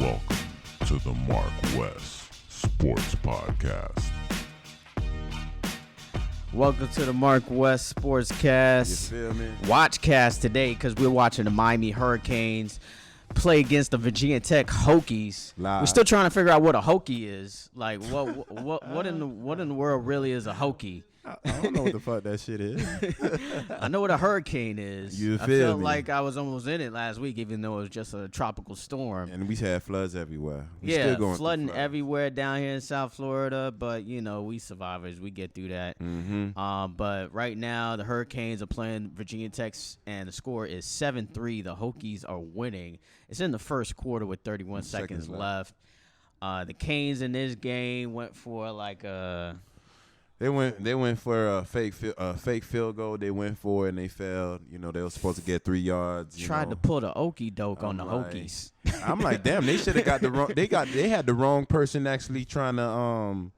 Welcome to the Mark West Sports Podcast. Welcome to the Mark West Sportscast. You feel me? WatchCast today because we're watching the Miami Hurricanes play against the Virginia Tech Hokies. Live. We're still trying to figure out what a Hokie is. Like, what in the world really is a Hokie? I don't know what the fuck that shit is. I know what a hurricane is. You I feel felt me? like I was almost in it last week, even though it was just a tropical storm. And we had floods everywhere. We Yeah, still going through flooding floods. everywhere down here in South Florida, but you know we survivors, we get through that. Mm-hmm. But right now the Hurricanes are playing Virginia Tech, and the score is 7-3. The Hokies are winning. It's in the first quarter with 31 seconds left. The Canes in this game went for like a. They went for a fake field goal. They went for it and they failed. You know, they were supposed to get 3 yards. Tried to pull the okey doke on the like- Hokies. I'm like, damn, they should have got the wrong. They had the wrong person actually trying to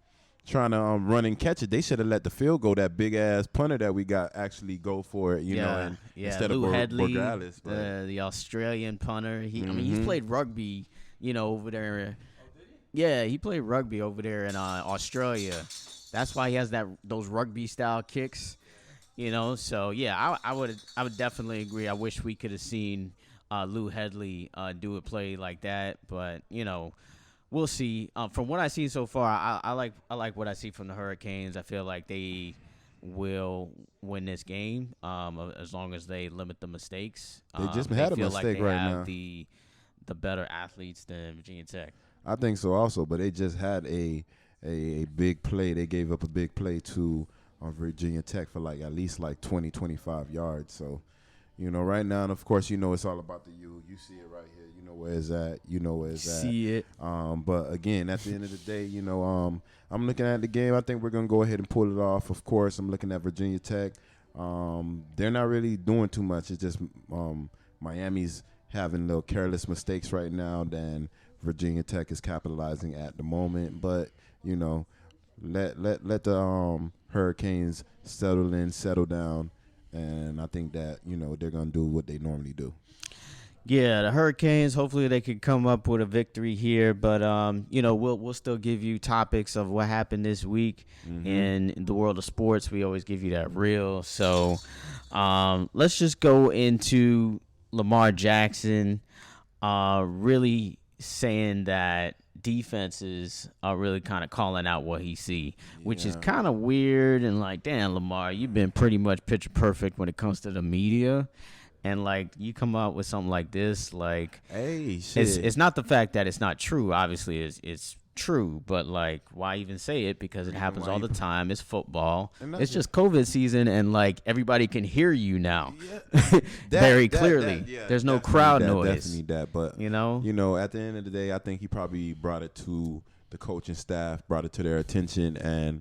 run and catch it. They should have let the field goal, that big ass punter that we got, actually go for it. You know, and instead Lou of Headley, Borgales, but the Australian punter. I mean, he's played rugby. You know, over there. Yeah, he played rugby over there in Australia. That's why he has those rugby style kicks, you know. So yeah, I would definitely agree. I wish we could have seen Lou Headley do a play like that, but you know, we'll see. From what I've seen so far, I like what I see from the Hurricanes. I feel like they will win this game as long as they limit the mistakes. They just had a feel mistake like they right have now. The better athletes than Virginia Tech. I think so also, but they just had a big play. They gave up a big play to Virginia Tech for like at least like 20, 25 yards. So, you know, right now, and of course, you know, it's all about the U. You see it right here. You know where it's at. You know where it's at. See it. But again, at the end of the day, you know, I'm looking at the game. I think we're going to go ahead and pull it off. Of course, I'm looking at Virginia Tech. They're not really doing too much. It's just Miami's having little careless mistakes right now. Then Virginia Tech is capitalizing at the moment. But you know, let the Hurricanes settle down, and I think that, you know, they're gonna do what they normally do. Yeah, the Hurricanes, hopefully they could come up with a victory here, but you know, we'll still give you topics of what happened this week in the world of sports. We always give you that reel. So let's just go into Lamar Jackson really saying that defenses are really kind of calling out what he see, which is kind of weird. And like, damn, Lamar, you've been pretty much picture perfect when it comes to the media, and like you come out with something like this, like, Hey, shit. it's not the fact that it's not true. Obviously, it's true, but like, why even say it? Because it happens all the time. It's football. It's just COVID season, and like everybody can hear you now very clearly. There's no crowd noise. Definitely that, but You know, at the end of the day, I think he probably brought it to the coaching staff, brought it to their attention, and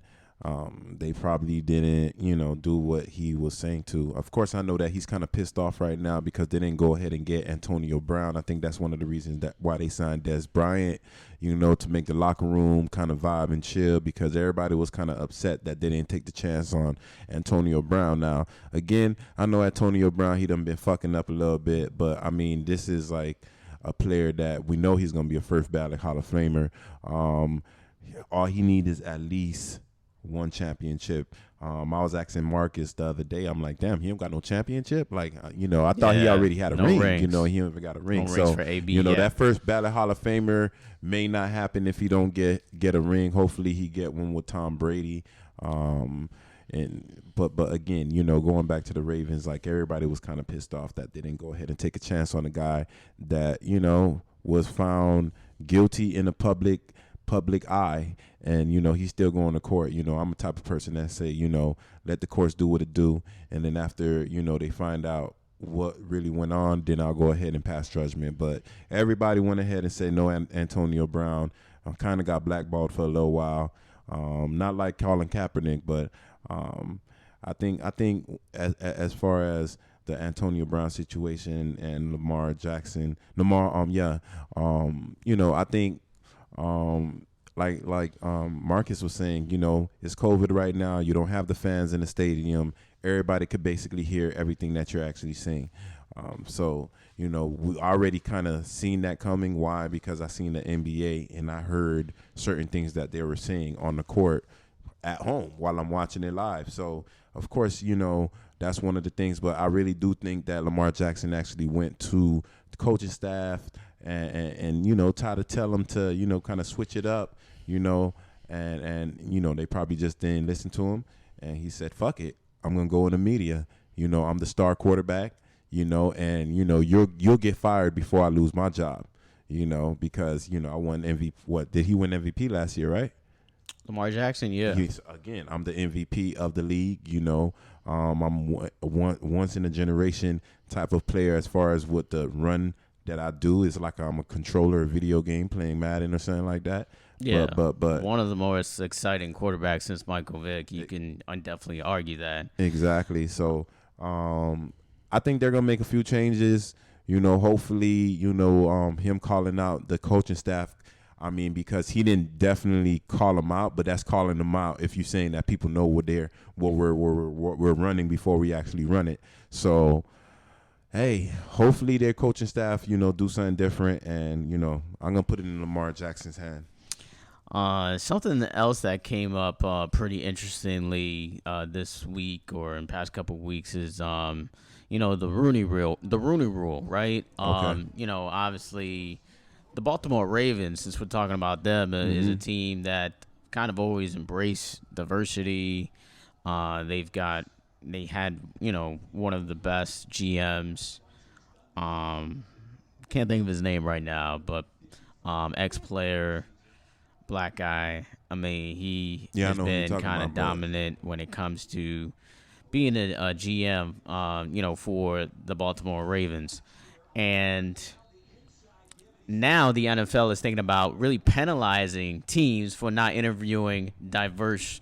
they probably didn't, you know, do what he was saying to. Of course, I know that he's kind of pissed off right now because they didn't go ahead and get Antonio Brown. I think that's one of the reasons that why they signed Des Bryant, you know, to make the locker room kind of vibe and chill, because everybody was kind of upset that they didn't take the chance on Antonio Brown. Now, again, I know Antonio Brown, he done been fucking up a little bit, but I mean, this is like a player that we know he's going to be a first ballot Hall of Famer. All he needs is at least one championship. I was asking Marcus the other day, I'm like, damn, he don't got no championship? Like, you know, I thought he already had a no ring. rings. You know, he never got a ring. No So, rings for AB you know, yet. that first ballot Hall of Famer may not happen if he don't get a ring. Hopefully he get one with Tom Brady. But again, you know, going back to the Ravens, like everybody was kind of pissed off that they didn't go ahead and take a chance on a guy that, you know, was found guilty in the public eye, and you know he's still going to court. You know, I'm the type of person that say, you know, let the courts do what it do, and then after, you know, they find out what really went on, then I'll go ahead and pass judgment. But everybody went ahead and said no. Antonio Brown kind of got blackballed for a little while, not like Colin Kaepernick, but I think as far as the Antonio Brown situation and Lamar Jackson, you know, I think like Marcus was saying, you know, it's COVID right now. You don't have the fans in the stadium. Everybody could basically hear everything that you're actually saying. So, we already kind of seen that coming. Why? Because I seen the NBA and I heard certain things that they were saying on the court at home while I'm watching it live. So, of course, that's one of the things. But I really do think that Lamar Jackson actually went to the coaching staff and try to tell them to, kind of switch it up, and they probably just didn't listen to him. And he said, fuck it, I'm going to go in the media. I'm the star quarterback, and, you'll get fired before I lose my job, because, I won MVP. What, did he win MVP last year, right? Lamar Jackson, yeah. Again, I'm the MVP of the league, I'm once in a generation type of player as far as what the run that I do is like I'm a controller of a video game playing Madden or something like that. Yeah, but one of the most exciting quarterbacks since Michael Vick. You can definitely argue that. Exactly. So I think they're going to make a few changes, hopefully, him calling out the coaching staff. I mean, because he didn't definitely call them out, but that's calling them out if you're saying that people know what we're running before we actually run it. So, hey, hopefully their coaching staff, do something different, and, I'm going to put it in Lamar Jackson's hand. Something else that came up pretty interestingly this week or in past couple of weeks is the Rooney Rule, right? Okay. Obviously the Baltimore Ravens, since we're talking about them, is a team that kind of always embrace diversity. They had one of the best GMs. Can't think of his name right now, but ex-player, black guy. I mean, he has been kind of dominant when it comes to being a GM, for the Baltimore Ravens. And now the NFL is thinking about really penalizing teams for not interviewing diverse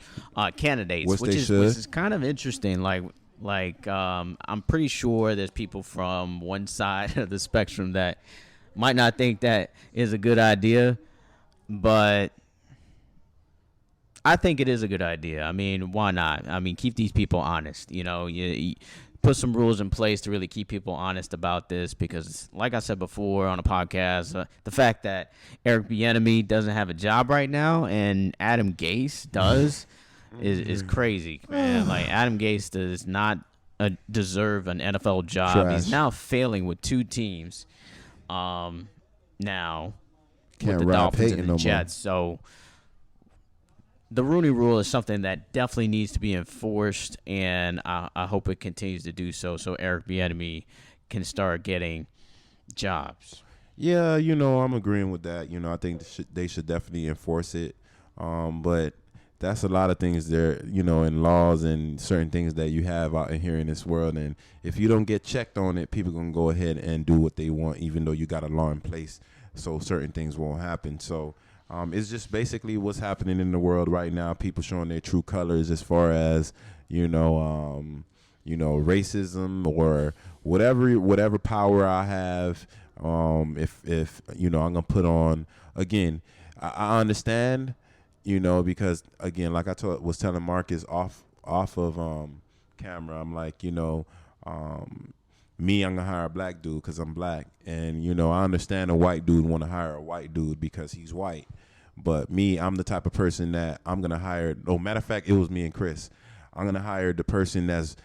candidates, which is kind of interesting. Like I'm pretty sure there's people from one side of the spectrum that might not think that is a good idea, but I think it is a good idea. I mean, why not? I mean, keep these people honest. You put some rules in place to really keep people honest about this, because like I said before on a podcast, the fact that Eric Bieniemy doesn't have a job right now and Adam Gase does is crazy, man. Like, Adam Gase does not deserve an NFL job. Trash. He's now failing with two teams now Can't with the ride Dolphins Peyton and the no Jets. So the Rooney Rule is something that definitely needs to be enforced, and I hope it continues to do so Eric Bieniemy can start getting jobs. Yeah, I'm agreeing with that. I think they should definitely enforce it. But that's a lot of things there, in laws and certain things that you have out here in this world. And if you don't get checked on it, people going to go ahead and do what they want, even though you got a law in place. So certain things won't happen. So it's just basically what's happening in the world right now. People showing their true colors as far as, racism or whatever power I have. If I'm gonna put on again, I understand, because again, like I was telling Marcus off of camera, I'm like, me, I'm gonna hire a black dude because I'm black, and I understand a white dude want to hire a white dude because he's white, but me, I'm the type of person that I'm gonna hire. No, matter of fact, it was me and Chris. I'm gonna hire the person that's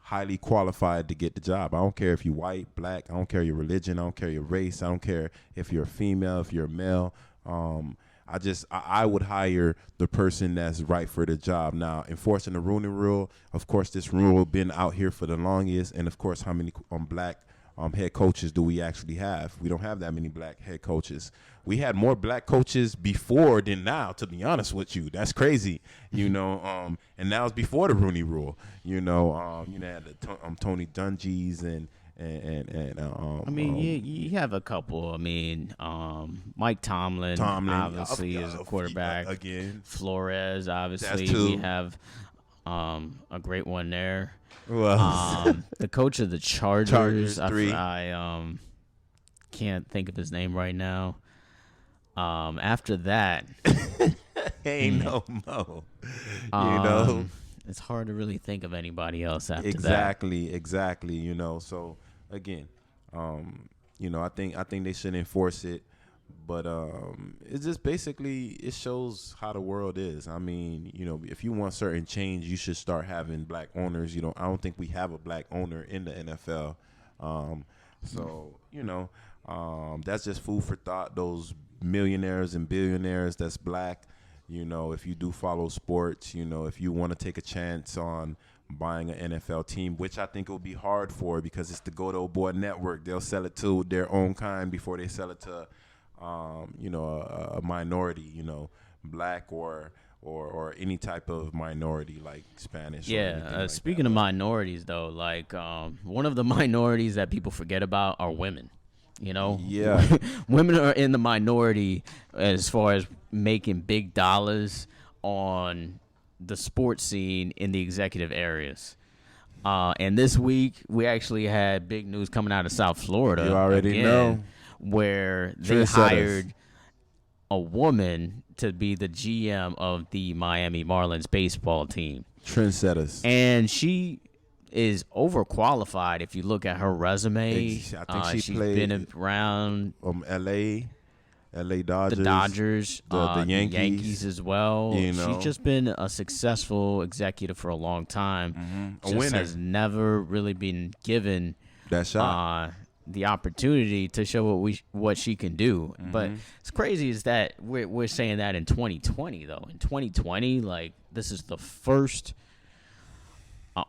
highly qualified to get the job. I don't care if you're white, black. I don't care your religion. I don't care your race. I don't care if you're a female, if you're a male. I would hire the person that's right for the job. Now, enforcing the Rooney Rule, of course, this rule been out here for the longest, and of course, how many black head coaches do we actually have? We don't have that many black head coaches. We had more black coaches before than now, to be honest with you. That's crazy, and now it's before the Rooney Rule. Had the Tony Dungy's and I mean, you have a couple. I mean, Mike Tomlin obviously is a quarterback. Again, Flores, obviously. That's two. We have a great one there. Well, the coach of the Chargers, three. I can't think of his name right now. After that, ain't no mo. it's hard to really think of anybody else after Exactly. So again, I think they should enforce it. But it's just basically it shows how the world is. I mean, if you want certain change, you should start having black owners. I don't think we have a black owner in the NFL. That's just food for thought. Those millionaires and billionaires that's black. If you do follow sports, if you want to take a chance on buying an NFL team, which I think it will be hard for because it's the Go Boy Network. They'll sell it to their own kind before they sell it to a minority, black or any type of minority like Spanish. Yeah. Speaking of minorities, though, like one of the minorities that people forget about are women. Yeah, women are in the minority as far as making big dollars on the sports scene in the executive areas. And this week we actually had big news coming out of South Florida. You already know. Where they hired a woman to be the GM of the Miami Marlins baseball team. Trendsetters. And she is overqualified if you look at her resume. I think she's played been around LA Dodgers, the Dodgers, the Yankees as well. She's just been a successful executive for a long time. Mm-hmm. A winner. Has never really been given that shot. The opportunity to show what she can do. Mm-hmm. But it's crazy is that we're saying that in 2020 though. In 2020, like this is the first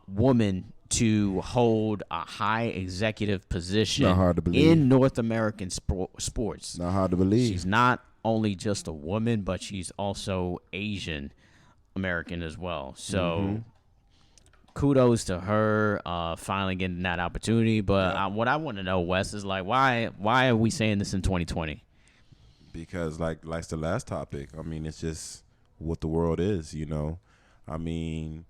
woman to hold a high executive position in North American sports. Not hard to believe. She's not only just a woman, but she's also Asian American as well. So kudos to her finally getting that opportunity. But what I want to know, Wes, is like why are we saying this in 2020? Because like the last topic, I mean, it's just what the world is, I mean,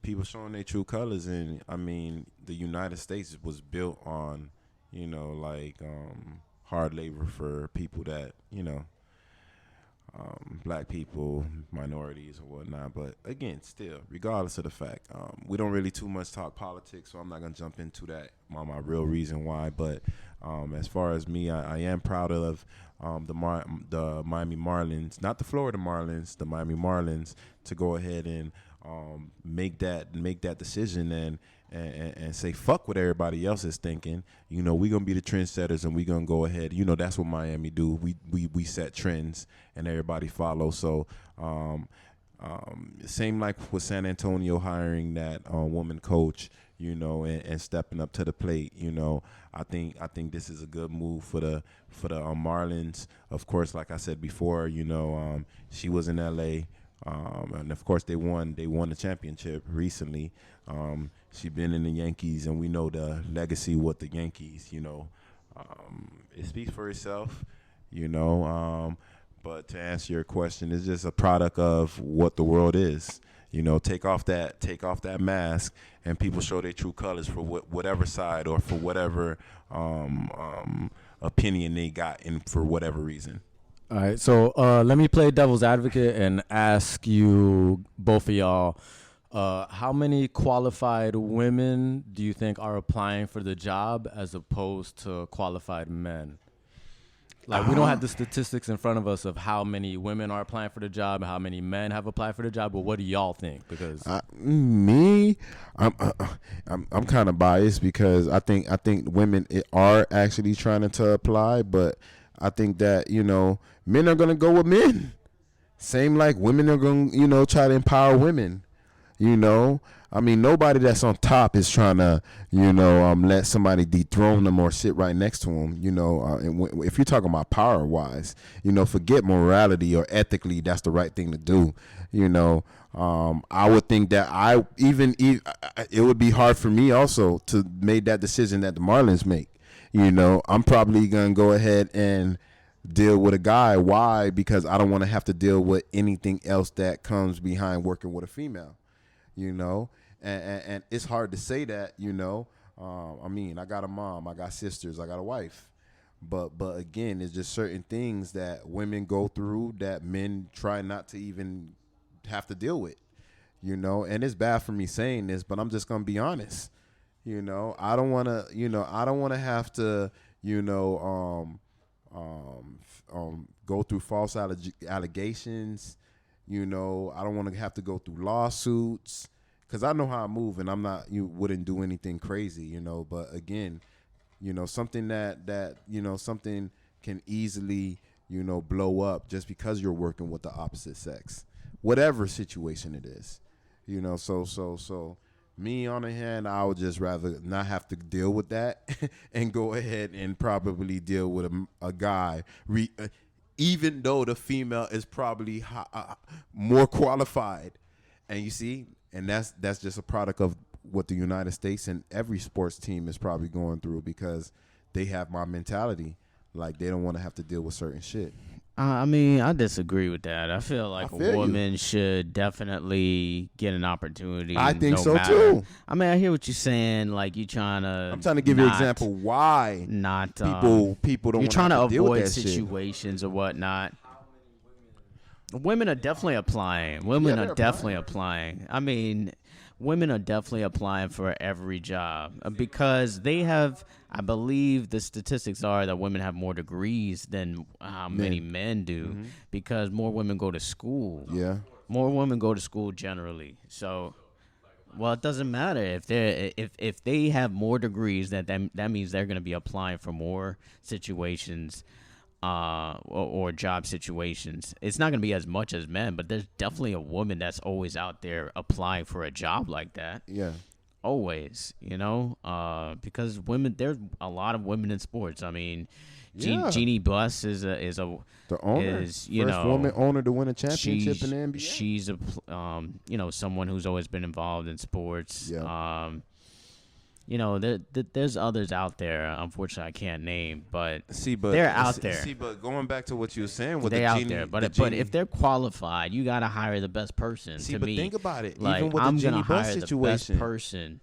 people showing their true colors, and I mean, the United States was built on, hard labor for people that, black people, minorities or whatnot. But again, still, regardless of the fact, we don't really too much talk politics, so I'm not going to jump into that on my real reason why. But as far as me, I am proud of the Miami Marlins, not the Florida Marlins, the Miami Marlins, to go ahead and make that decision and say fuck what everybody else is thinking. We're gonna be the trendsetters, and we're gonna go ahead. That's what Miami do. We set trends and everybody follows. So same like with San Antonio hiring that woman coach, and stepping up to the plate. I think this is a good move for the Marlins. Of course, like I said before, she was in LA. And of course they won the championship recently. She been in the Yankees, and we know the legacy with the Yankees. It speaks for itself. But to answer your question, it's just a product of what the world is. Take off that mask, and people show their true colors for whatever side or for whatever opinion they got in for whatever reason. All right, so let me play devil's advocate and ask you, both of y'all, how many qualified women do you think are applying for the job as opposed to qualified men? Like, we don't have the statistics in front of us of how many women are applying for the job and how many men have applied for the job, but what do y'all think? Because I'm kind of biased because I think women are actually trying to apply, but I think that, men are going to go with men. Same like women are going to, try to empower women. I mean, nobody that's on top is trying to, let somebody dethrone them or sit right next to them. And if you're talking about power wise, forget morality or ethically, that's the right thing to do. I would think that it would be hard for me also to make that decision that the Marlins make. I'm probably going to go ahead and deal with a guy. Why? Because I don't want to have to deal with anything else that comes behind working with a female, and it's hard to say that, I mean, I got a mom, I got sisters, I got a wife, but again, it's just certain things that women go through that men try not to even have to deal with, and it's bad for me saying this, but I'm just going to be honest. You know, I don't want to have to, go through false allegations. You know, I don't want to have to go through lawsuits because I know how I move, and you wouldn't do anything crazy, you know. But again, you know, something that something can easily, blow up just because you're working with the opposite sex, whatever situation it is, you know. So me on the hand, I would just rather not have to deal with that and go ahead and probably deal with a guy, even though the female is probably more qualified. And you see, and that's just a product of what the United States and every sports team is probably going through, because they have my mentality. Like, they don't want to have to deal with certain shit. I mean, I disagree with that. I feel like a woman should definitely get an opportunity. I think so too. I mean, I hear what you're saying. Like, I'm trying to give you an example why not people don't. You're trying to avoid that situations shit or whatnot. Women are definitely applying. Women are definitely applying. I mean, women are definitely applying for every job because they have, I believe the statistics are that women have more degrees than how many men do, because more women go to school. Yeah. More women go to school generally. So, well, it doesn't matter if they have more degrees, that means they're going to be applying for more situations. Or job situations. It's not going to be as much as men, but there's definitely a woman that's always out there applying for a job like that. Yeah. Always, because women, there's a lot of women in sports. I mean, Jeannie Buss is the owner, first woman owner to win a championship in the NBA. She's someone who's always been involved in sports. Yeah. There's others out there. Unfortunately, I can't name, but they're out there. But going back to what you were saying, they're out there. But if they're qualified, you got to hire the best person. Think about it. Like, even with I'm the Jeannie gonna Buss hire situation, the best person.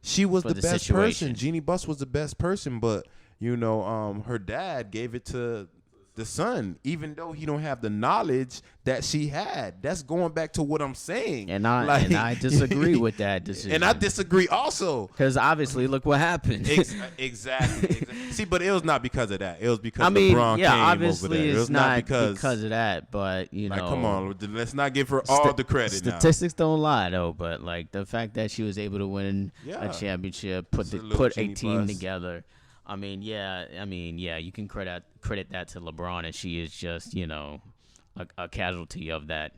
She was the best situation. person. Jeannie Buss was the best person, but her dad gave it to the son, even though he don't have the knowledge that she had. That's going back to what I'm saying. And I disagree with that decision. And I disagree also. Because obviously, look what happened. Exactly. See, but it was not because of that. It was because LeBron came obviously over there. It was not because of that. But, come on, let's not give her all the credit now. Statistics don't lie, though. But, like, the fact that she was able to win a championship, put a team together. I mean, you can credit that to LeBron, and she is just, a casualty of that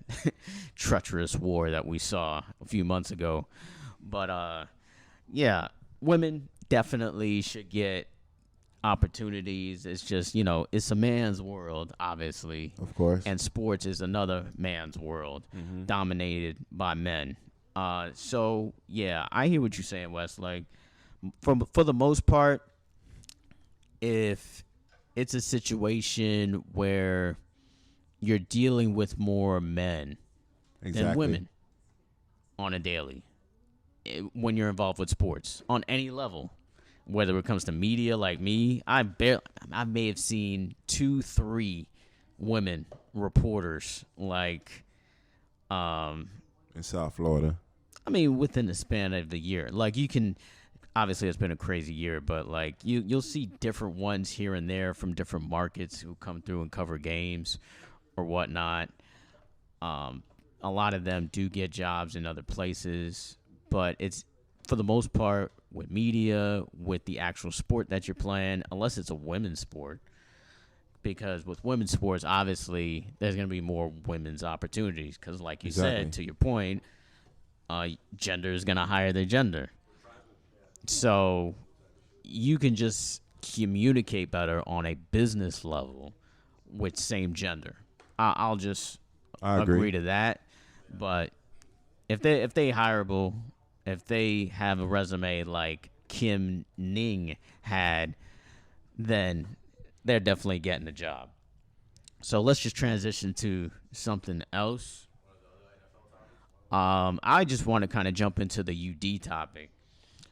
treacherous war that we saw a few months ago. But, women definitely should get opportunities. It's just, it's a man's world, obviously. Of course. And sports is another man's world, dominated by men. So, I hear what you're saying, Wes. Like, for the most part, if it's a situation where you're dealing with more men than women on a daily, when you're involved with sports on any level, whether it comes to media like me, I may have seen 2-3 women reporters like in South Florida. I mean, within the span of the year. Like, you can obviously, it's been a crazy year, but like you'll see different ones here and there from different markets who come through and cover games or whatnot. A lot of them do get jobs in other places, but it's, for the most part, with media, with the actual sport that you're playing, unless it's a women's sport. Because with women's sports, obviously, there's going to be more women's opportunities. Because like you said, to your point, gender is going to hire their gender. So you can just communicate better on a business level with same gender. I'll just agree to that. But if they hireable, if they have a resume like Kim Ning had, then they're definitely getting a job. So let's just transition to something else. I just want to kind of jump into the UD topic.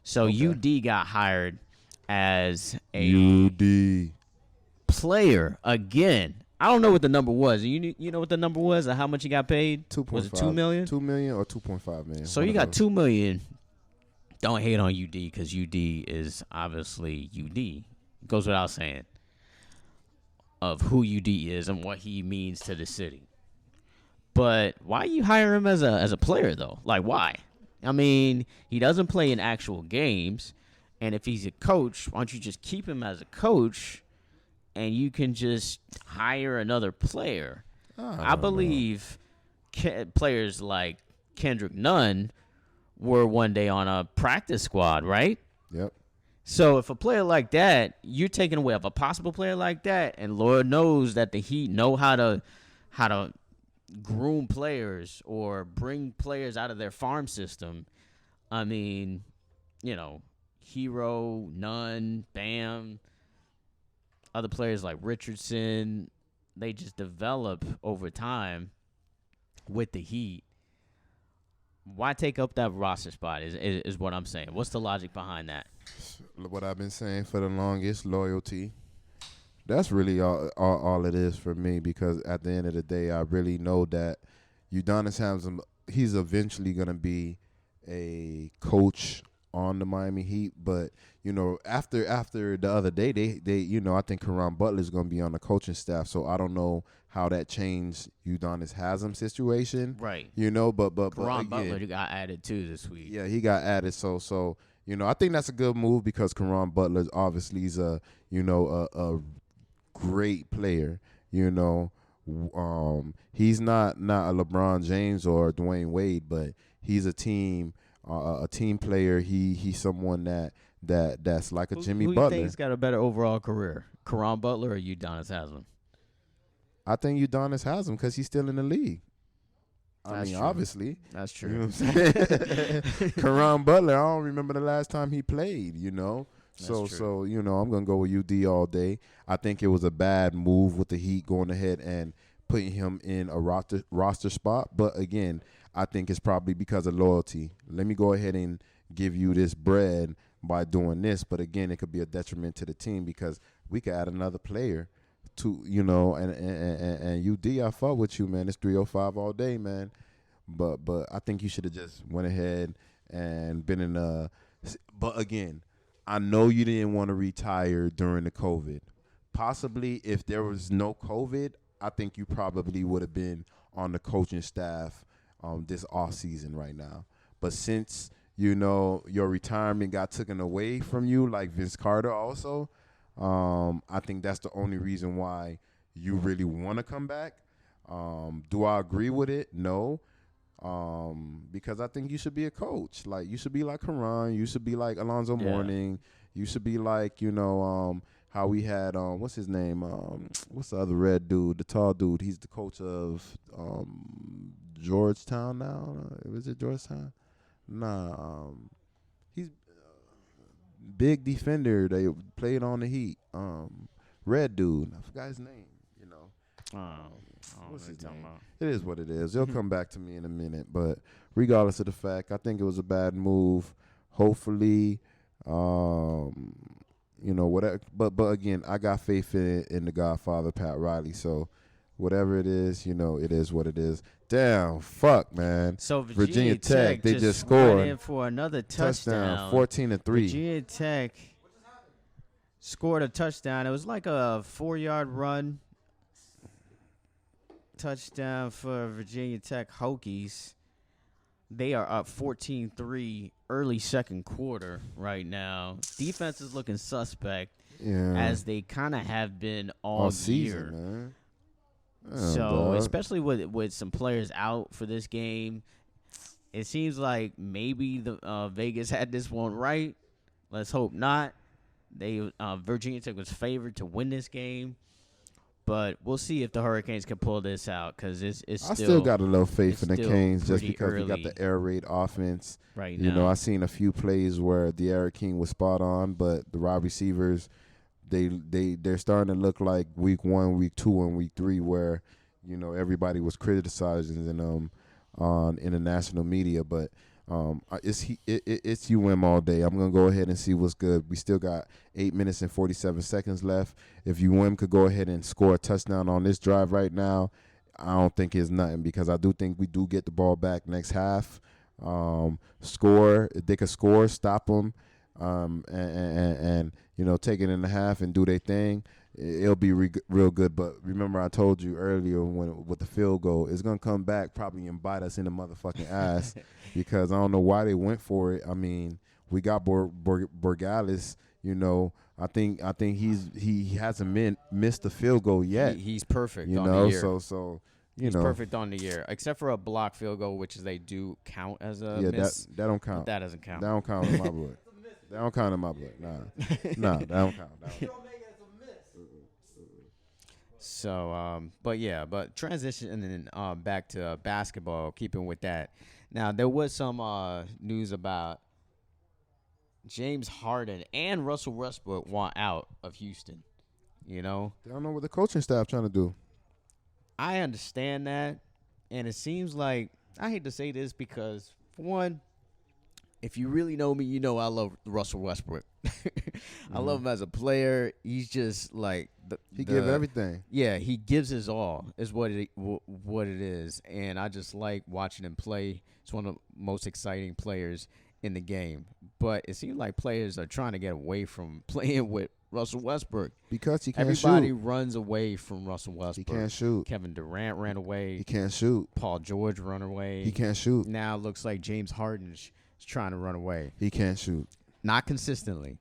So UD got hired as a UD player again. I don't know what the number was. You know what the number was, or how much he got paid? 2.5. Was it $2 million? $2 million or $2.5 million. So you got $2 million don't hate on UD because UD is obviously UD. Goes without saying of who UD is and what he means to the city. But why you hire him as a player though? Like why? I mean, he doesn't play in actual games, and if he's a coach, why don't you just keep him as a coach, and you can just hire another player? I believe players like Kendrick Nunn were one day on a practice squad, right? Yep. So if a player like that, you're taking away of a possible player like that, and Lord knows that the Heat know how to groom players or bring players out of their farm system. I mean, Hero, Nunn, Bam, other players like Richardson, they just develop over time with the Heat. Why take up that roster spot is what I'm saying. What's the logic behind that? What I've been saying for the longest, loyalty. That's really all it is for me, because at the end of the day, I really know that Udonis Haslem, he's eventually going to be a coach on the Miami Heat. But, after the other day, they I think Caron Butler is going to be on the coaching staff. So I don't know how that changed Udonis Haslem's situation. Right. But Caron Butler got added too this week. Yeah, he got added. So I think that's a good move, because Caron Butler obviously is a great player. He's not a LeBron James or Dwayne Wade, but he's a team player. He's someone that's like a Jimmy Butler. Who Butler. you think's got a better overall career, Caron Butler or Udonis Haslem? I think Udonis Haslem, because he's still in the league. That's true. Obviously. That's true. You know what I'm saying? Caron Butler, I don't remember the last time he played, So I'm going to go with UD all day. I think it was a bad move with the Heat going ahead and putting him in a roster spot. But, again, I think it's probably because of loyalty. Let me go ahead and give you this bread by doing this. But, again, it could be a detriment to the team, because we could add another player to, and UD, I fuck with you, man. It's 305 all day, man. But I think you should have just went ahead and been in a – but, again, I know you didn't want to retire during the COVID. Possibly if there was no COVID, I think you probably would have been on the coaching staff this offseason right now. But since, your retirement got taken away from you, like Vince Carter also, I think that's the only reason why you really want to come back. Do I agree with it? No. Because I think you should be a coach. Like, you should be like Caron. You should be like Alonzo Mourning. You should be like, how we had, what's his name? What's the other red dude? The tall dude. He's the coach of Georgetown now. Was it Georgetown? Nah. He's big defender. They played on the Heat. Red dude. I forgot his name. What's his name? It is what it is. He'll come back to me in a minute. But regardless of the fact, I think it was a bad move. Hopefully, whatever. But again, I got faith in the Godfather, Pat Riley. So whatever it is, it is what it is. Damn, fuck, man. So Virginia Tech they just scored went in for another touchdown. 14-3. Virginia Tech scored a touchdown. It was like a 4-yard run. Touchdown for Virginia Tech Hokies. They are up 14-3 early second quarter right now. Defense is looking suspect, as they kind of have been all season, year. Man. So, especially with some players out for this game, it seems like maybe the Vegas had this one right. Let's hope not. Virginia Tech was favored to win this game. But we'll see if the Hurricanes can pull this out, because it's still. I still got a little faith in the Canes just because early we got the air raid offense. Right now. I seen a few plays where the Air King was spot on, but the wide receivers, they're starting to look like week 1, week 2, and week 3, where everybody was criticizing them on international media. But it's UM all day. I'm gonna go ahead and see what's good. We still got 8 minutes and 47 seconds left. If UM could go ahead and score a touchdown on this drive right now, I don't think it's nothing, because I do think we do get the ball back next half. score. If they could score, stop them, and take it in the half and do their thing. It'll be real good. But remember, I told you earlier with the field goal, it's gonna come back probably and bite us in the motherfucking ass because I don't know why they went for it. I mean, we got Borgalis. I think he hasn't missed the field goal yet. He's perfect. On the year. So he's perfect on the year, except for a block field goal, which they do count as a miss. That don't count. That doesn't count. That don't count in my book. That don't count in my book. Nah, that don't count. So, but transitioning back to basketball, keeping with that. Now, there was some news about James Harden and Russell Westbrook want out of Houston. They don't know what the coaching staff trying to do. I understand that, and it seems like, I hate to say this because, for one, if you really know me, you know I love Russell Westbrook. I love him as a player. He's just like he gives everything. Yeah, he gives his all. Is what it is, and I just like watching him play. He's one of the most exciting players in the game. But it seems like players are trying to get away from playing with Russell Westbrook because he can't Everybody shoot. runs away from Russell Westbrook. He can't shoot. Kevin Durant ran away. He can't shoot. Paul George ran away. He can't shoot. Now it looks like James Harden is trying to run away. He can't shoot. Not consistently.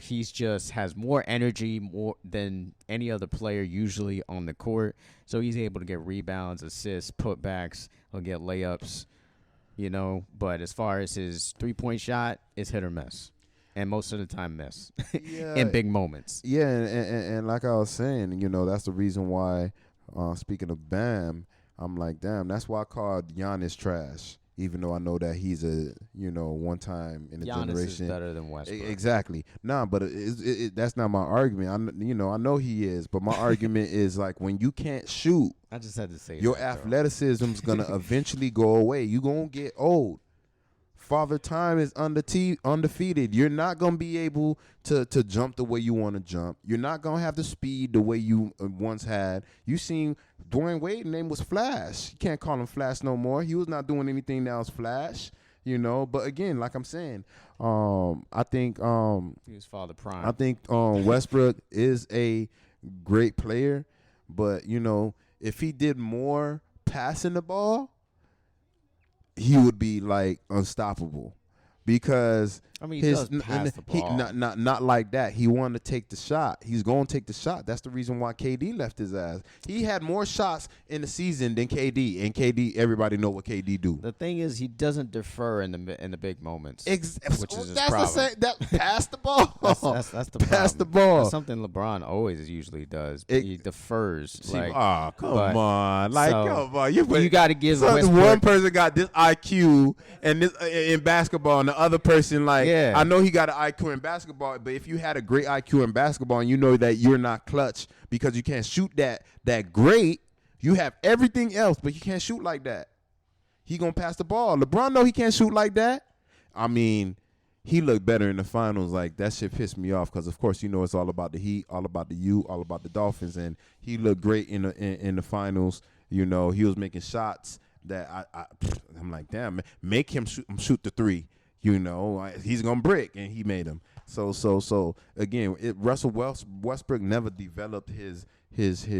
He's just has more energy more than any other player usually on the court. So he's able to get rebounds, assists, putbacks. He'll get layups, But as far as his three-point shot, it's hit or miss. And most of the time miss in big moments. Yeah, and like I was saying, that's the reason why, speaking of Bam, I'm like, damn, that's why I called Giannis trash. Even though I know that he's a, one time in a Giannis generation. Is better than Westbrook. Exactly. Nah, but that's not my argument. I know he is, but my argument is like when you can't shoot, I just had to say your that, athleticism's going to eventually go away. You're going to get old. Father Time is undefeated. You're not going to be able to jump the way you want to jump. You're not going to have the speed the way you once had. You seen Dwayne Wade's name was Flash. You can't call him Flash no more. He was not doing anything that was Flash, But again, like I'm saying, I think he was Father Prime. I think Westbrook is a great player, but if he did more passing the ball, he would be like unstoppable because he does pass the ball. Not like that. He wanted to take the shot. He's going to take the shot. That's the reason why KD left his ass. He had more shots in the season than KD, and KD, everybody know what KD do. The thing is, he doesn't defer in the big moments, which is his that's problem. Pass the ball. That's the problem. Pass the ball. That's something LeBron always usually does. He defers. Come on. Come on. You got to give one person got this IQ and this in basketball, and the other person I know he got an IQ in basketball, but if you had a great IQ in basketball and you know that you're not clutch because you can't shoot that great, you have everything else, but you can't shoot like that. He gonna pass the ball. LeBron know he can't shoot like that. I mean, he looked better in the finals. Like that shit pissed me off because of course it's all about the Heat, all about the U, all about the Dolphins, and he looked great in the finals. He was making shots that I'm like, damn, make him shoot the three. He's gonna brick, and he made him. So again, Russell Westbrook never developed his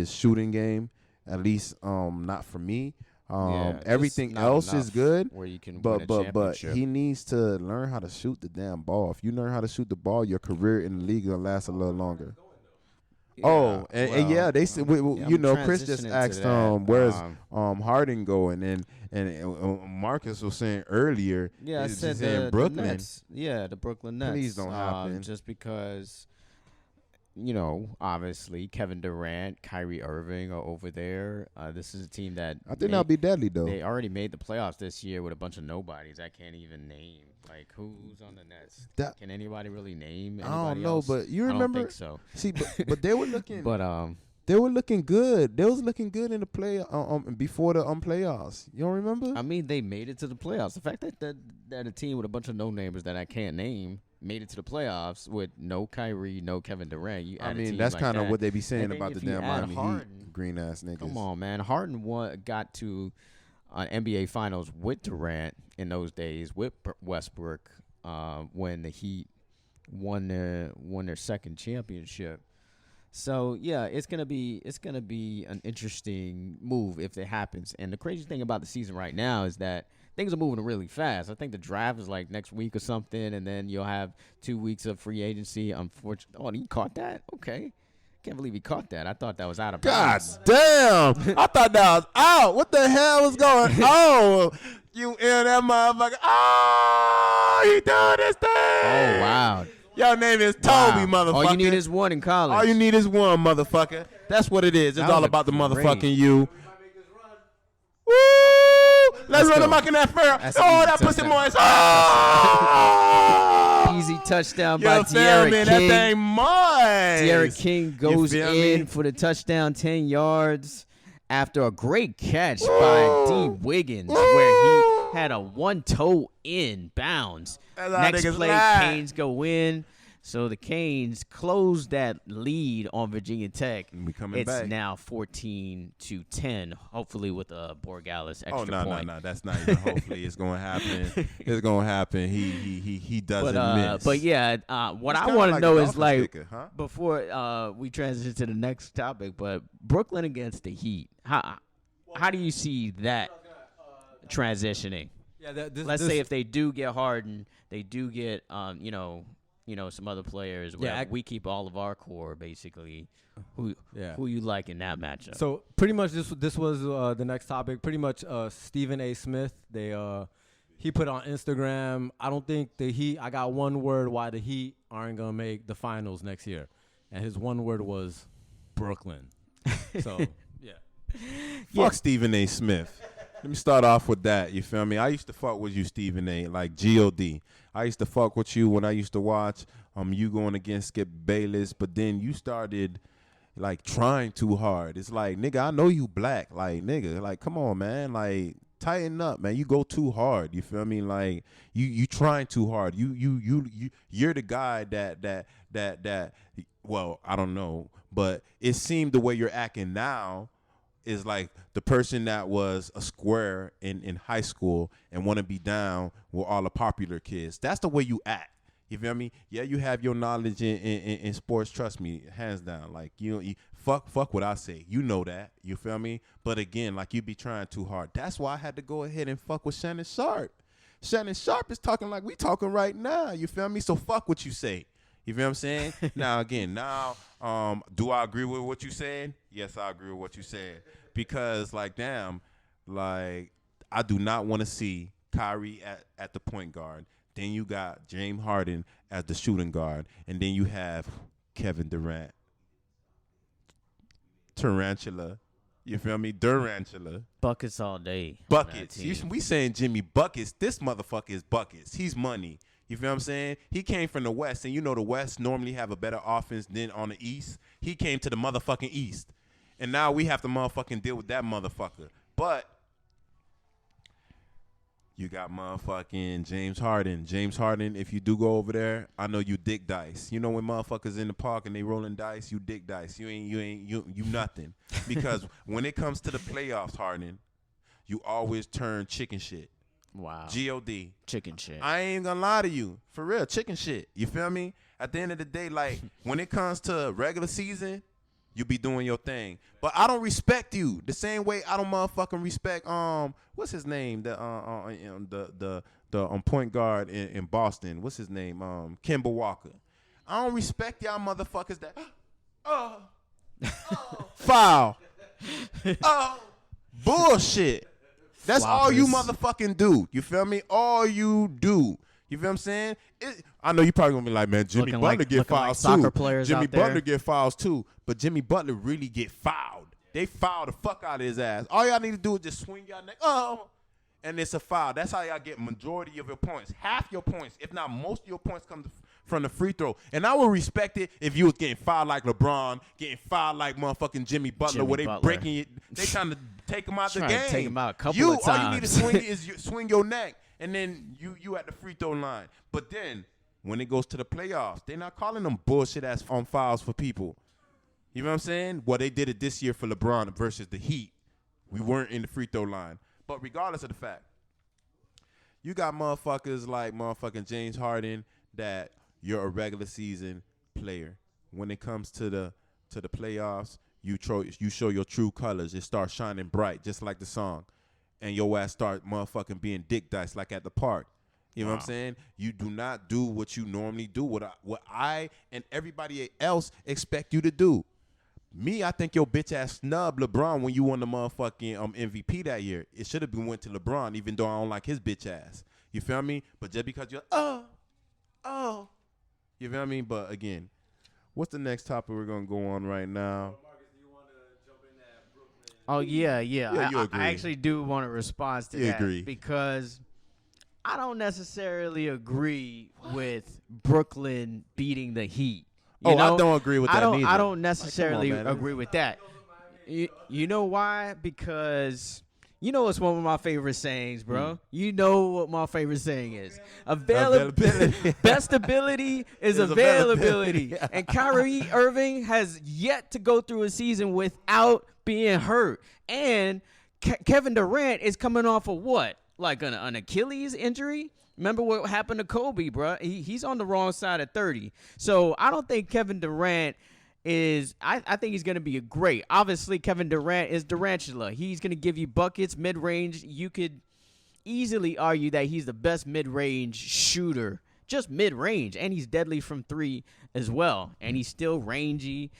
shooting game, at least not for me. Everything else is good, where you can but win a he needs to learn how to shoot the damn ball. If you learn how to shoot the ball, your career in the league will last a little longer. They said, Chris just asked where's Harden going, and Marcus was saying earlier, I said in Brooklyn. The Nets. Yeah, the Brooklyn Nets. Please don't happen. Just because, obviously Kevin Durant, Kyrie Irving are over there. This is a team that I think that'll be deadly though. They already made the playoffs this year with a bunch of nobodies I can't even name. Like who's on the Nets? Can anybody really name? I don't know, else? but you remember? I don't think so. See, but they were looking. But they were looking good. They was looking good in the play before the playoffs. You don't remember? I mean, they made it to the playoffs. The fact that a team with a bunch of no-namers that I can't name made it to the playoffs with no Kyrie, no Kevin Durant. That's kind of what they be saying and about the damn Miami Heat, green ass niggas. Come on, man. Harden got to NBA Finals with Durant in those days with Westbrook when the Heat won their second championship. So yeah, it's gonna be an interesting move if it happens. And the crazy thing about the season right now is that things are moving really fast. I think the draft is like next week or something, and then you'll have 2 weeks of free agency. Unfortunately, oh, he caught that? Okay. Can't believe he caught that. I thought that was out of bounds. God damn. I thought that was out. What the hell was going on? You in that motherfucker. Oh, he doing this thing. Oh, wow. Your name is Toby, motherfucker. All you need is one in college. All you need is one, motherfucker. That's what it is. It's all about the motherfucking you. Woo! Let's run him up in that fair. Oh, that pussy moist. Oh! Easy touchdown by De'Aaron King. That thing moist. De'Aaron King goes in for the touchdown, 10 yards after a great catch by D. Wiggins where he had a one-toe in bounds. Next play, Canes go in. So the Canes close that lead on Virginia Tech. It's now 14-10, hopefully with a Borgalis extra point. No. That's not even hopefully. It's going to happen. It's going to happen. He doesn't miss. But yeah, what I want to know is before we transition to the next topic, but Brooklyn against the Heat. How do you see that transitioning? Yeah, let's say if they do get Harden, they do get some other players. We keep all of our core basically. Who you like in that matchup? So pretty much this was the next topic. Pretty much Stephen A. Smith. He put on Instagram. I don't think the Heat. I got one word why the Heat aren't gonna make the finals next year, and his one word was Brooklyn. So fuck Stephen A. Smith. Let me start off with that. You feel me? I used to fuck with you, Stephen A. Like G.O.D. I used to fuck with you when I used to watch you going against Skip Bayless, but then you started like trying too hard. It's like, nigga, I know you black. Like, nigga, like, come on, man. Like, tighten up, man. You go too hard. You feel me? Like, you trying too hard. You're the guy that. Well, I don't know, but it seemed the way you're acting now is like the person that was a square in high school and want to be down with all the popular kids. That's the way you act. You feel me? Yeah, you have your knowledge in sports. Trust me, hands down. Like you fuck what I say. You know that. You feel me? But again, like you be trying too hard. That's why I had to go ahead and fuck with Shannon Sharp. Shannon Sharp is talking like we talking right now. You feel me? So fuck what you say. You feel what I'm saying? Do I agree with what you said? Yes, I agree with what you said. Because, like, damn, like, I do not want to see Kyrie at the point guard. Then you got James Harden as the shooting guard. And then you have Kevin Durant. Tarantula. You feel me? Durantula. Buckets all day. Buckets. We saying Jimmy Buckets. This motherfucker is buckets. He's money. You feel what I'm saying? He came from the West, and you know the West normally have a better offense than on the East. He came to the motherfucking East. And now we have to motherfucking deal with that motherfucker. But you got motherfucking James Harden. James Harden, if you do go over there, I know you dick dice. You know when motherfuckers in the park and they rolling dice, you dick dice. You nothing. Because when it comes to the playoffs, Harden, you always turn chicken shit. Wow. G.O.D. Chicken shit. I ain't gonna lie to you. For real, chicken shit. You feel me? At the end of the day, like, when it comes to regular season, you be doing your thing. But I don't respect you the same way I don't motherfucking respect, what's his name? The point guard in Boston. What's his name? Kemba Walker. I don't respect y'all motherfuckers that, foul. Bullshit. That's all you motherfucking do. You feel me? All you do. You feel what I'm saying? I know you probably gonna be like, man, Jimmy Butler get fouls too. Soccer players Jimmy out there. Butler get fouls too. But Jimmy Butler really get fouled. They foul the fuck out of his ass. All y'all need to do is just swing y'all neck. And it's a foul. That's how y'all get majority of your points. Half your points, if not most of your points, come from the free throw. And I would respect it if you was getting fouled like LeBron, getting fouled like motherfucking Jimmy Butler, where they breaking it. They trying to take him out the game. Take him out a couple of times. All you need to swing is swing your neck, and then you at the free throw line. But then when it goes to the playoffs, they're not calling them bullshit ass on fouls for people. You know what I'm saying? Well, they did it this year for LeBron versus the Heat. We weren't in the free throw line. But regardless of the fact, you got motherfuckers like motherfucking James Harden that you're a regular season player. When it comes to the playoffs, you show your true colors. It starts shining bright, just like the song. And your ass start motherfucking being dick dice like at the park. You know what I'm saying? You do not do what you normally do, what I and everybody else expect you to do. Me, I think your bitch ass snubbed LeBron when you won the motherfucking MVP that year. It should have been went to LeBron, even though I don't like his bitch ass. You feel me? But just because you're you feel me? But again, what's the next topic we're gonna go on right now? Oh yeah. Yeah, you agree. I actually do want to respond to that agree. because I don't necessarily agree with Brooklyn beating the Heat. You know? I don't agree with that neither. I don't necessarily Like, come on, man. agree with that. You know why? Because you know what's one of my favorite sayings, bro. You know what my favorite saying is. Availability. Best ability is availability. And Kyrie Irving has yet to go through a season without being hurt. And Kevin Durant is coming off of what? Like an Achilles injury? Remember what happened to Kobe, bro? He's on the wrong side of 30. So I don't think Kevin Durant is – I think he's going to be great. Obviously, Kevin Durant is Durantula. He's going to give you buckets, mid-range. You could easily argue that he's the best mid-range shooter, just mid-range. And he's deadly from three as well. And he's still rangy.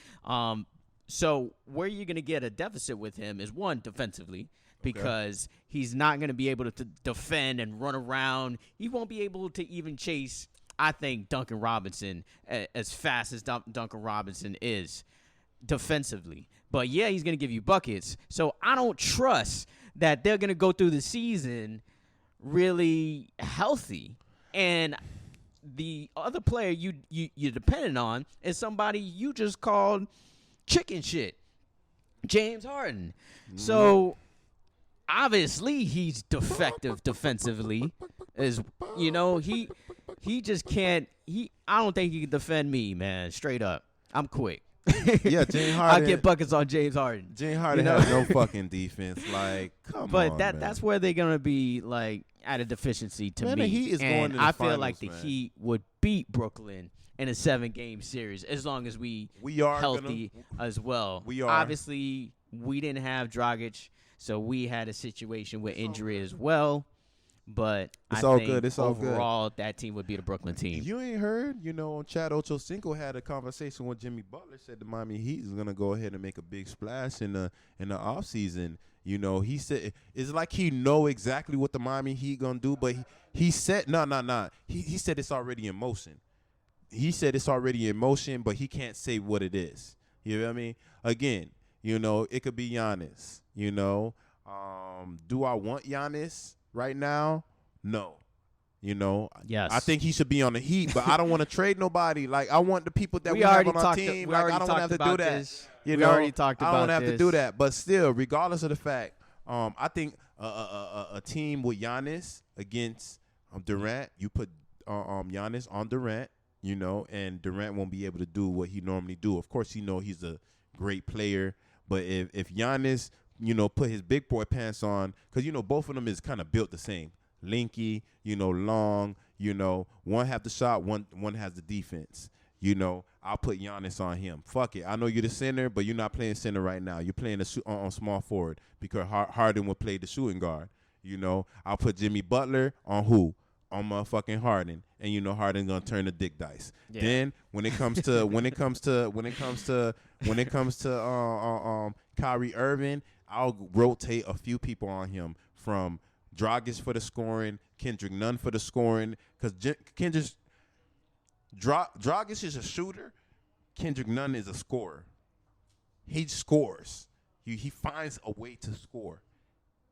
So where you're going to get a deficit with him is, one, defensively. Because he's not going to be able to defend and run around. He won't be able to even chase, I think, Duncan Robinson as fast as Duncan Robinson is defensively. But, yeah, he's going to give you buckets. So I don't trust that they're going to go through the season really healthy. And the other player you're dependent on is somebody you just called chicken shit, James Harden. So obviously he's defective defensively. He just can't. I don't think he can defend me, man. Straight up, I'm quick. Yeah, James Harden. I get buckets on James Harden. James Harden has no fucking defense. Like, come on, But man. that's where they're gonna be like at a deficiency to Man, me. the Heat is going to the I feel finals, like the man. Heat would beat Brooklyn in a 7-game series as long as we are healthy as well. We are. Obviously, we didn't have Dragic, so we had a situation with injury as well. But It's I all think good. It's all good. overall that team would be the Brooklyn team. You ain't heard, Chad Ochocinco had a conversation with Jimmy Butler, said the Miami Heat is going to go ahead and make a big splash in the offseason. He said it's like he know exactly what the Miami Heat going to do, but he said, no. He said it's already in motion. He said it's already in motion, but he can't say what it is. You know what I mean? Again, it could be Giannis. Do I want Giannis right now? No. Yes. I think he should be on the Heat, but I don't want to trade nobody. Like, I want the people that we have already on our talked. team. We Like, already I don't want to talked have to do about that. this. You We know? already talked I about don't have this. to do that. But still, regardless of the fact, I think a team with Giannis against Durant, you put Giannis on Durant, and Durant won't be able to do what he normally do. Of course, he's a great player, but if Giannis, put his big boy pants on, because both of them is kind of built the same, lanky, long, one have the shot, one has the defense. I'll put Giannis on him. Fuck it. I know you're the center, but you're not playing center right now. You're playing on small forward because Harden would play the shooting guard. I'll put Jimmy Butler on who? On motherfucking Harden, and Harden gonna turn the dick dice. Yeah. Then when it comes to Kyrie Irving, I'll rotate a few people on him, from Dragic for the scoring, Kendrick Nunn for the scoring, because Dragic is a shooter, Kendrick Nunn is a scorer. He scores. He finds a way to score,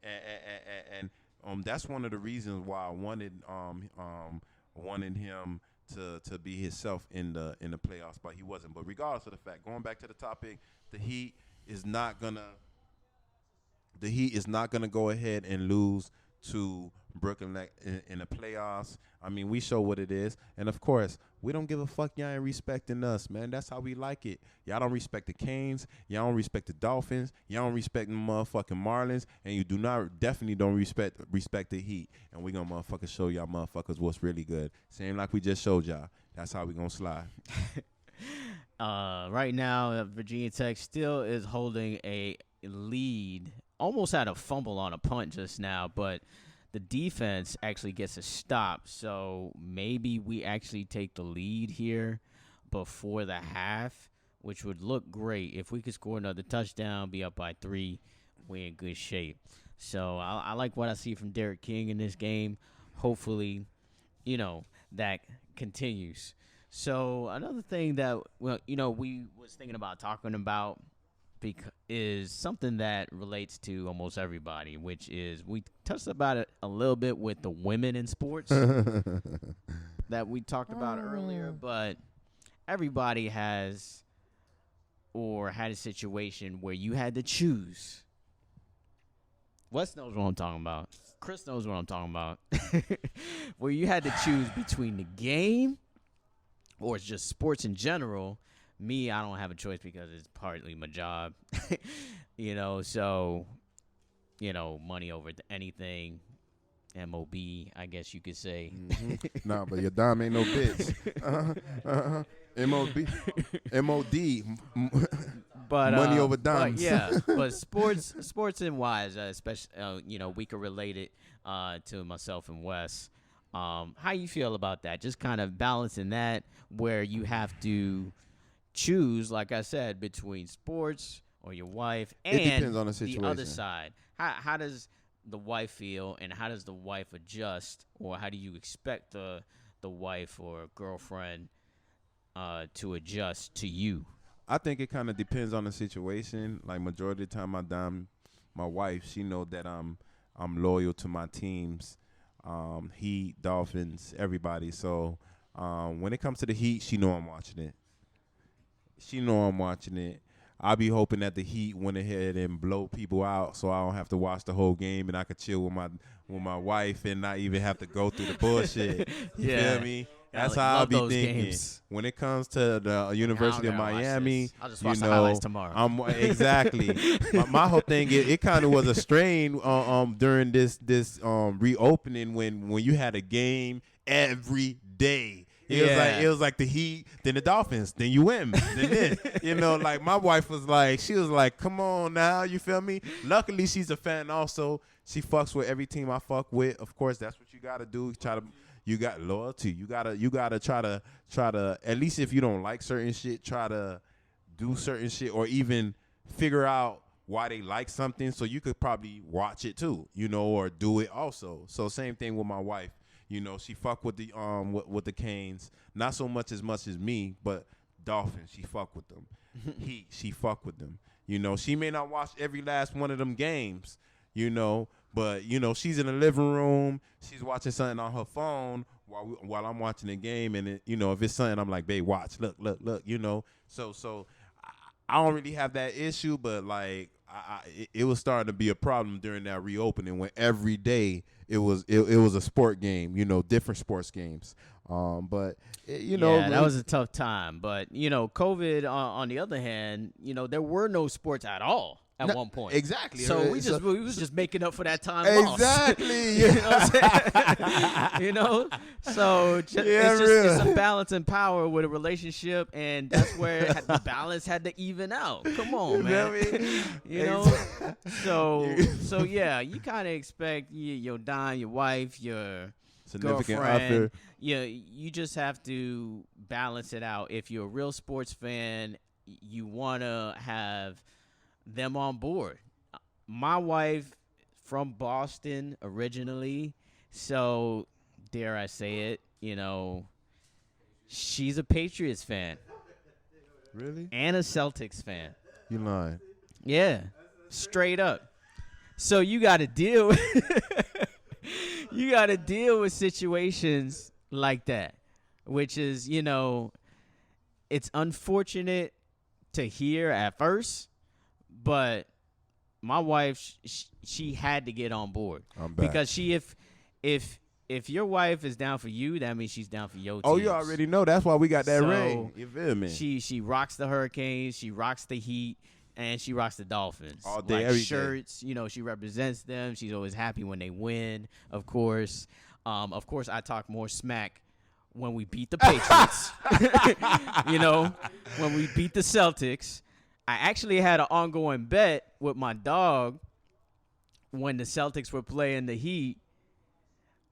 and that's one of the reasons why I wanted him to be himself in the playoffs, but he wasn't. But regardless of the fact, going back to the topic, the Heat is not gonna go ahead and lose to Brooklyn in the playoffs. I mean, we show what it is. And, of course, we don't give a fuck. Y'all ain't respecting us, man. That's how we like it. Y'all don't respect the Canes. Y'all don't respect the Dolphins. Y'all don't respect the motherfucking Marlins. And you definitely don't respect the Heat. And we going to motherfuckers show y'all motherfuckers what's really good. Same like we just showed y'all. That's how we going to slide. Right now, Virginia Tech still is holding a lead. Almost had a fumble on a punt just now, but the defense actually gets a stop. So maybe we actually take the lead here before the half, which would look great. If we could score another touchdown, be up by 3, we're in good shape. So I like what I see from Derek King in this game. Hopefully, that continues. So another thing that, we was thinking about talking about is something that relates to almost everybody, which is we touched about it a little bit with the women in sports that we talked about earlier, but everybody has or had a situation where you had to choose. Wes knows what I'm talking about. Chris knows what I'm talking about. Where you had to choose between the game or it's just sports in general. Me, I don't have a choice because it's partly my job, so, money over anything, MOB, I guess you could say. Mm-hmm. Nah, but your dime ain't no bitch. MOD. But money over dimes. But yeah, but sports and wise, especially, we could relate it to myself and Wes. How you feel about that? Just kind of balancing that where you have to choose, like I said, between sports or your wife and it depends on the situation. The other side. How does the wife feel, and how does the wife adjust, or how do you expect the wife or girlfriend to adjust to you? I think it kind of depends on the situation. Like majority of the time, my wife, she know that I'm loyal to my teams, Heat, Dolphins, everybody. So when it comes to the Heat, she know I'm watching it. I'll be hoping that the Heat went ahead and blow people out so I don't have to watch the whole game and I could chill with my wife and not even have to go through the bullshit. You feel me? That's how I'll be thinking. Games. When it comes to the University of Miami, I'll just watch the highlights tomorrow. Exactly. my whole thing, it kind of was a strain during this reopening when you had a game every day. It was like the Heat, then the Dolphins, then you win, then this. Like my wife was like, come on now, you feel me? Luckily, she's a fan also. She fucks with every team I fuck with. Of course, that's what you got to do. You got loyalty. You gotta try to at least if you don't like certain shit, try to do certain shit or even figure out why they like something so you could probably watch it too, or do it also. So same thing with my wife. She fuck with the Canes, not so much as me, but Dolphins, she fuck with them. Heat, she fuck with them. She may not watch every last one of them games, but she's in the living room, she's watching something on her phone while I'm watching the game, and if it's something I'm like, babe, watch, look, So I don't really have that issue, but like it was starting to be a problem during that reopening when every day it was a sport game, different sports games. But that was a tough time. But COVID on the other hand, there were no sports at all at one point. Exactly. So we was just making up for that time exactly. lost. You know what I'm saying? So it's a balance and power with a relationship, and that's where the balance had to even out. Come on, man. So yeah, you kind of expect your Don, your wife, your significant girlfriend. other. Yeah, you just have to balance it out. If you're a real sports fan, you want to have them on board. My wife from Boston originally, so dare I say it, she's a Patriots fan. Really? And a Celtics fan. You lying. Yeah, straight up. So you got to deal with situations like that, which is, it's unfortunate to hear at first, but my wife, she had to get on board I'm back. because if your wife is down for you, that means she's down for your team. Oh, you already know. That's why we got that So, ring. You feel me? She rocks the Hurricanes, she rocks the Heat, and she rocks the Dolphins. All day, like every day. shirts, she represents them. She's always happy when they win, of course. Of course, I talk more smack when we beat the Patriots. When we beat the Celtics. I actually had an ongoing bet with my dog when the Celtics were playing the Heat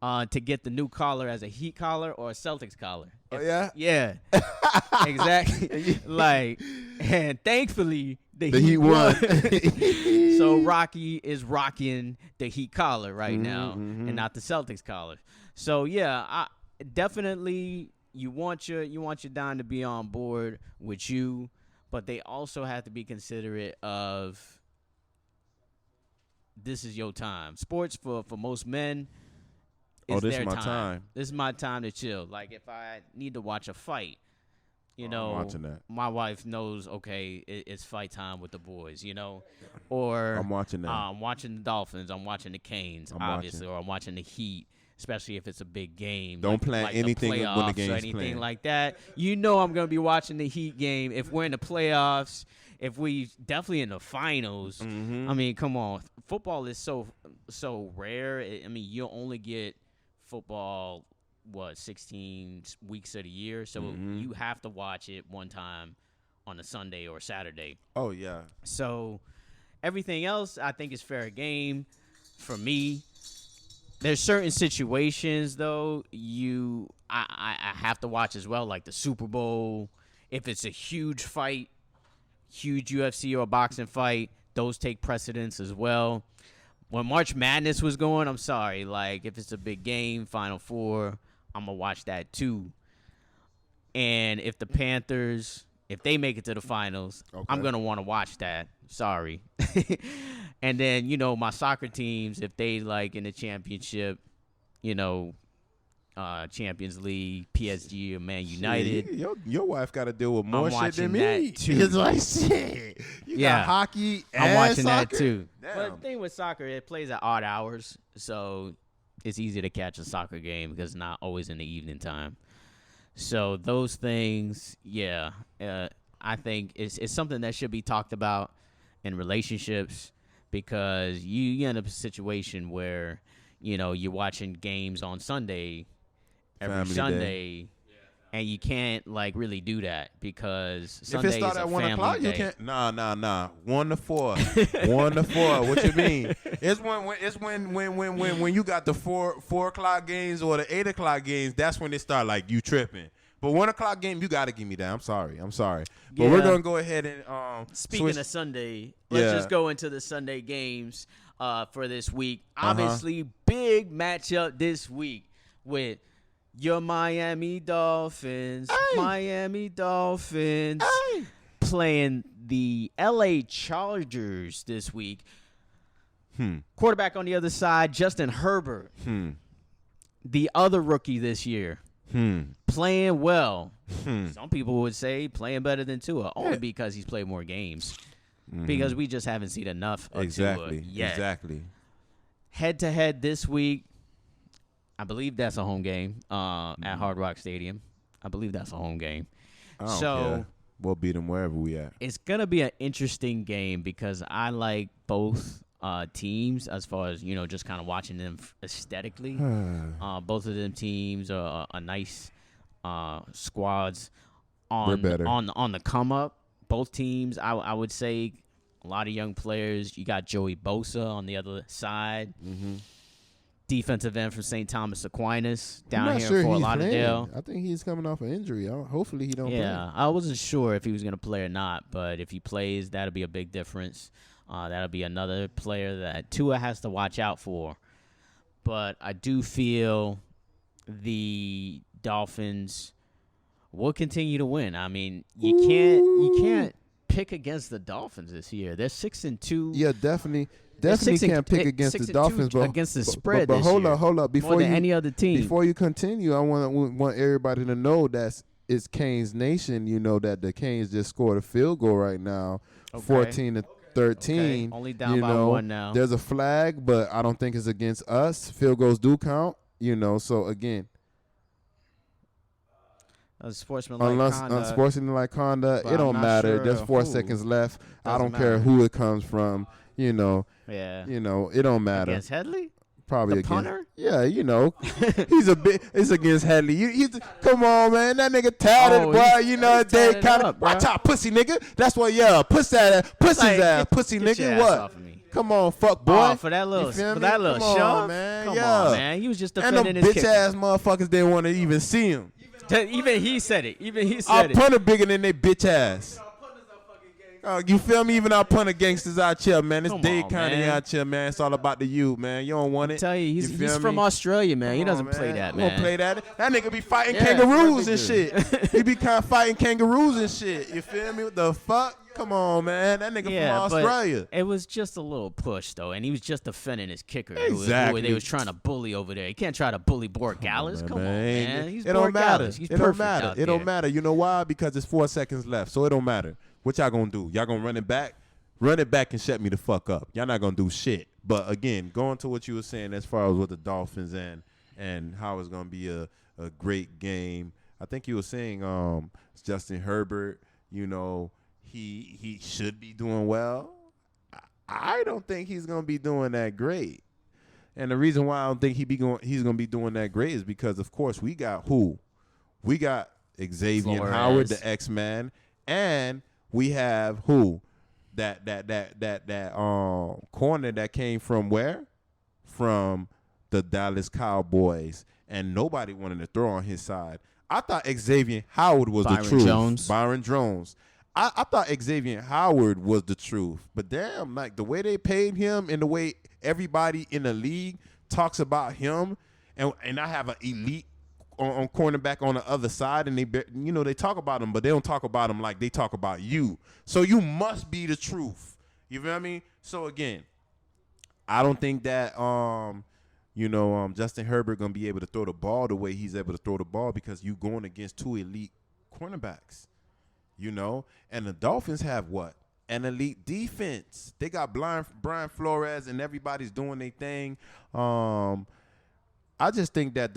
to get the new collar as a Heat collar or a Celtics collar. Oh, yeah? Yeah. Exactly. And thankfully, the Heat won. So Rocky is rocking the Heat collar right now and not the Celtics collar. So, yeah, definitely you want your Don to be on board with you, but they also have to be considerate of this is your time. Sports for most men is this their is my time. This is my time to chill. Like if I need to watch a fight, I'm watching that. my wife knows, okay, it's fight time with the boys, or I'm watching that. I'm watching the Dolphins. I'm watching the Canes, obviously, or I'm watching the Heat, especially if it's a big game. Don't plan anything when the playoffs game's or anything playing. like that. I'm going to be watching the Heat game. If we're in the playoffs, if we definitely in the finals, I mean, come on. Football is so rare. I mean, you'll only get football 16 weeks of the year, so you have to watch it one time on a Sunday or Saturday. Oh yeah. So everything else I think is fair game for me. There's certain situations though I have to watch as well, like the Super Bowl. If it's a huge fight, huge UFC or boxing fight, those take precedence as well. When March Madness was going, I'm sorry, like if it's a big game, Final Four, I'm going to watch that too. And if the Panthers, if they make it to the finals, I'm going to want to watch that. Sorry. And then, my soccer teams, if they like in the championship, Champions League, PSG or Man United. Your wife got to deal with more shit than me. That too. It's like shit. You got hockey and I'm watching soccer? that too. Damn. But the thing with soccer, it plays at odd hours, so it's easy to catch a soccer game because it's not always in the evening time. So those things, I think it's something that should be talked about in relationships because you end up in a situation where, you're watching games on Sunday every Family Sunday. day. And you can't really do that because Sunday if it starts is a at 1 family o'clock, day. you can't. Nah. 1 to 4. 1 to 4. What you mean? It's when you got the 4 o'clock games or the 8 o'clock games. That's when they start like you tripping. But 1 o'clock game, you got to give me that. I'm sorry. But we're gonna go ahead and Speaking switch. of Sunday, let's just go into the Sunday games for this week. Obviously, big matchup this week with your Miami Dolphins. Miami Dolphins playing the LA Chargers this week. Quarterback on the other side, Justin Herbert. The other rookie this year. Playing well. Some people would say playing better than Tua, only because he's played more games. Because we just haven't seen enough of Tua yet. Exactly. Head-to-head this week, I believe that's a home game at Hard Rock Stadium. I believe that's a home game. I don't care. We'll beat them wherever we at. It's going to be an interesting game because I like both teams as far as, just kind of watching them aesthetically. Both of them teams are nice squads on the come up. Both teams, I would say, a lot of young players. You got Joey Bosa on the other side. Defensive end from St. Thomas Aquinas down here in Fort Lauderdale. I think he's coming off an injury. Hopefully he don't play. Yeah, I wasn't sure if he was going to play or not, but if he plays, that'll be a big difference. That'll be another player that Tua has to watch out for. But I do feel the Dolphins will continue to win. I mean, you can't pick against the Dolphins this year. They're 6-2. Yeah, definitely can't pick against the Dolphins, bro. Against the spread, but hold up, more than any other team. Before you continue, I want everybody to know that it's Canes Nation. You know that the Canes just scored a field goal right now, 14-13. Okay. Only down by one now. There's a flag, but I don't think it's against us. Field goals do count. You know, so again, Sportsmanlike conduct. Unsportsmanlike conduct, But it I'm don't not matter. sure There's 4 who. seconds left. I Doesn't don't care matter. who it comes from. You know, Yeah. you know, it don't matter. Against Headley? Probably The against punter? Yeah, you know, it's against Headley. Come on, man, that nigga tatted, Oh, boy. You know, he's they tatted kind up, of bro. watch out, pussy nigga. That's what, yeah, pussy's Like, ass, pussy get your nigga. ass What? off of me. Come on, fuck boy. Oh, for that little, You feel for me? that little Come shove? on, man. Come Yeah. on, man. He was just And them defending his bitch kicker. ass motherfuckers didn't want to even see him. Even he said it. Our punter bigger than they bitch ass. You feel me? Even our punter gangsters out here, man. It's Come Dade on, County man. out here, man. It's all about the youth, man. You don't want it. I tell you, he's feel from me? Australia, man. He Come doesn't on, play that, He man. don't play that. That nigga be fighting Yeah, kangaroos and perfect shit. He be kind of fighting kangaroos and shit. You feel me? What the fuck? Come on, man. That nigga Yeah, from Australia. but it was just a little push, though, and he was just defending his kicker. Who Exactly. they was trying to bully over there. You can't try to bully Borgalis. Come on, man. He's It don't matter. Borgalis. He's It don't perfect matter. out It don't there. matter. You know why? Because it's 4 seconds left, so it don't matter. What y'all gonna do? Y'all gonna run it back? Run it back and shut me the fuck up. Y'all not gonna do shit. But again, going to what you were saying as far as with the Dolphins and how it's gonna be a great game. I think you were saying Justin Herbert, you know, he should be doing well. I don't think he's gonna be doing that great. And the reason why I don't think he's gonna be doing that great is because of course we got who? We got Xavier Flores. Howard, the X-Man, and we have who? That corner that came from where? From the Dallas Cowboys, and nobody wanted to throw on his side. I thought Xavier Howard was the truth. Byron Jones. I thought Xavier Howard was the truth, but damn, like the way they paid him and the way everybody in the league talks about him, and I have an elite on cornerback on the other side, and they talk about him, but they don't talk about him like they talk about you. So you must be the truth. You feel me? So again, I don't think that Justin Herbert gonna be able to throw the ball the way he's able to throw the ball because you going against 2 elite cornerbacks. You know, and the Dolphins have what? An elite defense. They got Brian Flores, and everybody's doing their thing. I just think that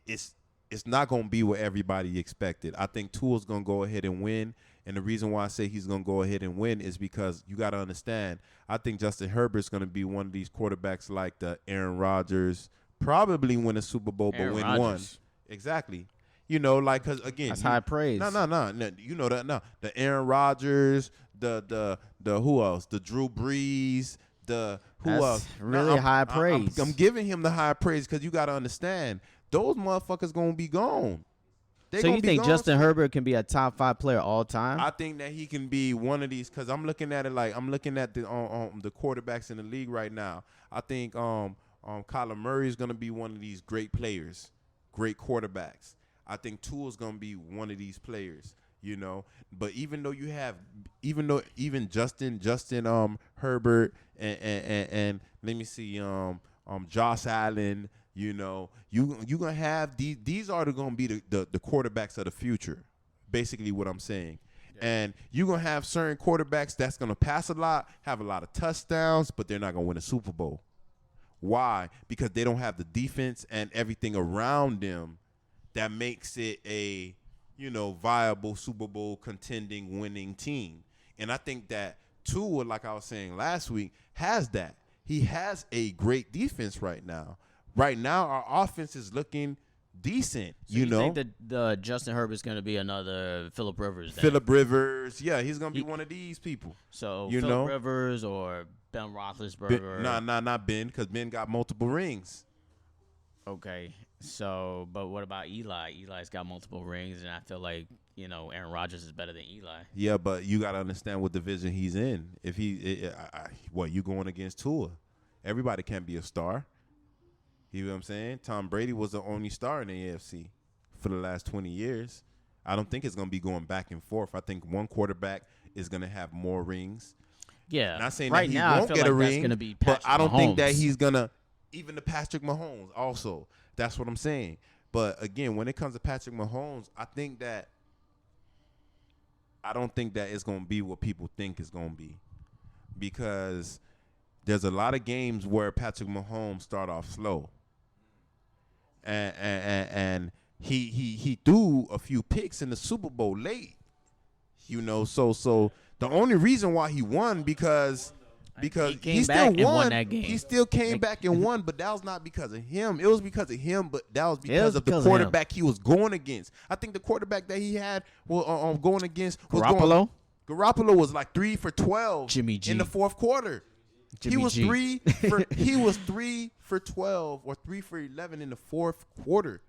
it's not going to be what everybody expected. I think Tua's going to go ahead and win, and the reason why I say he's going to go ahead and win is because you got to understand, I think Justin Herbert's going to be one of these quarterbacks like the Aaron Rodgers, probably win a Super Bowl, but win one. Exactly. You know, like, because, again. That's high praise. No. You know that, no. The Aaron Rodgers, the who else? The Drew Brees, who else? Really high praise. I'm giving him the high praise because you got to understand, those motherfuckers going to be gone. So you think Justin Herbert can be a top 5 player all time? I think that he can be one of these because I'm looking at it like I'm looking at the quarterbacks in the league right now. I think Kyler Murray is going to be one of these great players, great quarterbacks. I think Tua's going to be one of these players, you know. But even Justin Herbert and let me see Josh Allen, you know, you gonna have these are going to be the quarterbacks of the future, basically what I'm saying. Yeah. And you're going to have certain quarterbacks that's going to pass a lot, have a lot of touchdowns, but they're not going to win a Super Bowl. Why? Because they don't have the defense and everything around them that makes it a, viable Super Bowl contending winning team. And I think that Tua, like I was saying last week, has that. He has a great defense right now. Right now, our offense is looking decent, so you think that the Justin Herbert's going to be another Phillip Rivers then? Phillip Rivers, yeah, he's going to be one of these people. So Phillip Rivers or Ben Roethlisberger? Not Ben, because Ben got multiple rings. Okay, so, but what about Eli? Eli's got multiple rings, and I feel like, Aaron Rodgers is better than Eli. Yeah, but you got to understand what division he's in. If you going against Tua? Everybody can't be a star. You know what I'm saying? Tom Brady was the only star in the AFC for the last 20 years. I don't think it's going to be going back and forth. I think one quarterback is going to have more rings. Yeah. Not saying right that he now, won't I feel get like a that's ring, going to be but I don't think that Mahomes. he's going to, even the Patrick Mahomes also. That's what I'm saying. But, again, when it comes to Patrick Mahomes, I don't think that it's going to be what people think it's going to be. Because there's a lot of games where Patrick Mahomes start off slow. and he threw a few picks in the Super Bowl late. So the only reason why he won because he still won that game. He still came back and won, but that was not because of him. It was because of him, but that was because of the quarterback he was going against. I think the quarterback that he had going against was Garoppolo was like 3 for 12 Jimmy G. in the fourth quarter. He was 3 for 12 or 3 for 11 in the fourth quarter.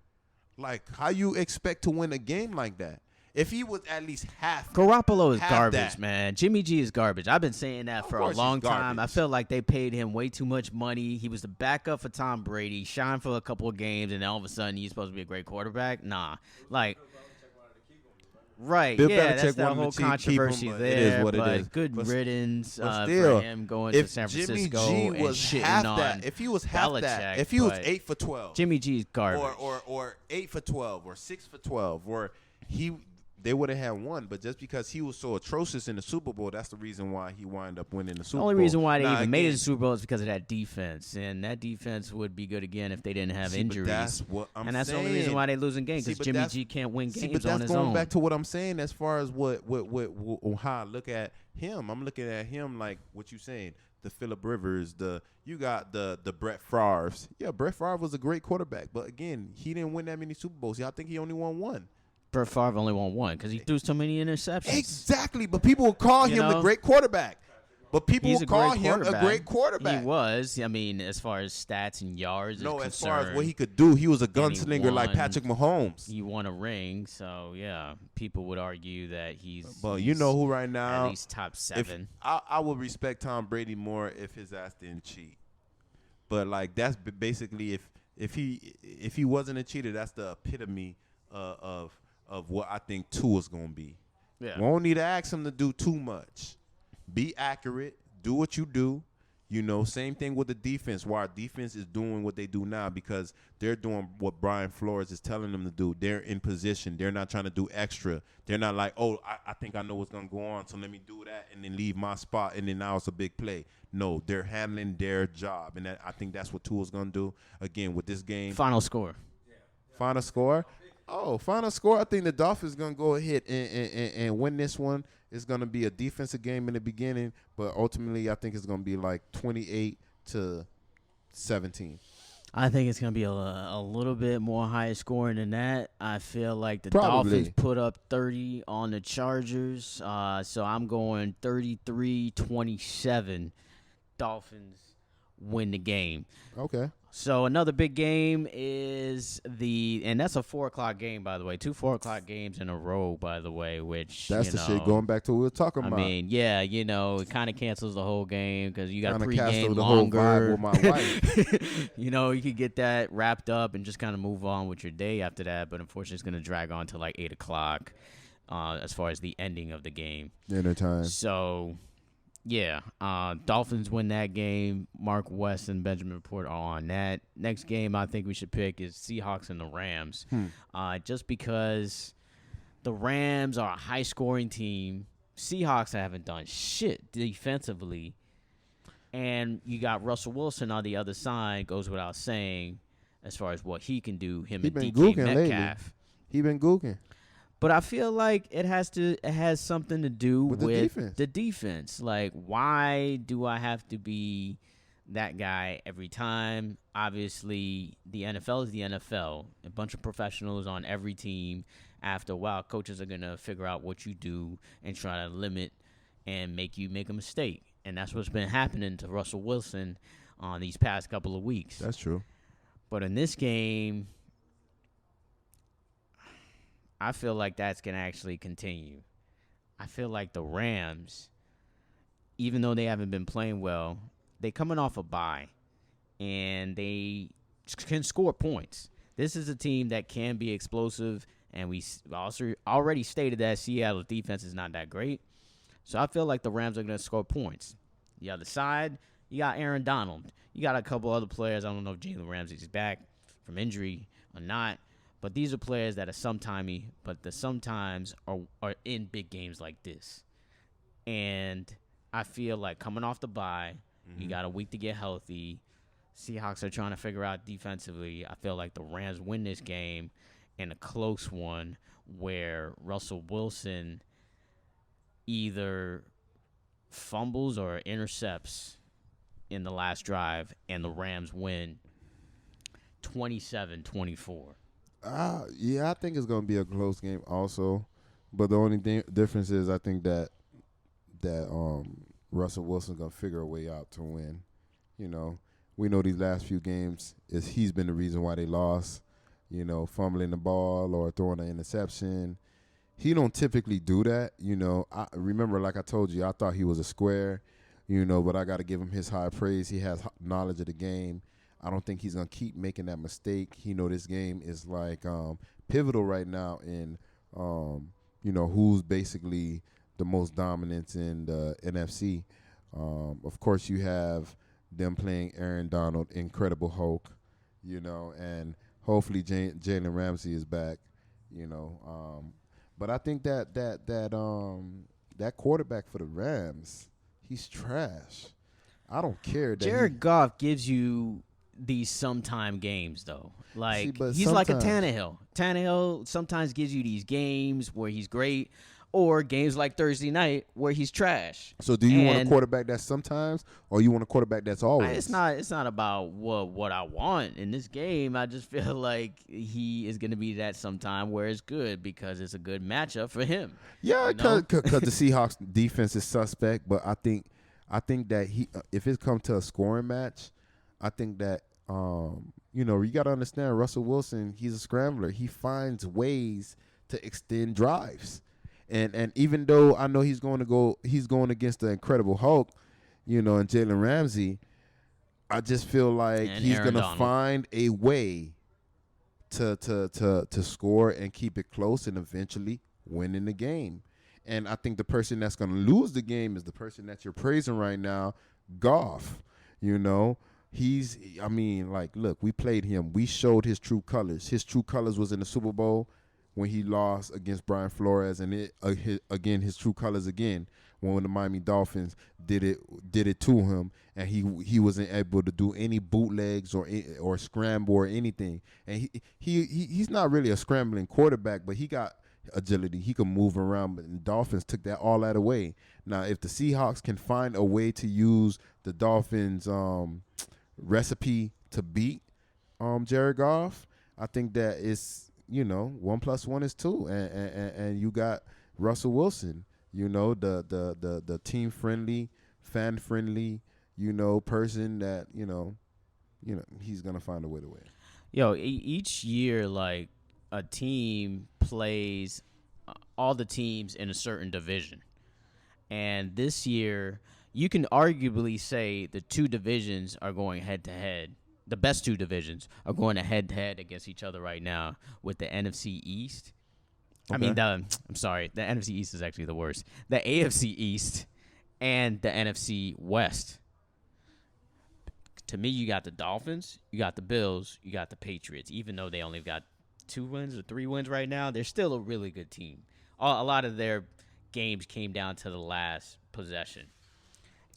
Like, how you expect to win a game like that? If he was at least half. Garoppolo is garbage, that. man. Jimmy G is garbage. I've been saying that for a long time. I feel like they paid him way too much money. He was the backup for Tom Brady, shined for a couple of games, and then all of a sudden he's supposed to be a great quarterback. Nah. Like, right. Bill yeah, Belichick that's that whole controversy there. It is what it is. Good riddance for him going to San Francisco Jimmy G was and half shitting on that, if he was half Belichick, that, if he was 8 for 12. Jimmy G's garbage. Or 8 for 12 or 6 for 12 or they would have had won, but just because he was so atrocious in the Super Bowl, that's the reason why he wound up winning the Super Bowl. The only reason why they even made it to the Super Bowl is because of that defense, and that defense would be good again if they didn't have injuries. That's what I'm saying. And that's the only reason why they losing games, because Jimmy G can't win games on his own. But that's going back to what I'm saying as far as what how I look at him. I'm looking at him like what you saying. The Phillip Rivers, you got the Brett Favre's. Yeah, Brett Favre was a great quarterback, but again, he didn't win that many Super Bowls. I think he only won one. Brett Favre only won one because he threw so many interceptions. Exactly, but people will call him the great quarterback. But people will call him a great quarterback. He was. I mean, as far as stats and yards as far as what he could do, he was a gunslinger like Patrick Mahomes. He won a ring, so yeah, people would argue that he's. But you know who right now? At least top 7. I would respect Tom Brady more if his ass didn't cheat. But like that's basically if he wasn't a cheater, that's the epitome of what I think Tua's going to be. Yeah. We don't need to ask him to do too much. Be accurate. Do what you do. Same thing with the defense. Why our defense is doing what they do now because they're doing what Brian Flores is telling them to do. They're in position. They're not trying to do extra. They're not like, I think I know what's going to go on, so let me do that and then leave my spot, and then now it's a big play. No, they're handling their job, and I think that's what Tua's going to do. Again, with this game. Final score. Final score? Final score. I think the Dolphins going to go ahead and win this one. It's going to be a defensive game in the beginning, but ultimately I think it's going to be like 28-17. I think it's going to be a little bit more high scoring than that. I feel like the Dolphins put up 30 on the Chargers, so I'm going 33-27. Dolphins win the game. Okay. So another big game is and that's a 4:00 game, by the way. 2 4:00 games in a row, by the way, which that's the shit going back to what we were talking about. I mean, yeah, it kind of cancels the whole game because you got pregame the longer. Whole vibe with my wife. You could get that wrapped up and just kind of move on with your day after that. But unfortunately, it's going to drag on to like 8:00 as far as the ending of the game. Dinner time. So. Yeah, Dolphins win that game. Mark West and Benjamin Report are on that. Next game I think we should pick is Seahawks and the Rams. Just because the Rams are a high-scoring team. Seahawks haven't done shit defensively. And you got Russell Wilson on the other side, goes without saying, as far as what he can do, him and DK Metcalf. He been gooking. But I feel like it has something to do with the defense. Like, why do I have to be that guy every time? Obviously, the NFL is the NFL. A bunch of professionals on every team. After a while, coaches are going to figure out what you do and try to limit and make you make a mistake. And that's what's been happening to Russell Wilson on these past couple of weeks. That's true. But in this game, I feel like that's going to actually continue. I feel like the Rams, even though they haven't been playing well, they coming off a bye, and they can score points. This is a team that can be explosive, and we also already stated that Seattle's defense is not that great. So I feel like the Rams are going to score points. The other side, you got Aaron Donald. You got a couple other players. I don't know if Jalen Ramsey's back from injury or not. But these are players that are sometimey, but the sometimes are in big games like this. And I feel like coming off the bye, you got a week to get healthy. Seahawks are trying to figure out defensively. I feel like the Rams win this game in a close one where Russell Wilson either fumbles or intercepts in the last drive, and the Rams win 27-24. Yeah, I think it's going to be a close game also. But the only difference is I think that Russell Wilson's going to figure a way out to win. You know, we know these last few games he's been the reason why they lost. You know, fumbling the ball or throwing an interception. He don't typically do that. You know, I remember, like I told you, I thought he was a square. You know, but I got to give him his high praise. He has knowledge of the game. I don't think he's going to keep making that mistake. He know this game is like pivotal right now in, you know, who's basically the most dominant in the NFC. Of course, you have them playing Aaron Donald, Incredible Hulk, you know, and hopefully Jalen Ramsey is back, you know. But I think that quarterback for the Rams, he's trash. I don't care. Jared Goff gives you these sometime games, though. Like, he's like a Tannehill. Tannehill sometimes gives you these games where he's great, or games like Thursday night where he's trash. So do you want a quarterback that's sometimes, or you want a quarterback that's always? It's not about what I want in this game. I just feel like he is going to be that sometime where it's good because it's a good matchup for him. Yeah, because the Seahawks defense is suspect, but I think that if it comes to a scoring match, I think that you know, you got to understand Russell Wilson. He's a scrambler. He finds ways to extend drives. And even though I know he's going against the Incredible Hulk, you know, and Jalen Ramsey, I just feel like he's going to find a way to score and keep it close and eventually winning the game. And I think the person that's going to lose the game is the person that you're praising right now, Goff. You know, look, we played him. We showed his true colors. His true colors was in the Super Bowl when he lost against Brian Flores, and his true colors again when the Miami Dolphins did it to him, and he wasn't able to do any bootlegs or scramble or anything. And he's not really a scrambling quarterback, but he got agility. He can move around, but the Dolphins took all that away. Now, if the Seahawks can find a way to use the Dolphins' recipe to beat Jared Goff, I think that it's, you know, 1 + 1 is 2, and you got Russell Wilson, you know, the team friendly, fan friendly, you know, person that you know he's gonna find a way to win. Yo, each year, like, a team plays all the teams in a certain division, and this year you can arguably say the two divisions are going head to head. The best two divisions are going head-to-head against each other right now with the NFC East. Okay. I mean, I'm sorry. The NFC East is actually the worst. The AFC East and the NFC West. To me, you got the Dolphins, you got the Bills, you got the Patriots. Even though they only got 2 wins or 3 wins right now, they're still a really good team. A lot of their games came down to the last possession.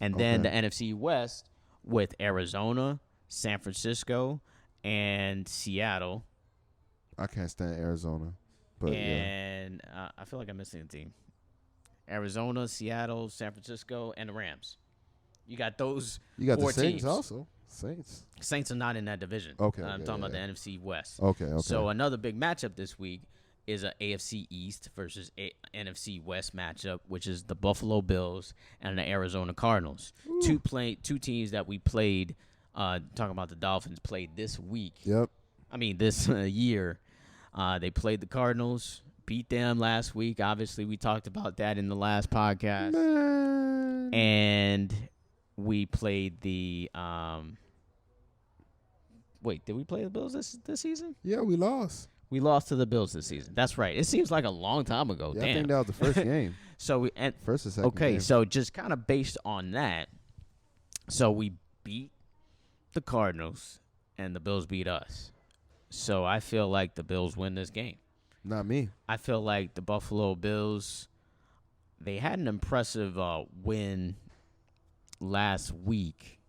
And then the NFC West with Arizona, San Francisco, and Seattle. I can't stand Arizona, but I feel like I'm missing a team. Arizona, Seattle, San Francisco, and the Rams. You got those. You got 4 the Saints teams. Also. Saints are not in that division. Okay, I'm talking about the NFC West. Okay. So another big matchup this week is a AFC East versus NFC West matchup, which is the Buffalo Bills and the Arizona Cardinals. Two teams that we played. Talking about the Dolphins played this week. Yep. I mean, this year. They played the Cardinals, beat them last week. Obviously, we talked about that in the last podcast. Man. And we played the wait, did we play the Bills this season? Yeah, we lost. We lost to the Bills this season. That's right. It seems like a long time ago. Yeah, Damn. I think that was the first game. First or second okay, game. so just kind of based on that, so we beat the Cardinals and the Bills beat us. So I feel like the Bills win this game. Not me. I feel like the Buffalo Bills, they had an impressive win last week.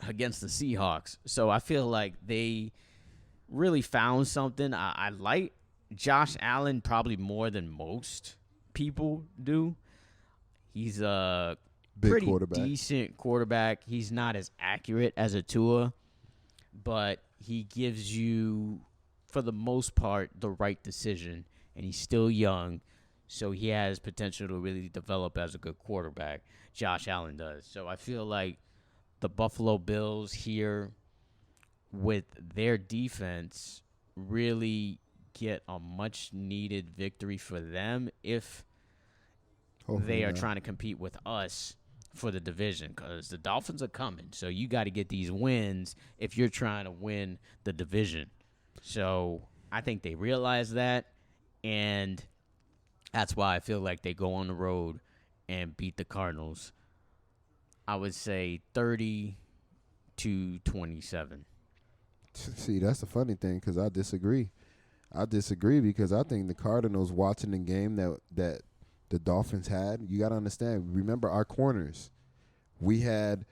against the Seahawks. So I feel like they really found something. I like Josh Allen probably more than most people do. He's a pretty decent quarterback. He's not as accurate as a Tua, but he gives you, for the most part, the right decision. And he's still young, so he has potential to really develop as a good quarterback. Josh Allen does. So I feel like the Buffalo Bills here with their defense really get a much-needed victory for them if they are trying to compete with us for the division, because the Dolphins are coming. So you got to get these wins if you're trying to win the division. So I think they realize that, and that's why I feel like they go on the road and beat the Cardinals. I would say 30-27. See, that's the funny thing, because I disagree. I disagree because I think the Cardinals, watching the game that the Dolphins had, you got to understand, remember our corners. We had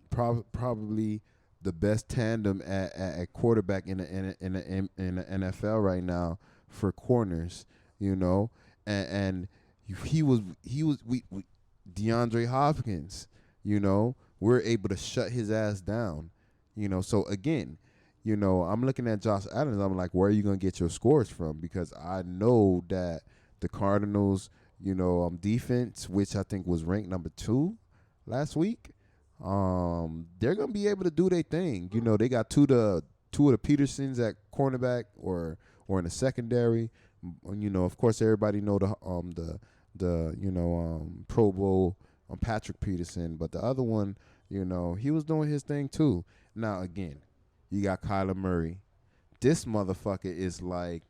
probably the best tandem at quarterback in the NFL right now for corners, you know, and he was DeAndre Hopkins, you know, we're able to shut his ass down, you know. So again, you know, I'm looking at Josh Allen, I'm like, where are you going to get your scores from? Because I know that the Cardinals, you know, defense, which I think was ranked number 2 last week, they're going to be able to do their thing. You know, they got two of the Petersons at cornerback or in the secondary. You know, of course, everybody know the Pro Bowl Patrick Peterson, but the other one, you know, he was doing his thing too. Now, again, you got Kyler Murray. This motherfucker is like,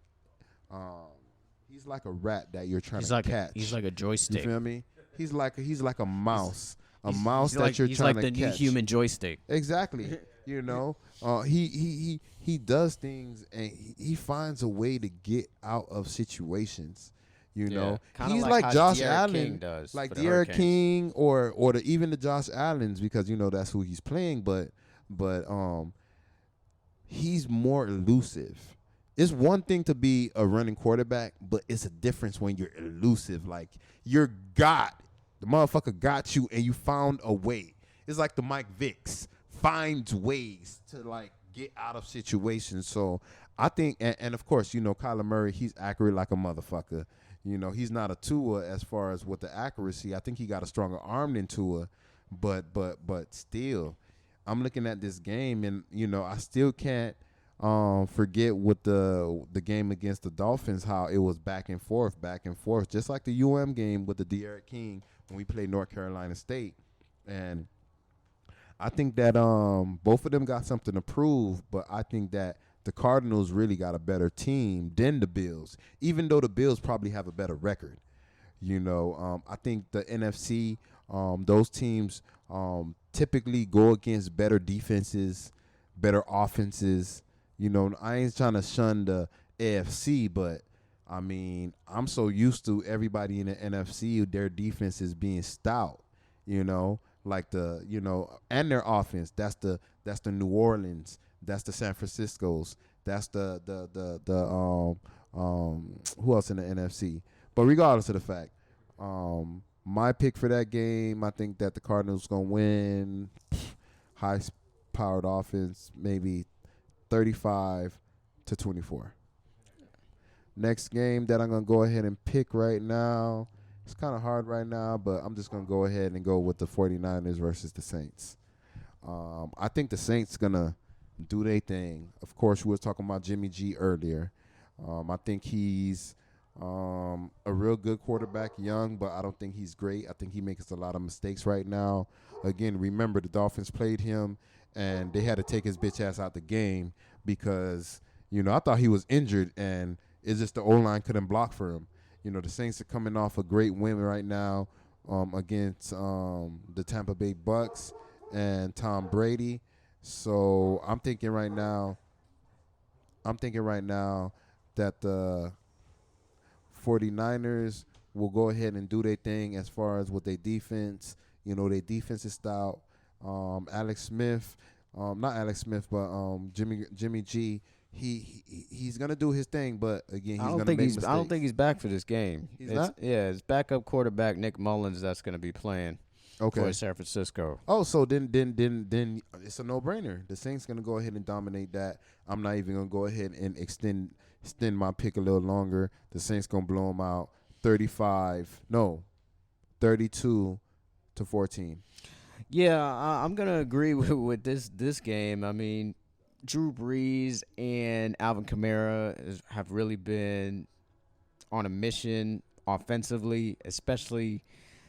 he's like a rat that you're trying to catch. He's like a joystick. You feel me? He's like a mouse. Mouse that you're trying to catch. He's like the new human joystick. Exactly. You know, he does things and he finds a way to get out of situations. You know, he's like Josh Allen, like De'Aaron King, or even the Josh Allens, because you know that's who he's playing. But he's more elusive. It's one thing to be a running quarterback, but it's a difference when you're elusive. Like the motherfucker got you, and you found a way. It's like the Mike Vicks finds ways to like get out of situations. So I think, and of course, you know, Kyler Murray, he's accurate like a motherfucker. You know, he's not a Tua as far as with the accuracy. I think he got a stronger arm than Tua, but still, I'm looking at this game, and you know, I still can't forget with the game against the Dolphins, how it was back and forth, just like the game with the De'Aaron King when we played North Carolina State. And I think that both of them got something to prove, but I think that the Cardinals really got a better team than the Bills, even though the Bills probably have a better record. You know, I think the NFC, those teams typically go against better defenses, better offenses. You know, I ain't trying to shun the AFC, but, I mean, I'm so used to everybody in the NFC, their defenses being stout, you know, like and their offense. That's the New Orleans. That's the San Francisco's. That's the who else in the NFC? But regardless of the fact, my pick for that game, I think that the Cardinals gonna win. High-powered offense, maybe 35-24. Next game that I'm gonna go ahead and pick right now. It's kind of hard right now, but I'm just gonna go ahead and go with the 49ers versus the Saints. I think the Saints gonna do their thing. Of course, we were talking about Jimmy G earlier. I think he's a real good quarterback, young, but I don't think he's great. I think he makes a lot of mistakes right now. Again, remember the Dolphins played him, and they had to take his bitch ass out the game because, you know, I thought he was injured, and it's just the O-line couldn't block for him. You know, the Saints are coming off a great win right now against the Tampa Bay Bucks and Tom Brady. So I'm thinking right now that the 49ers will go ahead and do their thing as far as with their defense. You know, their defense is stout. Alex Smith, not Alex Smith, but Jimmy G. He's gonna do his thing, but again, he's gonna make mistakes. I don't think he's back for this game. He's not? Yeah, it's backup quarterback Nick Mullins that's gonna be playing for San Francisco. Oh, so then it's a no-brainer. The Saints gonna go ahead and dominate that. I'm not even gonna go ahead and extend my pick a little longer. The Saints gonna blow them out 32-14. Yeah, I'm gonna agree with this game. I mean, Drew Brees and Alvin Kamara have really been on a mission offensively, especially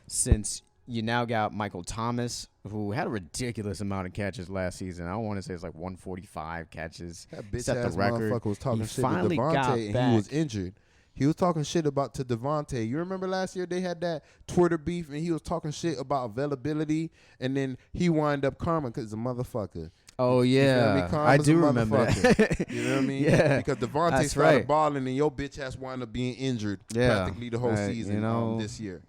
since you now got Michael Thomas, who had a ridiculous amount of catches last season. I don't want to say it's like 145 catches. That bitch set ass the record. motherfucker was talking He shit to finally got Devontae, and back. he was injured. He was talking shit to Devontae. You remember last year they had that Twitter beef, and he was talking shit about availability, and then he wind up karma because the motherfucker. Oh, yeah. I do remember that. You know what I mean? Yeah. Because Devontae That's started right. balling, and your bitch ass wound up being injured practically the whole season you know, this year.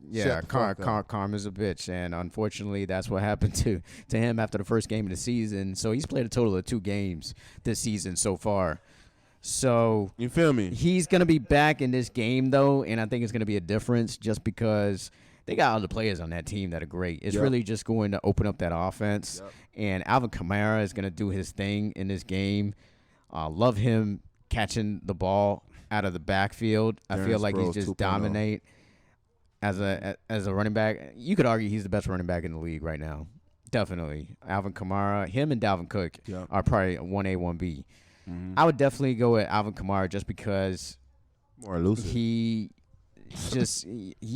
Yeah, Shut the fuck up. Karma's a bitch, and unfortunately, that's what happened to him after the first game of the season. So he's played a total of 2 games this season so far. So You feel me? he's gonna be back in this game though, and I think it's gonna be a difference just because they got other players on that team that are great. It's really just going to open up that offense, and Alvin Kamara is gonna do his thing in this game. Love him catching the ball out of the backfield. I feel like he's just 2.0. dominate. As a running back, you could argue he's the best running back in the league right now. Definitely. Alvin Kamara, him and Dalvin Cook are probably a 1A, 1B. Mm-hmm. I would definitely go with Alvin Kamara just because More elusive. you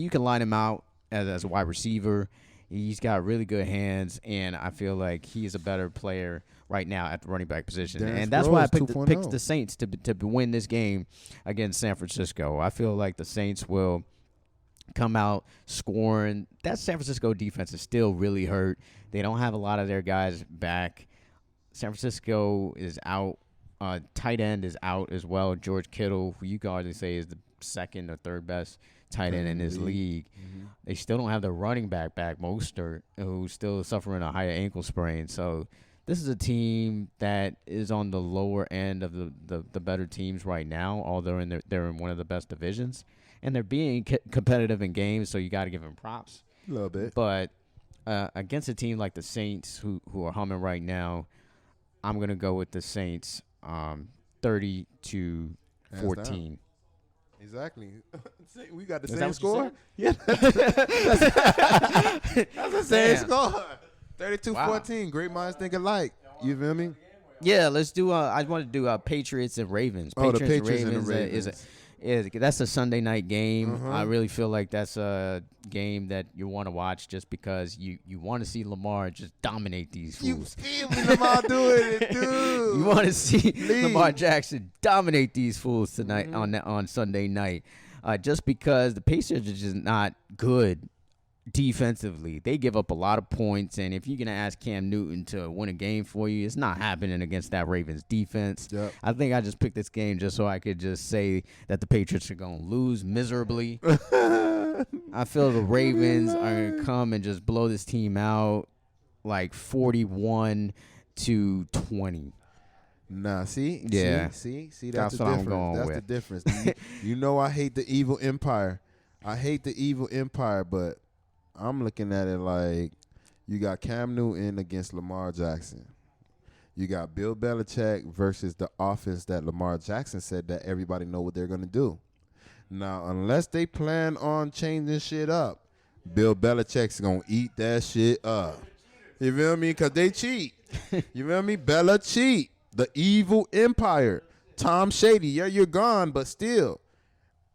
can line him out as a wide receiver. He's got really good hands, and I feel like he's a better player right now at the running back position. And that's why I picked the Saints to win this game against San Francisco. I feel like the Saints will come out scoring. That San Francisco defense is still really hurt. They don't have a lot of their guys back. San Francisco is out. Tight end is out as well. George Kittle, who you can hardly say is the second or third best tight end in this league. Mm-hmm. They still don't have the running back Mostert, who's still suffering a higher ankle sprain. So this is a team that is on the lower end of the better teams right now, although they're in one of the best divisions. And they're being competitive in games, so you got to give them props. A little bit. But against a team like the Saints, who are humming right now, I'm going to go with the Saints 30-14. Exactly. We got the Is same that what score? you Yeah. That's the same score. 32-14. Great minds think alike. You feel me? Yeah, let's do. I want to do Patriots and Ravens. The Patriots and the Ravens. That's a Sunday night game. I really feel like that's a game that you want to watch just because you want to see Lamar just dominate these fools. You feel me, Lamar doing it, dude. You want to see Lamar Jackson dominate these fools tonight on Sunday night, just because the Pacers are just not good defensively. They give up a lot of points, and if you're going to ask Cam Newton to win a game for you, it's not happening against that Ravens defense. Yep. I think I just picked this game just so I could just say that the Patriots are going to lose miserably. I feel the Ravens are going to come and just blow this team out like 41-20. Nah, see? Yeah. See, That's the what I'm difference. going That's with. the difference. You know I hate the evil empire. I hate the evil empire, but I'm looking at it like you got Cam Newton against Lamar Jackson. You got Bill Belichick versus the offense that Lamar Jackson said that everybody know what they're going to do. Now, unless they plan on changing shit up, Bill Belichick's going to eat that shit up. You feel me? Because they cheat. You feel me? Bella cheat. The evil empire. Tom Shady. Yeah, you're gone, but still.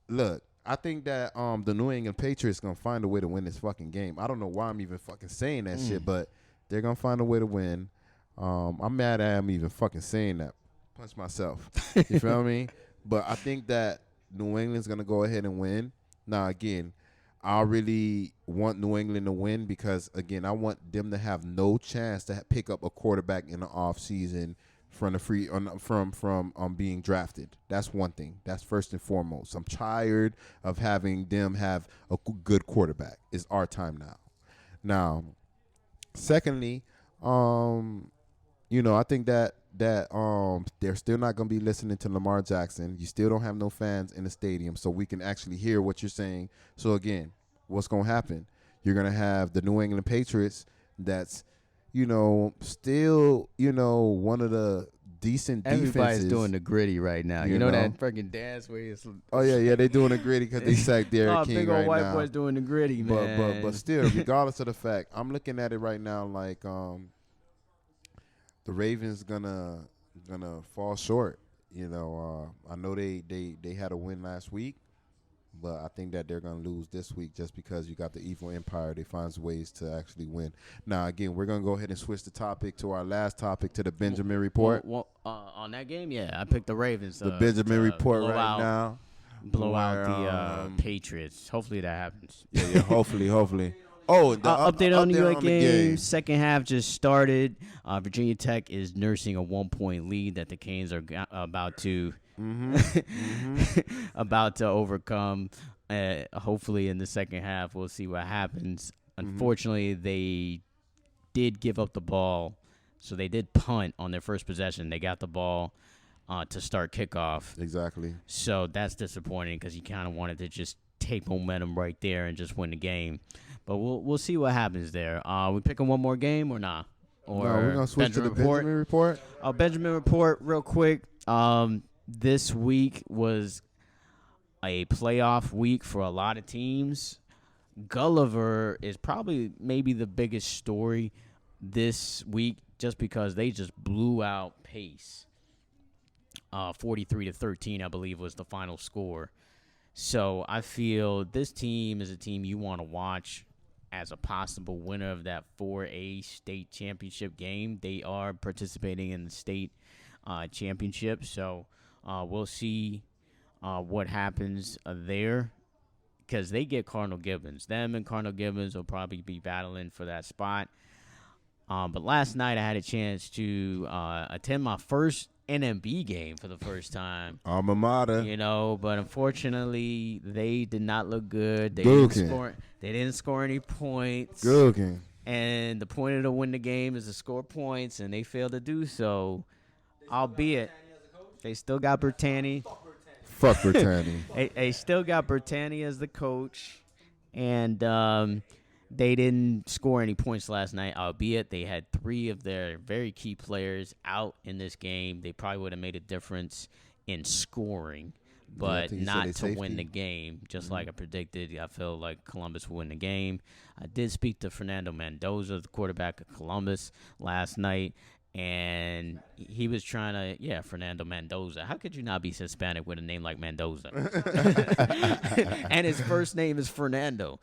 Look, I think that the New England Patriots going to find a way to win this fucking game. I don't know why I'm even fucking saying that shit, but they're going to find a way to win. I'm mad at him even fucking saying that. Punch myself. You feel me? But I think that New England's going to go ahead and win. Now, again, I really want New England to win because, again, I want them to have no chance to pick up a quarterback in the offseason from being drafted. That's one thing. That's first and foremost. I'm tired of having them have a good quarterback. It's our time now. Now, secondly, I think that they're still not going to be listening to Lamar Jackson. You still don't have no fans in the stadium, so we can actually hear what you're saying. So again, what's going to happen? You're going to have the New England Patriots that's, still, one of the decent defenses. Everybody's doing the gritty right now. You know that freaking dance where it's. Oh yeah, they doing the gritty because they sacked Derrick King big right old white now. boys doing the gritty, man. But still, regardless of the fact, I'm looking at it right now like the Ravens gonna fall short. I know they had a win last week, but I think that they're gonna lose this week just because you got the evil empire. They finds ways to actually win. Now again, we're gonna go ahead and switch the topic to our last topic, to the Benjamin Report. Well, on that game, I picked the Ravens. The Benjamin Report right now. Blow out the Patriots. Hopefully that happens. Yeah. Hopefully. Oh, the update on the game. Second half just started. Virginia Tech is nursing a 1-point lead that the Canes are about to about to overcome. Hopefully in the second half, we'll see what happens. Unfortunately, they did give up the ball, so they did punt on their first possession. They got the ball to start kickoff. Exactly. So that's disappointing because you kind of wanted to just take momentum right there and just win the game. But we'll see what happens there. We picking one more game or not? Or no, we're gonna switch Benjamin to the Benjamin Report. Benjamin Report, real quick. This week was a playoff week for a lot of teams. Gulliver is probably maybe the biggest story this week just because they just blew out Pace. 43-13, I believe, was the final score. So I feel this team is a team you want to watch as a possible winner of that 4A state championship game. They are participating in the state championship, so we'll see what happens there because they get Cardinal Gibbons. Them and Cardinal Gibbons will probably be battling for that spot. But last night I had a chance to attend my first NMB game for the first time. Alma mater. But unfortunately, they did not look good. They didn't score any points. Good. And the point of to win the game is to score points, and they failed to do so. Albeit, they still got Bertani. Fuck Bertani. They still got Bertani as the coach, and they didn't score any points last night, albeit they had 3 of their very key players out in this game. They probably would have made a difference in scoring, but not to win the game. Just like I predicted, I feel like Columbus will win the game. I did speak to Fernando Mendoza, the quarterback of Columbus, last night, and he was trying to, Fernando Mendoza. How could you not be Hispanic with a name like Mendoza? And his first name is Fernando.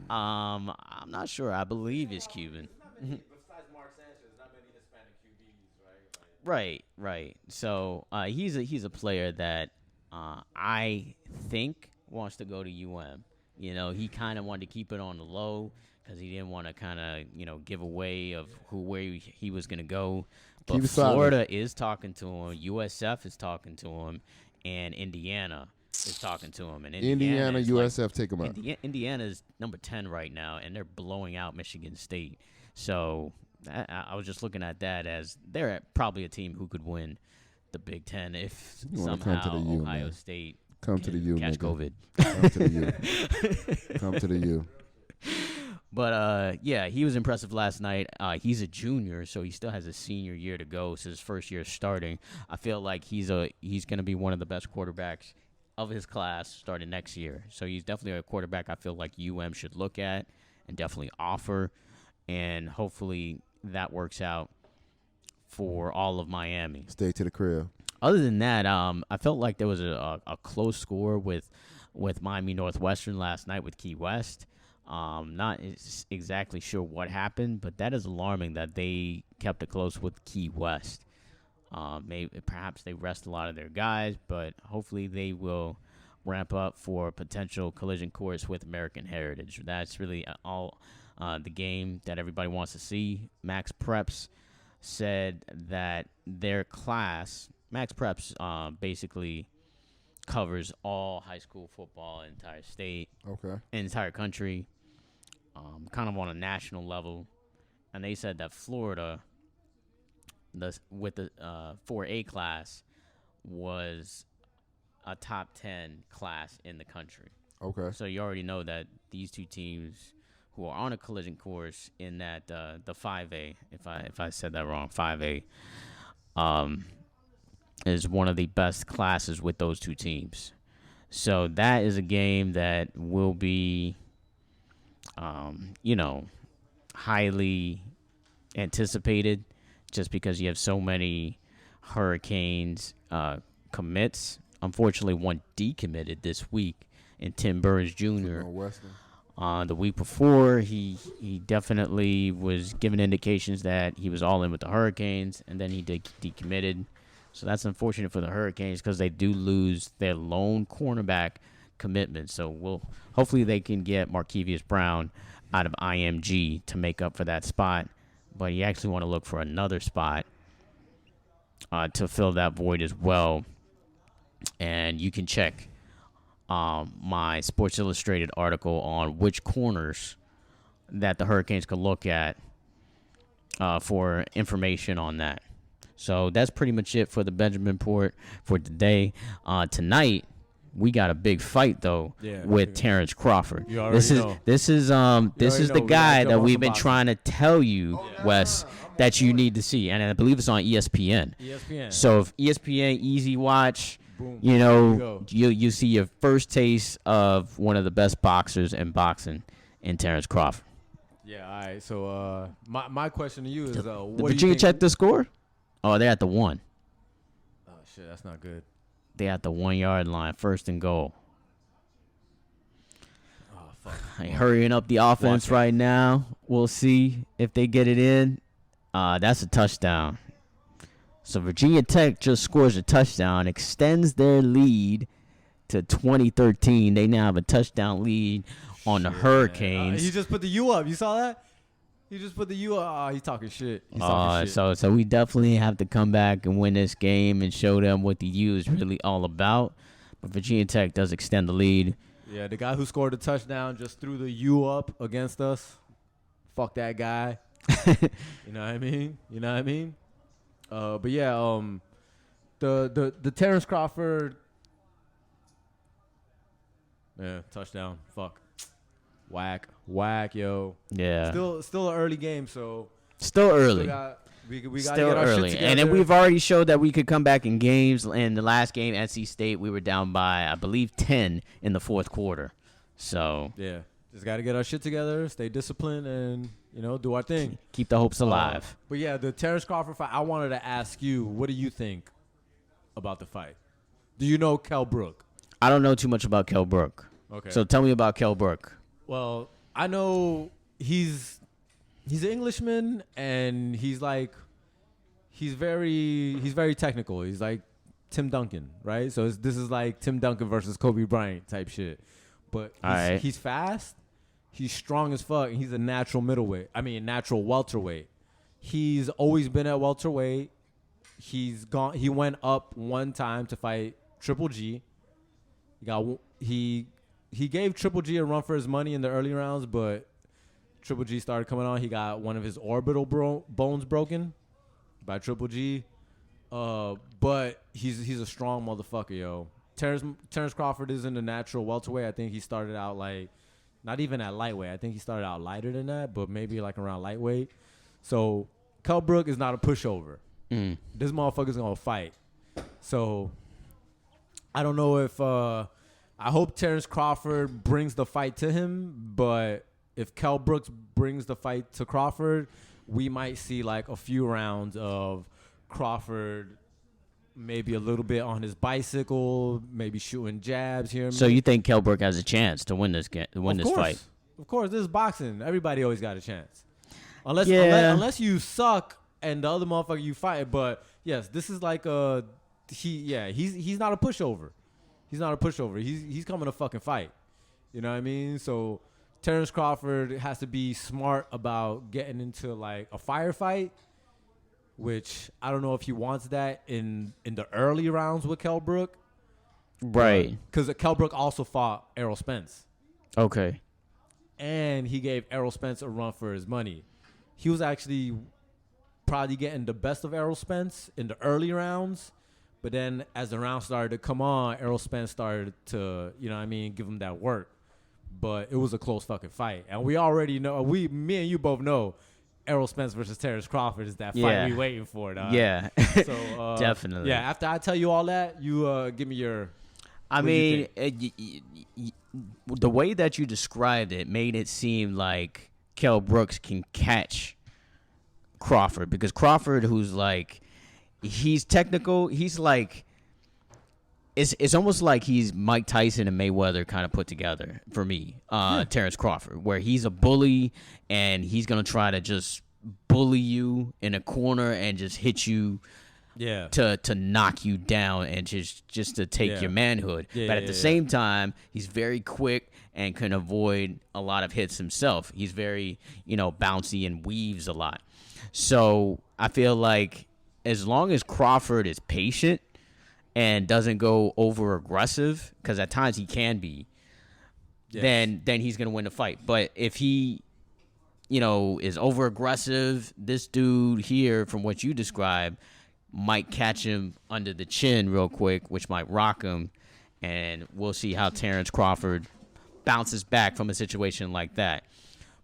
I'm not sure. I believe he's Cuban. Besides Mark Sanchez, not many Hispanic QBs, right? Right. So he's a player that I think wants to go to UM. He kind of wanted to keep it on the low because he didn't want to kind of give away of where he was going to go. But Florida is talking to him. USF is talking to him, and Indiana is talking to him. And Indiana USF, take him out. Indiana is number 10 right now, and they're blowing out Michigan State. So I was just looking at that as they're probably a team who could win the Big Ten if somehow Ohio State come to the U, catch nigga. COVID. Come to the U. Come to the U. But, he was impressive last night. He's a junior, so he still has a senior year to go. It's his first year starting. I feel like he's going to be one of the best quarterbacks of his class starting next year. So he's definitely a quarterback I feel like UM should look at and definitely offer, and hopefully that works out for all of Miami. Stay to the crib. Other than that, I felt like there was a close score with Miami Northwestern last night with Key West. Not exactly sure what happened, but that is alarming that they kept it close with Key West. Perhaps they rest a lot of their guys, but hopefully they will ramp up for a potential collision course with American Heritage. That's really all the game that everybody wants to see. Max Preps said that their class, Max Preps basically covers all high school football in the entire state, okay, entire country, kind of on a national level. and they said that Florida, with the 4A class, was a top 10 class in the country. Okay. So you already know that these two teams who are on a collision course in that the 5A, if I said that wrong, 5A, is one of the best classes with those two teams. So that is a game that will be, highly anticipated, just because you have so many Hurricanes commits. Unfortunately, one decommitted this week in Tim Burns Jr. The week before, he definitely was given indications that he was all in with the Hurricanes, and then he decommitted. So that's unfortunate for the Hurricanes because they do lose their lone cornerback commitment. So hopefully they can get Markevius Brown out of IMG to make up for that spot. But you actually want to look for another spot to fill that void as well. And you can check my Sports Illustrated article on which corners that the Hurricanes could look at for information on that. So that's pretty much it for the Benjamin Port for today. Tonight, we got a big fight though with Terence Crawford. This is the guy that we've been trying to tell you, Wes, that you need to see, and I believe it's on ESPN. So if ESPN Easy Watch, boom, you see your first taste of one of the best boxers in boxing in Terence Crawford. Yeah. All right. So my question to you is, did Virginia check the score? Oh, they're at the 1. Oh shit, that's not good. They're at the 1 yard line, 1st and goal. Oh fuck. Hurrying up the offense right now. We'll see if they get it in. That's a touchdown. So Virginia Tech just scores a touchdown, extends their lead to 2013. They now have a touchdown lead on the Hurricanes. He just put the U up. You saw that? He just put the U up. Oh, he's talking shit. So we definitely have to come back and win this game and show them what the U is really all about. But Virginia Tech does extend the lead. Yeah, the guy who scored the touchdown just threw the U up against us. Fuck that guy. You know what I mean? But yeah, the Terence Crawford, touchdown. Fuck, whack, yo. Yeah. Still an early game, so still early. We got still early, and then we've already showed that we could come back in games. In the last game, NC State, we were down by I believe 10 in the 4th quarter. So yeah, just got to get our shit together, stay disciplined, and do our thing. Keep the hopes alive. But yeah, the Terence Crawford fight, I wanted to ask you, what do you think about the fight? Do you know Kell Brook? I don't know too much about Kell Brook. Okay. So tell me about Kell Brook. Well, I know he's an Englishman, and he's very technical. He's like Tim Duncan, right? So this is like Tim Duncan versus Kobe Bryant type shit. But he's fast. He's strong as fuck, and he's a natural natural welterweight. He's always been at welterweight. He went up one time to fight Triple G. He gave Triple G a run for his money in the early rounds, but Triple G started coming on. He got one of his orbital bones broken by Triple G. But he's a strong motherfucker, yo. Terence Crawford isn't a natural welterweight. I think he started out not even at lightweight. I think he started out lighter than that, but maybe around lightweight. So Kell Brook is not a pushover. This motherfucker's gonna fight. So I don't know if I hope Terence Crawford brings the fight to him, but if Kell Brooks brings the fight to Crawford, we might see a few rounds of Crawford maybe a little bit on his bicycle, maybe shooting jabs here. So you think Kell Brook has a chance to win this fight? Of course, this is boxing. Everybody always got a chance. Unless you suck and the other motherfucker you fight. But yes, this is he's not a pushover. He's not a pushover. He's coming to fucking fight. You know what I mean? So Terence Crawford has to be smart about getting into a firefight, which I don't know if he wants that in the early rounds with Kell Brook. Right. Because Kell Brook also fought Errol Spence. Okay. And he gave Errol Spence a run for his money. he was actually probably getting the best of Errol Spence in the early rounds. But then as the round started to come on, Errol Spence started to, give him that work. But it was a close fucking fight. And we already know, me and you both know, Errol Spence versus Terence Crawford is that fight we waiting for. Dog. Yeah, so definitely. Yeah, after I tell you all that, you give me your. I mean, the way that you described it made it seem like Kell Brooks can catch Crawford, because Crawford, who's like, he's technical. He's like, it's almost like he's Mike Tyson and Mayweather kind of put together for me. Terence Crawford, where he's a bully and he's gonna try to just bully you in a corner and just hit you. Yeah. To knock you down and just to take your manhood. But at the same time, he's very quick and can avoid a lot of hits himself. He's very, bouncy and weaves a lot. So I feel like as long as Crawford is patient and doesn't go over aggressive, because at times he can be, then he's gonna win the fight. But if he, is over aggressive, this dude here, from what you described, might catch him under the chin real quick, which might rock him, and we'll see how Terence Crawford bounces back from a situation like that.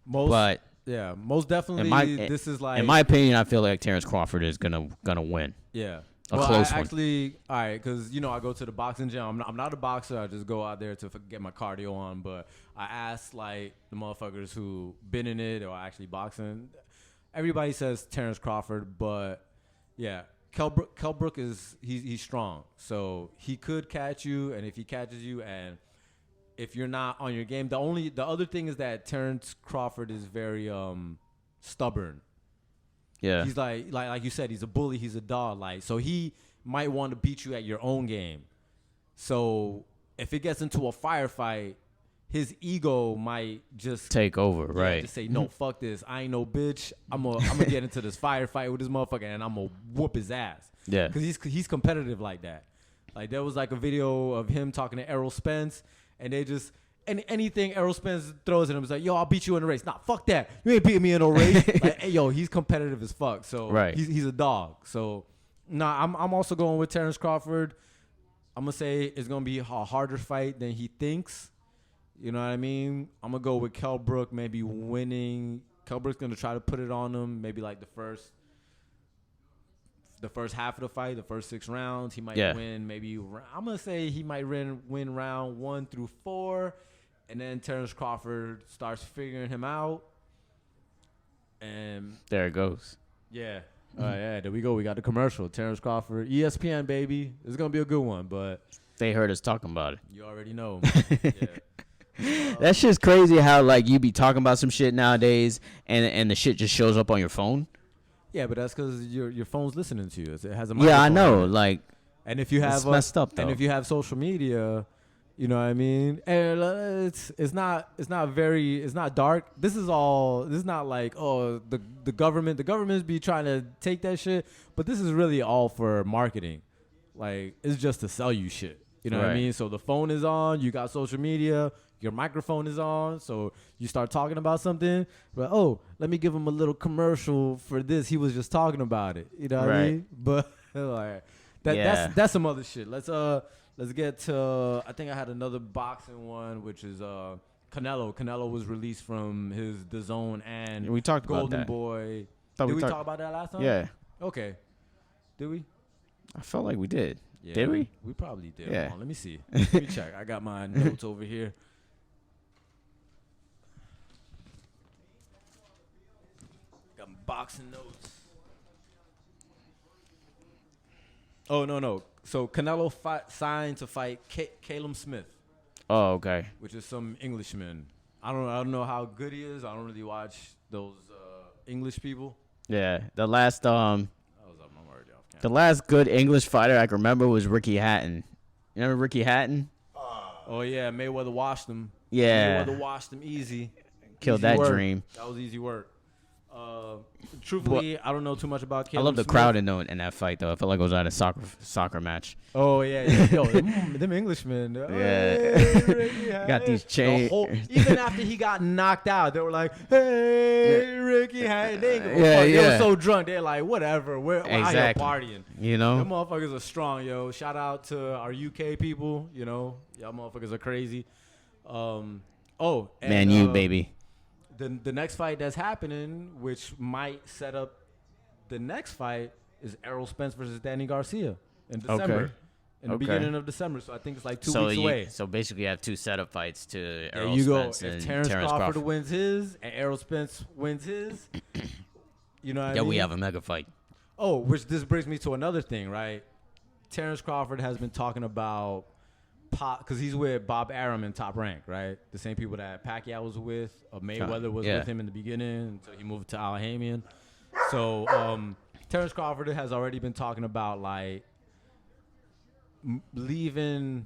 Most definitely. This is like, in my opinion, I feel like Terence Crawford is gonna win. Yeah, close one. Actually, all right, because I go to the boxing gym. I'm not a boxer. I just go out there to get my cardio on. But I asked like the motherfuckers who been in it or actually boxing. Everybody says Terence Crawford, but yeah. Kell Brook he's strong, so he could catch you, and if he catches you, and if you're not on your game, the other thing is that Terence Crawford is very stubborn. Yeah, he's like you said, he's a bully, he's a dog, so he might want to beat you at your own game. So if it gets into a firefight, his ego might just take over, right? Just say, no, fuck this. I ain't no bitch. I'm gonna get into this firefight with this motherfucker, and I'm gonna whoop his ass. Yeah, because he's competitive like that. Like there was like a video of him talking to Errol Spence, and they just anything Errol Spence throws at him is like, yo, I'll beat you in a race. Nah, fuck that. You ain't beating me in no race. Like, hey, yo, he's competitive as fuck. So he's a dog. So I'm also going with Terence Crawford. I'm gonna say it's gonna be a harder fight than he thinks. You know what I mean? I'm going to go with Kell Brook maybe winning. Kell Brook's going to try to put it on him, maybe like the first half of the fight, the first 6 rounds. He might win maybe, I'm going to say he might win round 1 through 4, and then Terence Crawford starts figuring him out. And there it goes. Yeah. There we go. We got the commercial. Terence Crawford, ESPN, baby. It's going to be a good one, but they heard us talking about it. You already know. That shit's crazy how like you be talking about some shit nowadays and the shit just shows up on your phone. Yeah, but that's because your phone's listening to you. It has a microphone. Yeah, I know. Like, and if you have messed up though. And if you have social media, you know what I mean. And it's not dark. This is not like the government. The government's be trying to take that shit, but this is really all for marketing. Like it's just to sell you shit. You know what I mean? So the phone is on. You got social media. Your microphone is on, so you start talking about something. But let me give him a little commercial for this. He was just talking about it. You know what I mean? But that's some other shit. Let's get to. I think I had another boxing one, which is Canelo. Canelo was released from his DAZN and we talked Golden about that. Boy. Did we talk about that last time? Yeah. Okay. Did we? I felt like we did. Yeah, did we? We probably did. Yeah. Hold on, let me see. Let me check. I got my notes over here. Got my boxing notes. Oh, no. So Canelo signed to fight Caleb Smith. Oh, okay. Which is some Englishman. I don't know how good he is. I don't really watch those English people. Yeah. The last good English fighter I can remember was Ricky Hatton. You remember Ricky Hatton? Oh yeah, Mayweather washed him. Yeah. Mayweather washed him easy. Killed easy that work. dream. That was easy work. Truthfully, I don't know too much about Caleb I love the Smith. crowd in that fight though. I felt like it was at a soccer match. Oh yeah. Yo, them Englishmen. Yeah. Hey, Ricky, Got hey. these chains. Even after he got knocked out, they were like, "Hey, Ricky, hey." They were so drunk. They're like, "Whatever, we're out here partying." You know, them motherfuckers are strong, yo. Shout out to our UK people. You know, y'all motherfuckers are crazy. Man, you baby. The next fight that's happening, which might set up the next fight, is Errol Spence versus Danny Garcia in December. In the beginning of December. So I think it's like 2 weeks away. So basically you have 2 setup fights to Errol there you Spence go. and If Terence Crawford Crawford wins his and Errol Spence wins his, you know what I mean? Yeah, we have a mega fight. Oh, which this brings me to another thing, right? Terence Crawford has been talking about because he's with Bob Arum in Top Rank, right? The same people that Pacquiao was with. Mayweather was with him in the beginning until he moved to Al Heyman. So Terence Crawford has already been talking about like leaving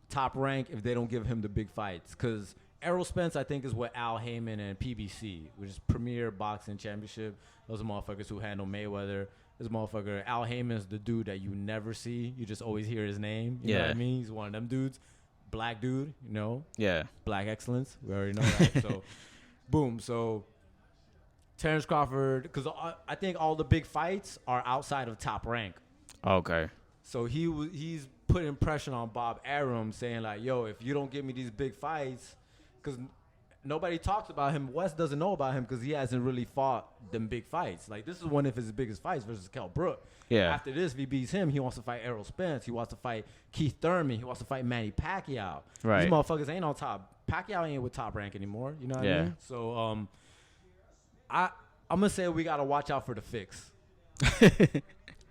Top Rank if they don't give him the big fights. Because Errol Spence, I think, is with Al Heyman and PBC, which is Premier Boxing Championship. Those are motherfuckers who handle Mayweather. This motherfucker, Al Heyman's the dude that you never see. You just always hear his name. You know what I mean? He's one of them dudes. Black dude, you know? Yeah. Black excellence. We already know that. So, boom. So, Terence Crawford, because I think all the big fights are outside of Top Rank. Okay. So, he's putting pressure on Bob Arum, saying like, yo, if you don't give me these big fights, because nobody talks about him. West doesn't know about him because he hasn't really fought them big fights. Like, this is one of his biggest fights versus Kell Brook. Yeah. After this, if he beats him, he wants to fight Errol Spence. He wants to fight Keith Thurman. He wants to fight Manny Pacquiao. Right. These motherfuckers ain't on top. Pacquiao ain't with Top Rank anymore. You know what I mean? So, I'm going to say we got to watch out for the fix.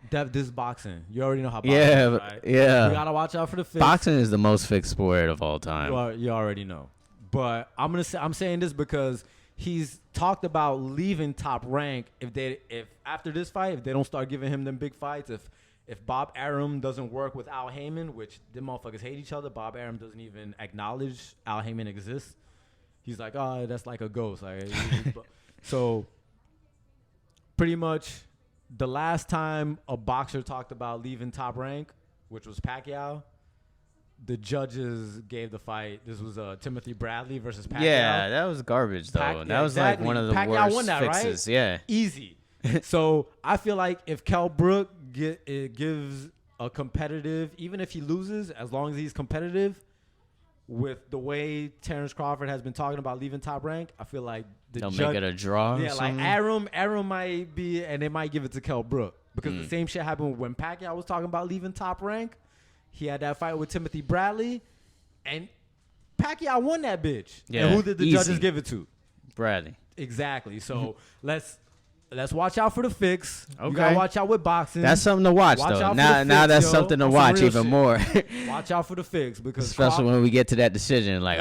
This is boxing. You already know how boxing is, right? Yeah. We got to watch out for the fix. Boxing is the most fixed sport of all time. You already know. But I'm saying this because he's talked about leaving Top Rank if after this fight, if they don't start giving him them big fights, if Bob Arum doesn't work with Al Heyman, which them motherfuckers hate each other, Bob Arum doesn't even acknowledge Al Heyman exists. He's like, oh, that's like a ghost. Like, so pretty much the last time a boxer talked about leaving Top Rank, which was Pacquiao, the judges gave the fight. This was Timothy Bradley versus Pacquiao. Yeah, that was garbage though. That was like one of the Pacquiao worst won that, fixes. Right? Yeah, easy. So I feel like if Kell Brook gives a competitive, even if he loses, as long as he's competitive, with the way Terence Crawford has been talking about leaving Top Rank, I feel like they'll make it a draw. Yeah, like Arum might be, and they might give it to Kell Brook because the same shit happened when Pacquiao was talking about leaving Top Rank. He had that fight with Timothy Bradley, and Pacquiao won that bitch. Yeah, and who did the judges give it to? Bradley. Exactly. So let's watch out for the fix. Okay. You gotta watch out with boxing. That's something to watch though. Now that's something to watch even more. Watch out for the fix because especially when we get to that decision, like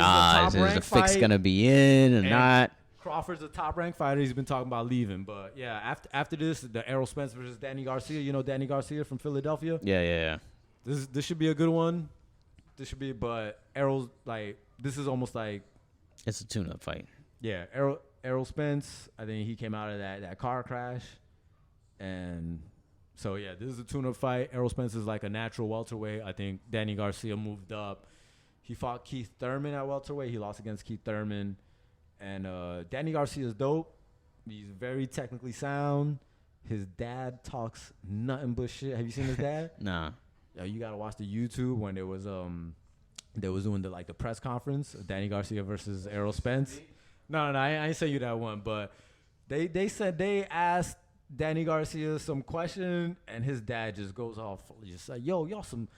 is the fix gonna be in or not? Crawford's a top ranked fighter. He's been talking about leaving, but yeah, after this, the Errol Spence versus Danny Garcia. You know Danny Garcia from Philadelphia. Yeah. This should be a good one. But Errol's like, this is almost like it's a tune-up fight. Yeah, Errol Spence, I think he came out of that car crash. And so, yeah, this is a tune-up fight. Errol Spence is like a natural welterweight. I think Danny Garcia moved up. He fought Keith Thurman at welterweight. He lost against Keith Thurman. And Danny Garcia is dope. He's very technically sound. His dad talks nothing but shit. Have you seen his dad? Nah. Yo, you got to watch the YouTube when there was doing the press conference, Danny Garcia versus Errol Spence. No, I ain't saying you that one, but they said they asked Danny Garcia some question, and his dad just goes off, just like, yo, y'all some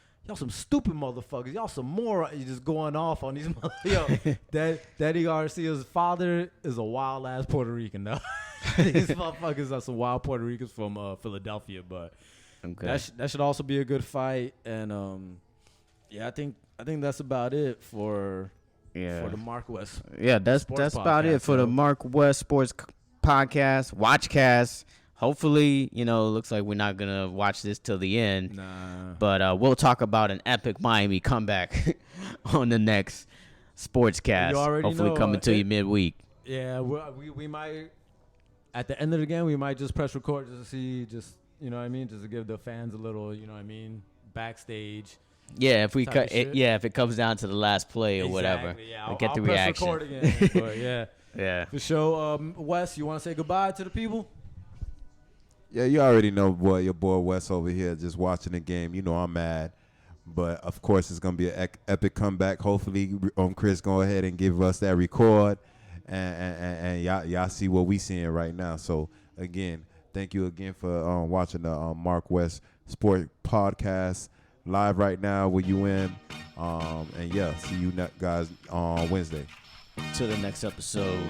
stupid motherfuckers, y'all some more, you just going off on these motherfuckers. Yo, Danny Garcia's father is a wild ass Puerto Rican though. These motherfuckers are some wild Puerto Ricans from Philadelphia, but okay. That should also be a good fight, and yeah, I think that's about it for the Mark West. Yeah, that's about it for the Mark West Sports Podcast, WatchCast. Hopefully, it looks like we're not gonna watch this till the end. Nah. But we'll talk about an epic Miami comeback on the next Sportscast. You already hopefully know, coming to you midweek. Yeah, we might. at the end of the game, we might just press record just to see, you know what I mean, just to give the fans a little, you know what I mean, backstage. Yeah, if we type cut, of shit. if it comes down to the last play or whatever, Yeah, we'll get the I'll press reaction. record again, but yeah, Yeah. for sure. Wes, you want to say goodbye to the people? Yeah, you already know, boy, your boy Wes over here just watching the game. You know I'm mad. But, of course, it's going to be an epic comeback. Hopefully, Chris go ahead and give us that record. And y'all see what we seeing right now. So, again, thank you again for watching the Mark West Sport Podcast live right now with UM. And, yeah, see you guys on Wednesday. To the next episode.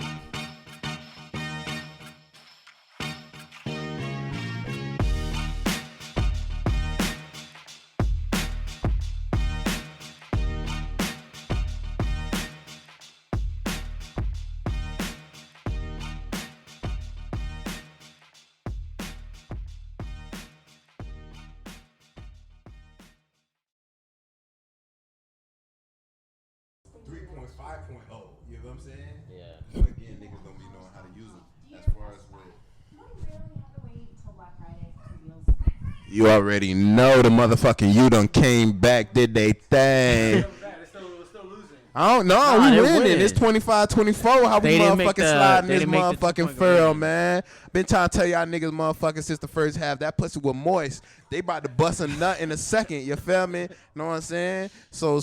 5.0, you know what I'm saying? Yeah. But again, niggas don't be knowing how to use them as far as with. You already know the motherfucking you done came back, did they thing. We're still losing. I don't know. Nah, We they winning. winning. It's 25-24. How we They didn't make motherfucking the- sliding they this didn't make the motherfucking two-point furl, conversion. man. Been trying to tell y'all niggas motherfucking since the first half. That pussy was moist. They about to bust a nut in a second. You feel me? Know what I'm saying? So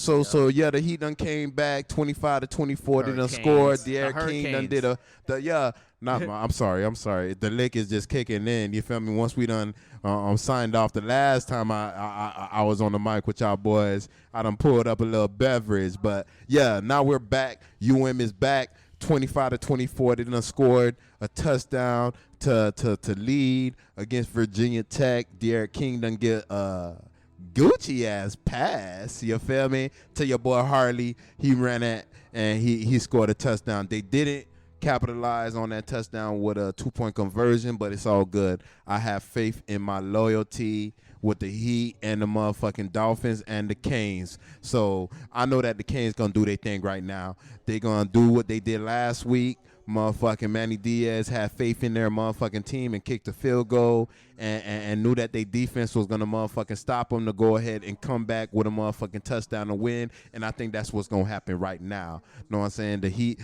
yeah, the Heat done came back 25-24. They done Hurricanes. scored. The De'Aaron King done Hurricanes. did I'm sorry. The lick is just kicking in. You feel me? Once we done signed off the last time I was on the mic with y'all boys, I done pulled up a little beverage. But yeah, now we're back. UM is back. 25-24. They done scored a touchdown to lead against Virginia Tech. De'Aaron King done get Gucci ass pass. You feel me? To your boy Harley. He ran it and he scored a touchdown. They didn't capitalize on that touchdown with a 2-point conversion, but it's all good. I have faith in my loyalty with the Heat and the motherfucking Dolphins and the Canes. So I know that the Canes gonna do their thing right now. They gonna do what they did last week. Motherfucking Manny Diaz had faith in their motherfucking team and kicked a field goal and knew that their defense was going to motherfucking stop them to go ahead and come back with a motherfucking touchdown to win. And I think that's what's going to happen right now. Know what I'm saying? The Heat,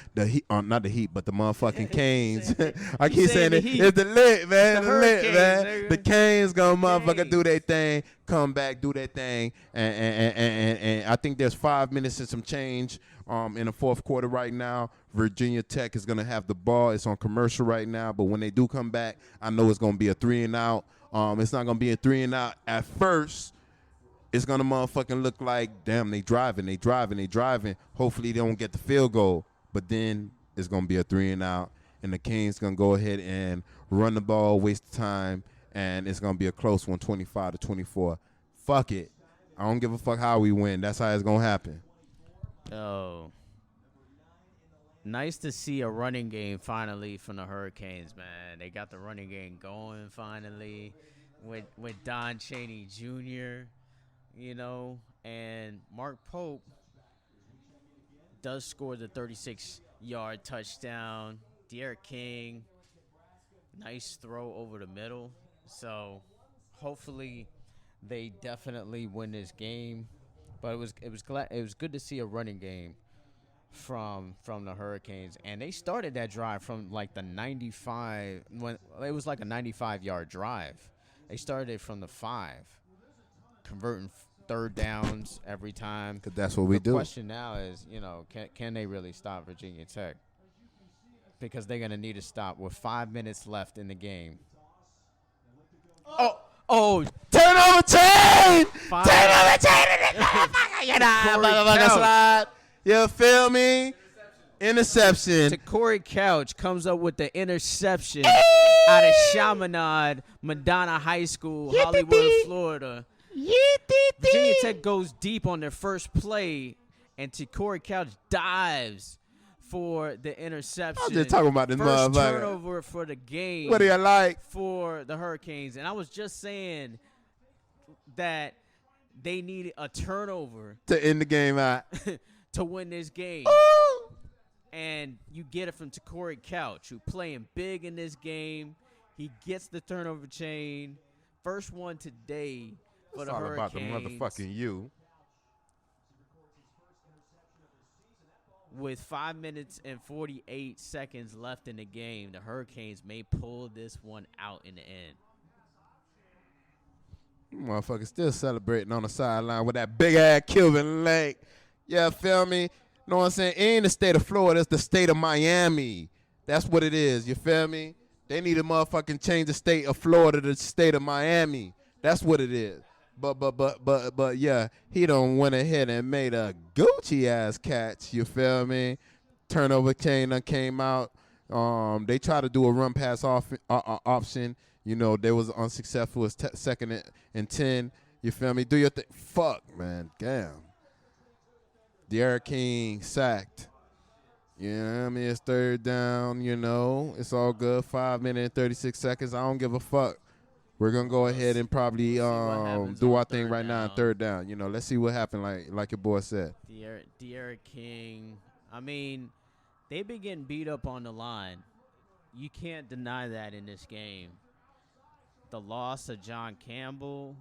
not the Heat, but the motherfucking Canes. I keep saying it. It's the lit, man. The lit, man. Nigga. The Canes going to motherfucking do their thing, come back, do their thing. And I think there's 5 minutes and some change in the fourth quarter right now. Virginia Tech is going to have the ball. It's on commercial right now, but when they do come back, I know it's going to be a 3-and-out. It's not going to be a 3-and-out at first. It's going to motherfucking look like, damn, they driving. Hopefully they don't get the field goal, but then it's going to be a 3-and-out, and the Canes going to go ahead and run the ball, waste time, and it's going to be a close one, 25-24. Fuck it. I don't give a fuck how we win. That's how it's going to happen. Oh. Nice to see a running game finally from the Hurricanes, man. They got the running game going finally with Don Chaney Jr., you know, and Mark Pope does score the 36-yard touchdown. De'Aaron King, nice throw over the middle. So hopefully they definitely win this game. But it was good to see a running game from the Hurricanes, and they started that drive from like the 95 when it was like a 95-yard drive. They started it from the 5, converting third downs every time. 'Cause that's what we do. The question now is, you know, can they really stop Virginia Tech? Because they're gonna need to stop with 5 minutes left in the game. Oh, Turnover chain! Five. Turnover chain in this motherfucker! You know, Corey motherfucker Couch. slide. You feel me? Interception. to Corey Couch comes up with the interception out of Chaminade, Madonna High School, Hollywood, Florida. Virginia Tech goes deep on their first play, and Corey Couch dives for the interception. I'm just talking about this First motherfucker. turnover for the game. What do you like? For the Hurricanes. And I was just saying that they needed a turnover To end the game out. to win this game. And you get it from Corey Couch, who playing big in this game. He gets the turnover chain. First one today for the Hurricanes. It's all about the motherfucking you. With 5 minutes and 48 seconds left in the game, the Hurricanes may pull this one out in the end. Motherfucker still celebrating on the sideline with that big-ass Cuban leg. Yeah, feel me? Know what I'm saying? It ain't the state of Florida. It's the state of Miami. That's what it is. You feel me? They need to motherfucking change the state of Florida to the state of Miami. That's what it is. But yeah, he done went ahead and made a Gucci-ass catch. You feel me? Turnover chain done came out. They tried to do a run-pass option. You know, they was unsuccessful. It's second and 10. You feel me? Do your thing. Fuck, man. Damn. The Hurricane sacked. You know what I mean? It's third down, you know. It's all good. 5 minutes and 36 seconds. I don't give a fuck. We're going to go ahead and probably do our thing right now on third down. You know, let's see what happened, like your boy said. The Hurricane, I mean, they've been getting beat up on the line. You can't deny that in this game. The loss of John Campbell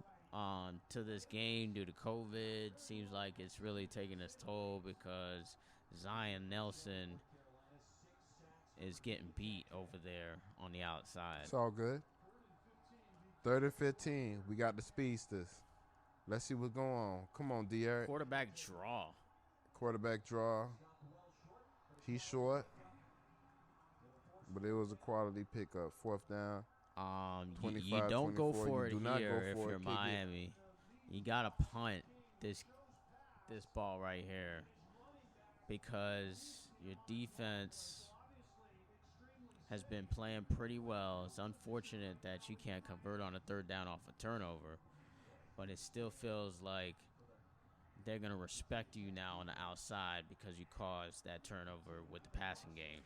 to this game due to COVID seems like it's really taking its toll because Zion Nelson is getting beat over there on the outside. It's all good. 3rd and 15. We got the speedsters. Let's see what's going on. Come on, D-Eric. Quarterback draw. He's short. But it was a quality pickup. 4th down. 25, you don't 24. go for it here if you're it. Miami. You got to punt this ball right here because your defense has been playing pretty well. It's unfortunate that you can't convert on a third down off a turnover, but it still feels like they're going to respect you now on the outside because you caused that turnover with the passing game.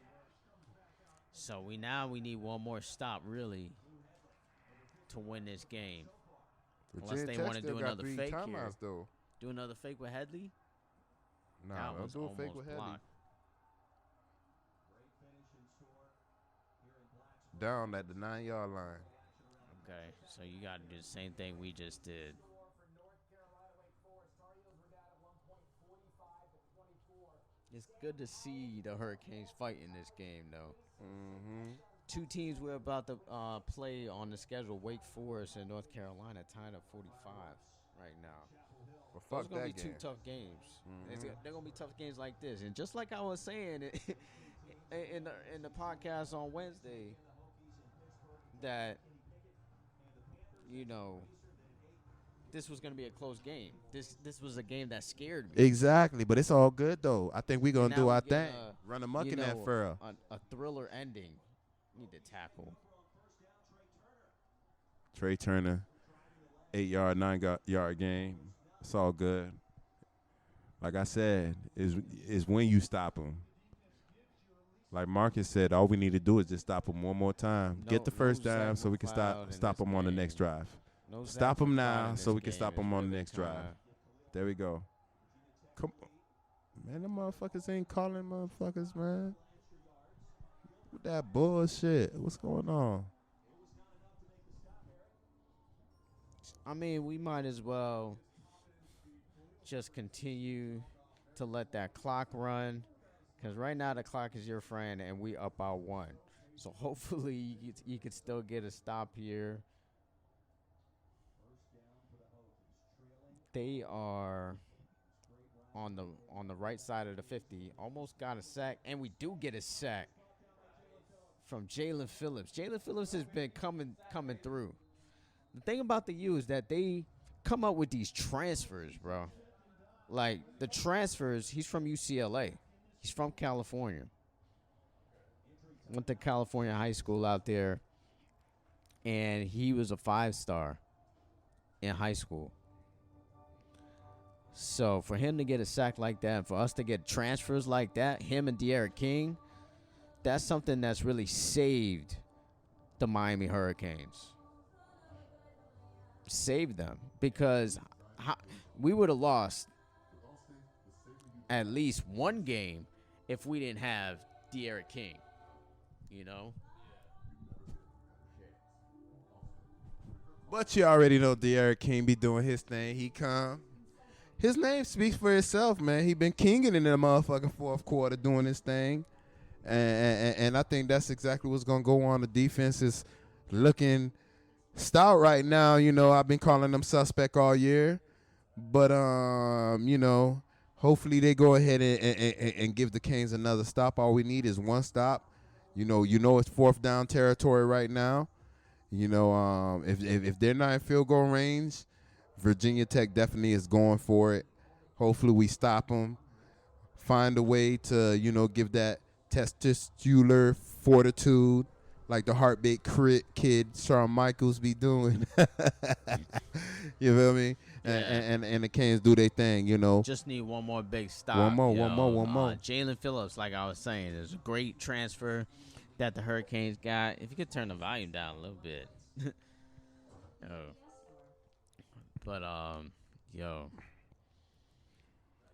So we need one more stop, really, to win this game. Unless they want to do another fake here. Though. Do another fake with Headley? Nah, don't do a fake with Headley. Down at the 9-yard line. Okay, so you got to do the same thing we just did. It's good to see the Hurricanes fight in this game, though. Mm-hmm. Two teams we're about to play on the schedule, Wake Forest and North Carolina, tied at 45 right now. Well, fuck Those are going to be game. two tough games. Mm-hmm. They're going to be tough games like this. And just like I was saying in the podcast on Wednesday, that, you know, this was going to be a close game. This was a game that scared me. Exactly, but it's all good, though. I think we're going to do our thing. Run amok in that furrow. A thriller ending. Need to tackle. Trey Turner, 8-yard, 9-yard game. It's all good. Like I said, is when you stop him. Like Marcus said, all we need to do is just stop him one more time. Get the first down so we can stop him on the next drive. Stop him now so we can stop him on the next drive. There we go. Come on. Man, them motherfuckers ain't calling motherfuckers, man. With that bullshit. What's going on? I mean, we might as well just continue to let that clock run. Because right now the clock is your friend and we up by 1. So hopefully you can still get a stop here. They are on the right side of the 50. Almost got a sack. And we do get a sack from Jalen Phillips. Jalen Phillips has been coming through. The thing about the U is that they come up with these transfers, bro. Like, the transfers, he's from UCLA. He's from California. Went to California high school out there, and he was a 5-star in high school. So for him to get a sack like that, and for us to get transfers like that, him and De'Aaron King, that's something that's really saved the Miami Hurricanes. Saved them, because we would have lost at least one game if we didn't have De'Aaron King, you know? But you already know De'Aaron King be doing his thing. He come. His name speaks for itself, man. He been kinging in the motherfucking fourth quarter doing his thing. And I think that's exactly what's going to go on. The defense is looking stout right now. You know, I've been calling them suspect all year. But, you know, hopefully they go ahead and give the Kings another stop. All we need is one stop. You know it's fourth down territory right now. You know, if they're not in field goal range, Virginia Tech definitely is going for it. Hopefully we stop them. Find a way to, you know, give that testicular fortitude like the heartbeat kid Shawn Michaels be doing. You feel me? Yeah. And the Canes do their thing, you know. Just need one more big stop. One more. Jalen Phillips, like I was saying, is a great transfer that the Hurricanes got. If you could turn the volume down a little bit. But,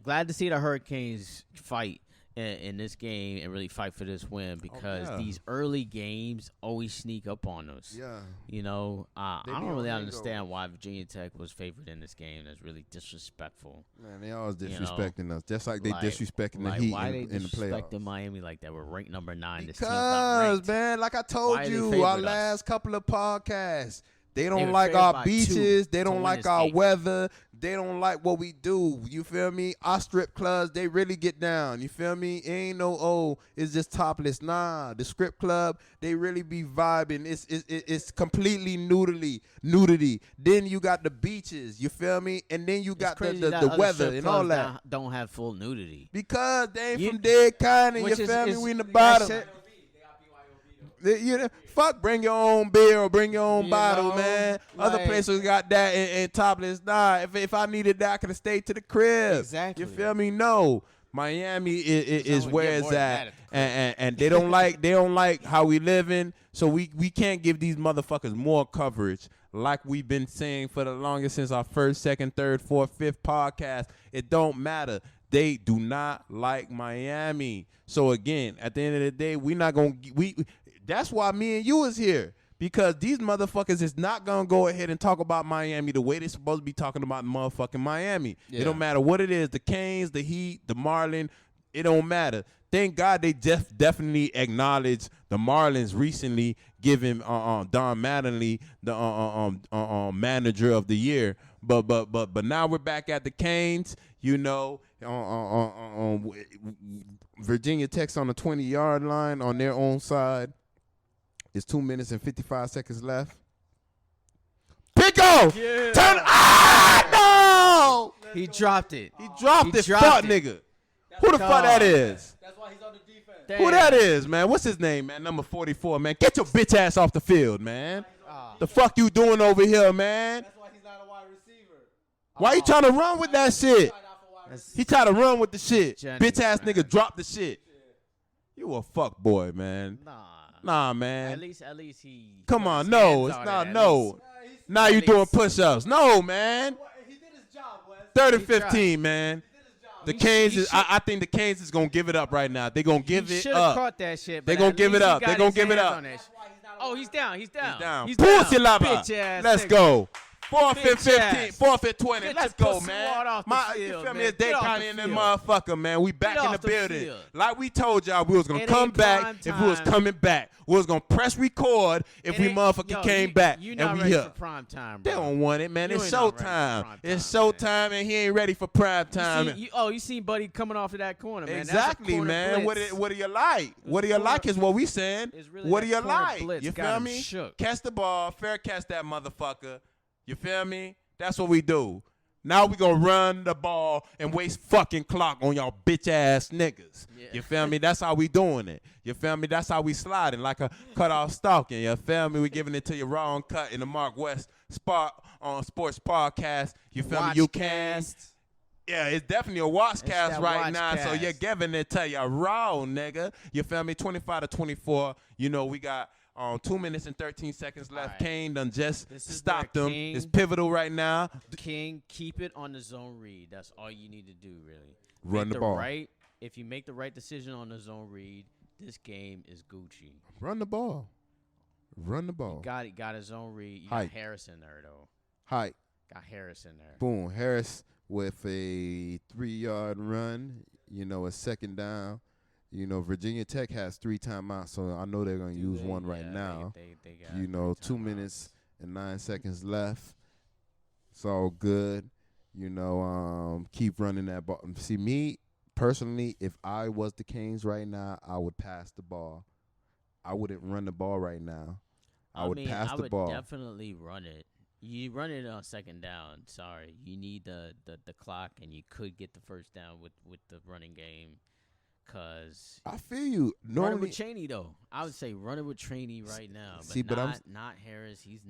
glad to see the Hurricanes fight in this game and really fight for this win because these early games always sneak up on us. Yeah. You know, I They don't be really on understand why Virginia Tech was favored in this game. That's really disrespectful. Man, they always disrespecting us, just like they disrespecting the Heat why in the playoffs. disrespecting Miami like that? We're ranked number 9. This team's not Because, ranked. man, like I Why told are they you, favored our us? last couple of podcasts, they don't were like favored our by beaches. 2 They to don't win like this our game. weather. They don't like what we do. You feel me? Our strip clubs, they really get down. You feel me? It ain't no, it's just topless. Nah, the strip club, they really be vibing. It's completely nudity. Then you got the beaches. You feel me? And then you got Crazy the that other weather strip and all clubs that. don't have full nudity. Because they ain't You- from dead kind, and you Which is- feel me? is- We in the that bottom. shit- Fuck, bring your own beer or bring your own You bottle, know, man. Other like- places got that and topless. Nah, if I needed that, I could have stayed to the crib. Exactly. You feel me? No. Miami is only where get it's more than at, that at the and they don't like how we living. So we can't give these motherfuckers more coverage, like we've been saying for the longest since our first, second, third, fourth, fifth podcast. It don't matter. They do not like Miami. So again, at the end of the day, we not gonna that's why me and you is here. Because these motherfuckers is not going to go ahead and talk about Miami the way they're supposed to be talking about motherfucking Miami. Yeah. It don't matter what it is, the Canes, the Heat, the Marlins, it don't matter. Thank God they definitely acknowledged the Marlins recently giving Don Mattingly the manager of the year. But now we're back at the Canes, you know, Virginia Tech's on the 20-yard line on their own side. It's 2 minutes and 55 seconds left. Pico! Yeah. Turn! No! He dropped it. He dropped it, dropped fuck it. nigga. Who the fuck that is? That's why he's on the defense. Damn. Who that is, man? What's his name, man? Number 44, man. Get your bitch ass off the field, man. The fuck you doing over here, man? That's why he's not a wide receiver. Why you trying to run with that shit? That's- He tried to run with the shit. Jennings, Bitch ass man. nigga drop the shit. You a fuck boy, man. Nah, At man. least he. Come put on, his no, hands it's on not. it at No. least. Now you At doing least. push-ups. No, man. He did his job, Wes. 30-15, man. The He Canes should- is. I think the Canes is gonna give it up right now. They gonna give He it should have up. caught that shit. They but gonna at give it least he up. They got gonna his give it hands up. on that sh- Oh, he's down. He's down. He's down. He's Pussy down. lava. Bitch ass Let's nigga. go. 4th and Bitch 15. ass. 4th and 20. Get Let's your go, pussy man. wad off the You field, feel me? man. It's Dade Get off County the in that field. motherfucker, man. We back Get in the off the building. field. Like we told y'all, we was gonna It come ain't back prime if we was time. coming back. We was gonna press record if It we ain't- motherfucking yo, came you- back. You and not we ready here. for prime time, They bro. don't want it, man. You It's ain't not ready for showtime. prime It's time, man. showtime, and he ain't ready for prime time. You seen Buddy coming off of that corner, man. That's a Exactly, corner man. blitz. What do you like? What do you corner- like is what we saying. it's really What that do you corner like? blitz You got feel him me? shook. Catch the ball, fair catch that motherfucker. You feel me? That's what we do. Now we gonna run the ball and waste fucking clock on y'all bitch ass niggas. Yeah. You feel me? That's how we doing it. You feel me? That's how we sliding like a cut off stalking. You feel me? We giving it to you raw and cut in the Mark West Spot on Sports Podcast. You feel me? You can. WatchCast. Yeah, it's definitely a WatchCast that right now. So WatchCast. you're giving it to you raw, nigga. You feel me? 25-24. You know, we got 2 minutes and 13 seconds left. Alright. Kane done just This is stopped where them. King- It's pivotal right now. King, keep it on the zone read. That's all you need to do, really. Run Make the ball. Right if you make the right decision on the zone read, this game is Gucci. Run the ball. Run the ball. Got his own read. You Hike. got Harris in there though. Hike. Got Harris in there. Boom. Harris with a 3-yard run. A second down. Virginia Tech has 3 timeouts, so I know they're going to use one right now. They got 2 minutes and 9 seconds left. It's all good. Keep running that ball. See, me personally, if I was the Canes right now, I would pass the ball. I wouldn't run the ball right now. I would pass the ball. I would definitely run it. You run it on second down. Sorry, you need the clock, and you could get the first down with the running game. Cause I feel you. Run it with Chaney though. I would say run it with Chaney right now, but not Harris. He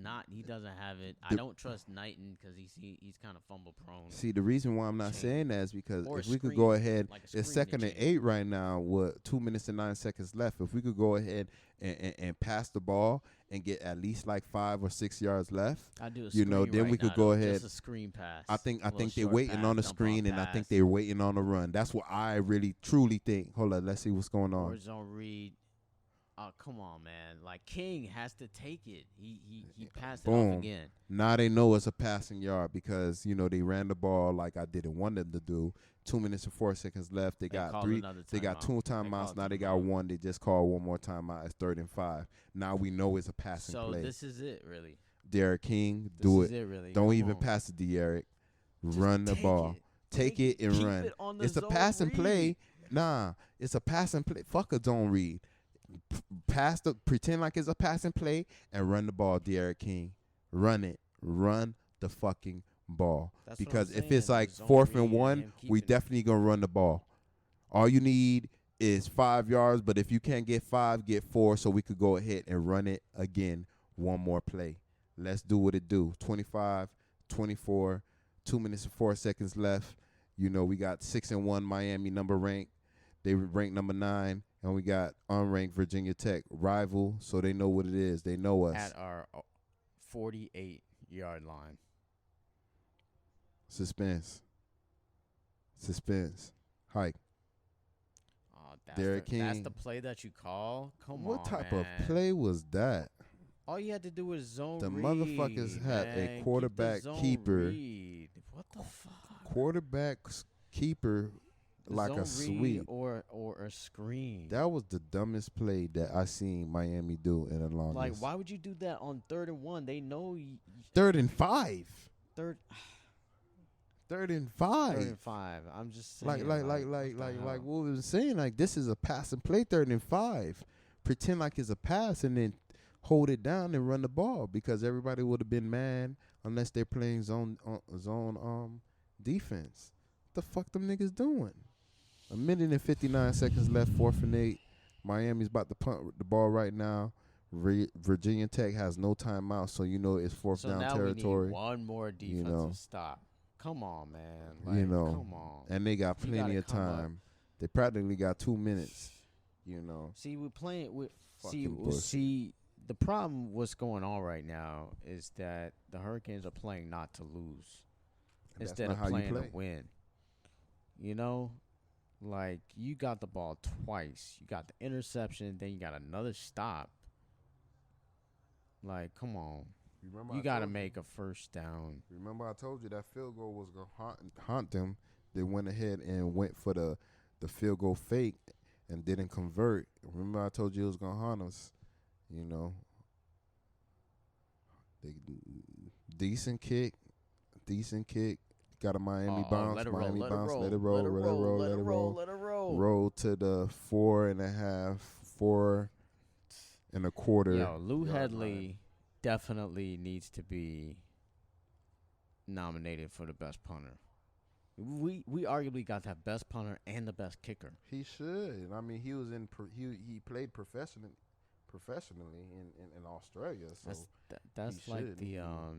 doesn't have it. I don't trust Knighton because he's kind of fumble prone. See, the reason why I'm not saying that is because Or if we could go ahead, like it's 2nd and 8 right now with 2 minutes and 9 seconds left. If we could go ahead and pass the ball and get at least like 5 or 6 yards left, I do a screen then right we could now, go though. ahead. Just a screen pass. I think A little they're short waiting pass, on the dump screen, off and I think pass. they're waiting on the run. That's what I really truly think. Hold on, let's see what's going on. Or zone read. Oh, come on, man. Like, King has to take it. He passed it Boom. off again. Now they know it's a passing yard because, they ran the ball like I didn't want them to do. 2 minutes and 4 seconds left. They got called 3. another They got 2 timeouts. called Now they timeout. got 1. They just called one more timeout. It's 3rd and 5. Now we know it's a passing So play. this is it, really. Derek King, This do is it. it, really. Don't Come even on. pass it to Derek. Just Run the take ball. it. Take it and Keep run. it on the It's a zone pass and play. read. Nah, it's a pass and play. Fuck a zone read. Pretend like it's a pass and play and run the ball, Derek King. Run it. Run the fucking ball. That's what Because I'm if saying, it's like zone 4th read and and 1, him we keeping it. definitely gonna run the ball. All you need is 5 yards, but if you can't get 5, get 4, so we could go ahead and run it again. One more play. Let's do what it do. 25, 24, 2 minutes and 4 seconds left. We got 6-1 Miami number ranked. They ranked number 9, and we got unranked Virginia Tech rival, so they know what it is. They know us. At our 48-yard line. Suspense. Hike. Oh, Derek that's King. the play that you call? Come on, What type man. of play was that? All you had to do was zone The read, motherfuckers had a man. Keep the quarterback zone keeper. read. What the fuck? Quarterback keeper The like a zone read sweep. or a screen. That was the dumbest play that I seen Miami do in the longest. Like, why would you do that on 3rd and 1? They know 3rd and 5. third 3rd and 3rd 5. and 5. I'm just saying. Like what we were saying. Like, this is a pass and play 3rd and 5. Pretend like it's a pass and then hold it down and run the ball because everybody would have been mad unless they're playing zone defense. What the fuck them niggas doing? 1 minute and 59 seconds left, 4th and 8. Miami's about to punt the ball right now. Virginia Tech has no timeout, so it's 4th So down now territory. we need one more defensive know. stop. Come on, man. Like, come on. And they got You plenty gotta of come up. time. They practically got 2 minutes. See, we're playing with. Fucking bullshit. See, the problem what's going on right now is that the Hurricanes are playing not to lose And that's instead not of how you playing to play. win. Like, you got the ball twice. You got the interception, then you got another stop. Like, come on. You got to make a first down. Remember I told you that field goal was going to haunt them. They went ahead and went for the field goal fake and didn't convert. Remember I told you it was going to haunt us. They decent kick. Got a Miami bounce. Let it Miami roll, bounce. let it roll. Let it roll. Roll to the 4.5, 4.25. Yo, Lou yard Headley line. definitely needs to be nominated for the best punter. We arguably got that best punter and the best kicker. He should. I mean, he was he played professionally in Australia. So That's he like should.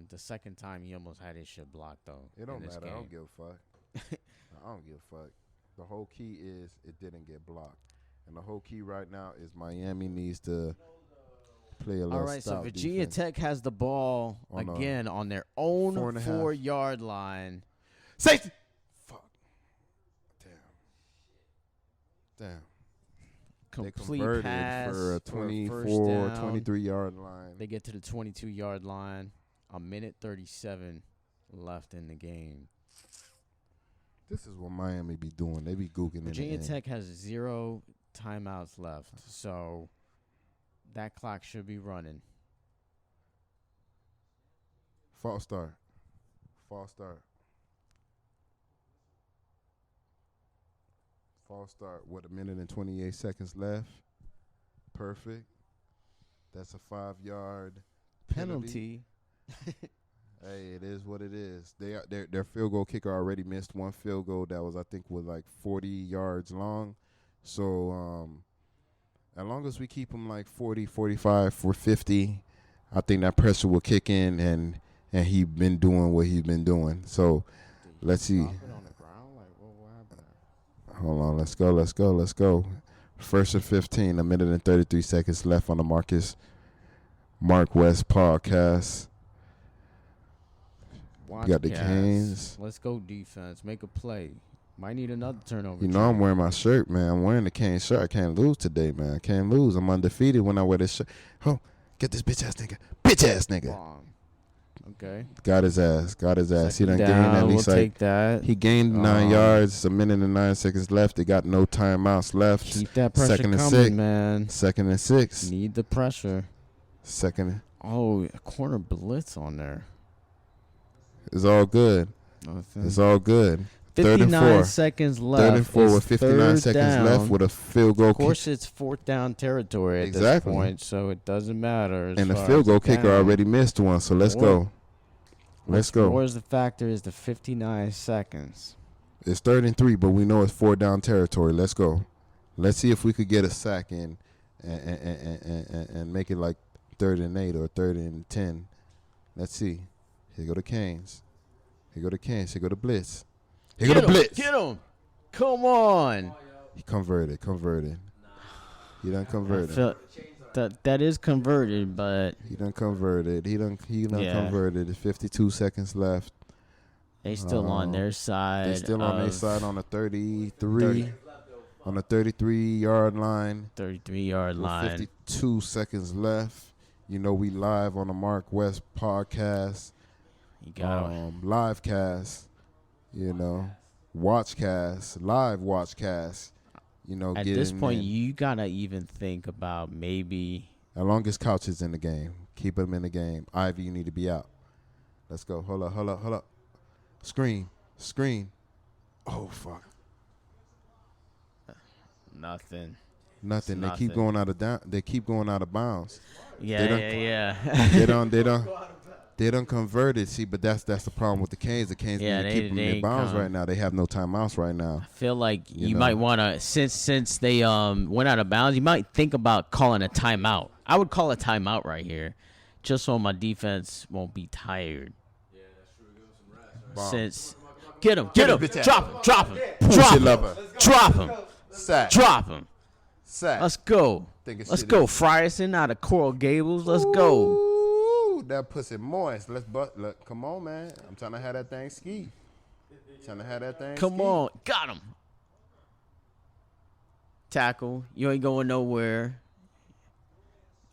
the second time he almost had his shit blocked though. it don't in this matter. I game. don't give a fuck. I don't give a fuck. The whole key is it didn't get blocked, and the whole key right now is Miami needs to play a little. All right, so stop Virginia defense. Tech has the ball On a again on their own 4.5. 4-yard line. Safety. Fuck. Damn. Damn. Complete They converted pass for a for a 24, first down. 23-yard line. They get to the 22-yard line. A minute 37 left in the game. This is what Miami be doing. They be gooking in the Virginia end. Tech has 0 timeouts left, so that clock should be running. False start. False start. False start. What, a minute and 28 seconds left? Perfect. That's a 5-yard Penalty. Hey, it is what it is. Their field goal kicker already missed one field goal that was, I think, was like 40 yards long. So as long as we keep them like 40, 45 for 50, I think that pressure will kick in, and he been doing what he's been doing. So let's see. Hold on, let's go. First and 15, a minute and 33 seconds left on the Mark West podcast. WatchCast. You got the Canes. Let's go defense. Make a play. Might need another turnover. You know I'm wearing my shirt, man. I'm wearing the Canes shirt. I can't lose today, man. I can't lose. I'm undefeated when I wear this shirt. Oh, get this bitch ass nigga. Bitch ass nigga. Long. Okay. Got his ass. He Second done down, gained at least we'll like take that. he gained 9 yards. It's a minute and 9 seconds left. They got no timeouts left. Keep that pressure Second and coming, 6. man. Second and 6. Need the pressure. Second. Oh, a corner blitz on there. It's all good. Nothing. It's all good. Third and 59 4. seconds left. Third and 4 It's with 59 third seconds down. left with a field goal Of course, it's fourth down territory at this Exactly. point, so it doesn't matter. and the field goal kicker already missed one. So let's go. Let's go. Where's the factor is the 59 seconds. It's 3rd and 3, but we know it's 4 down territory. Let's go. Let's see if we could get a sack in and make it like 3rd and 8 or 3rd and 10. Let's see. Here go the Canes. Here go the Canes. Here go the blitz. Here go the blitz. Get him. Come on. He converted. He done converted. That is converted, but He done converted. He done Yeah. converted. 52 seconds left. they still on their side. They're still on their side on the 33. On the 33-yard line. 33-yard With line. 52 seconds left. You know we live on the Mark West podcast. You got Live cast. You know, WatchCast, live WatchCast. You know, at get this in point, there. you gotta even think about maybe. As long as Couch is in the game, keep him in the game. Ivy, you need to be out. Let's go. Hold up. Screen. Oh fuck. Nothing. Nothing. They Nothing. keep going out of They keep going out of bounds. Yeah. They don't converted. See, but that's the problem with the Canes. The Canes Yeah, need to they- keep them they in bounds come. right now. They have no timeouts right now. I feel like You you know. might want to, since they went out of bounds, you might think about calling a timeout. I would call a timeout right here, just so my defense won't be tired. Yeah, that's true. Give them some rest. Since get him, bitch ass. drop him, Bullshit lover. Sack. drop him. Sack. Let's go. Thinking Let's shit go. is- Frierson out of Coral Gables. Let's go. Ooh, that pussy moist. Look, come on, man. I'm trying to have that thing ski. Come on. Got him. Tackle. You ain't going nowhere.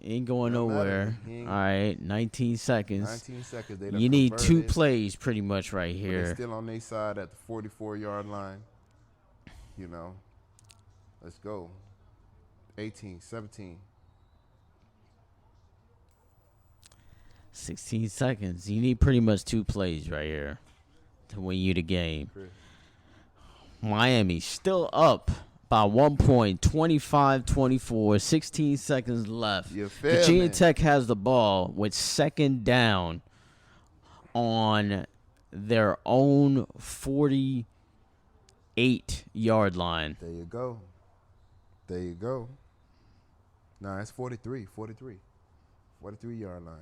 Ain't going Don't matter. nowhere. He ain't- All right. 19 seconds. 19 seconds. They done You need 2 converted, plays pretty much right but they here. still on their side at the 44-yard line. You know. Let's go. 18, 17. 16 seconds. You need pretty much 2 plays right here to win you the game. Chris. Miami still up by 1 point, 25-24, 16 seconds left. You feel Virginia me? Tech has the ball with second down on their own 48-yard line. There you go. Nah, it's 43. 43-yard line.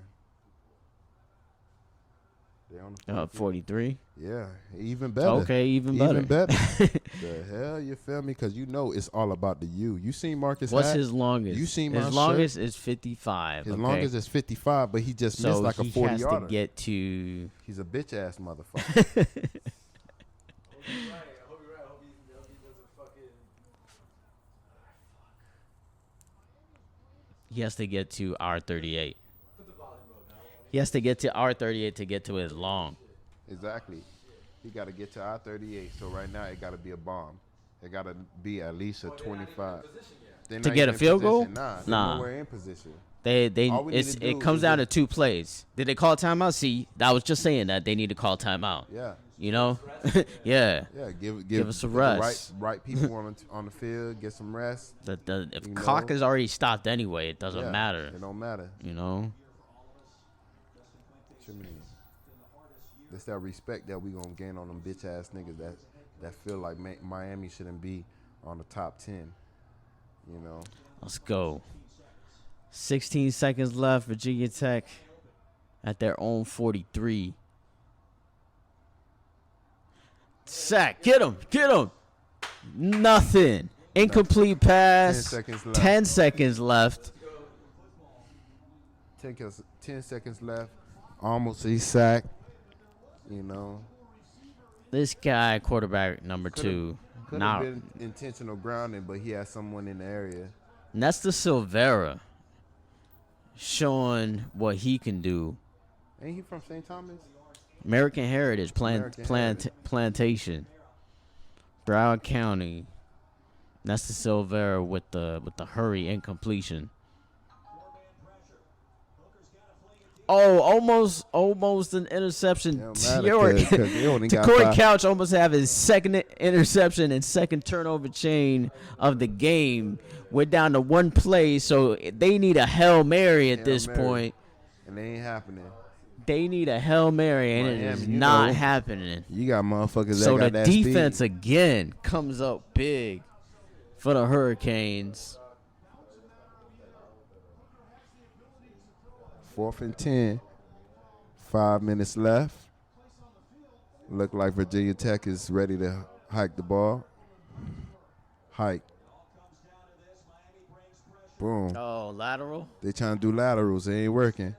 They on the 43? Yeah, even better. Okay, even better. The hell, you feel me? Because you know it's all about the U. You seen Marcus What's Hack? his longest? You seen his my longest is 55. His okay? longest is 55, but he just so missed like a he 40 has yarder. to get to. He's a bitch ass motherfucker. He has to get to R38. He has to get to R38 to get to his long. Exactly. He got to get to R38. So right now it got to be a bomb. It got to be at least a 25. To get a field goal? Nah. Nah. We're in position. It comes down to 2 plays. Did they call timeout? See, I was just saying that they need to call timeout. Yeah. You know? Yeah. Yeah. Give us a rest. Right people on the field. Get some rest. If clock is already stopped anyway, it doesn't matter. It don't matter. You know? What you mean? That's that respect that we gonna gain on them bitch ass niggas that feel like Miami shouldn't be on the top 10. You know. Let's go. 16 seconds left. Virginia Tech at their own 43. Sack. Get him. Nothing. Incomplete pass. 10 seconds left. 10 seconds left. Almost a sack. You know. This guy, quarterback number 2. Could have been intentional grounding, but he had someone in the area. And that's the Silvera showing what he can do. Ain't he from St. Thomas? American Heritage Plantation, Broward County. That's the Silvera with the hurry incompletion. Oh, almost an interception. Corey Couch almost have his second interception and second turnover chain of the game. We're down to 1 play, so they need a Hail Mary at this point. And they ain't happening. They need a Hail Mary, and it is not happening. You got motherfuckers so that got that speed. So the defense speed. Again comes up big for the Hurricanes. 4th and 10. 5 minutes left. Look like Virginia Tech is ready to hike the ball. Hike. Boom. Oh, lateral? They trying to do laterals. They ain't working.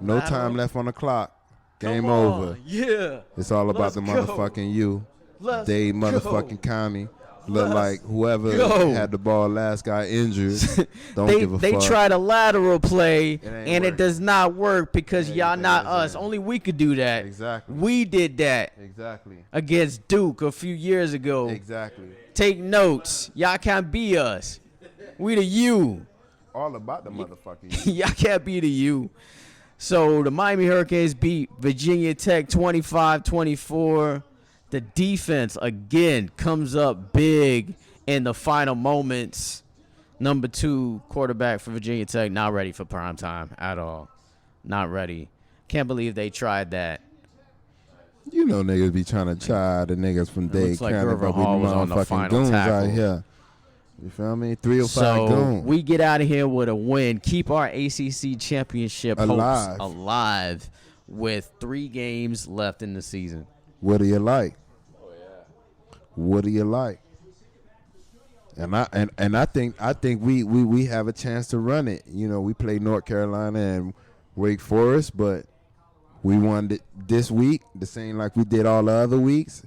No Lateral? time left on the clock. Game Come on. over. Yeah. It's all about Let's the go. motherfucking you. Let's They go. motherfucking commie. Look Let's like whoever go. had the ball last guy injured. Don't give a They fuck. tried a lateral play, ain't and it work. does not work because y'all Anything not is us. in. Only we could do that. Exactly. We did that Exactly. against Duke a few years ago. Exactly. Take notes. Y'all can't be us. We the you. All about the motherfucking you. Y'all can't be the you. So the Miami Hurricanes beat Virginia Tech 25-24. The defense, again, comes up big in the final moments. Number 2 quarterback for Virginia Tech, not ready for prime time at all. Not ready. Can't believe they tried that. You know niggas be trying to try the niggas from Dade looks like County, River but we Hall was on the motherfucking final goons tackle. out here. You feel me? 305 So goons. we get out of here with a win. Keep our ACC championship Alive. hopes alive with 3 games left in the season. What do you like? Oh yeah. What do you like? And I think we have a chance to run it. You know, we played North Carolina and Wake Forest, but we won it this week, the same like we did all the other weeks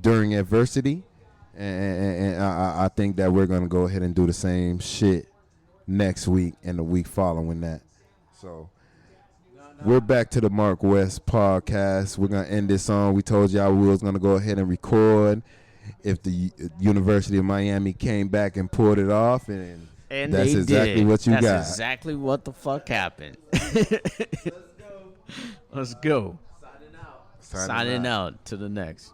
during adversity. And I think that we're gonna go ahead and do the same shit next week and the week following that. So we're back to the Mark West podcast. We're gonna end this on. We told y'all we was gonna go ahead and record if the University of Miami came back and pulled it off, and that's they exactly did. what you got. That's exactly what the fuck happened. Let's go. Signing out to the next.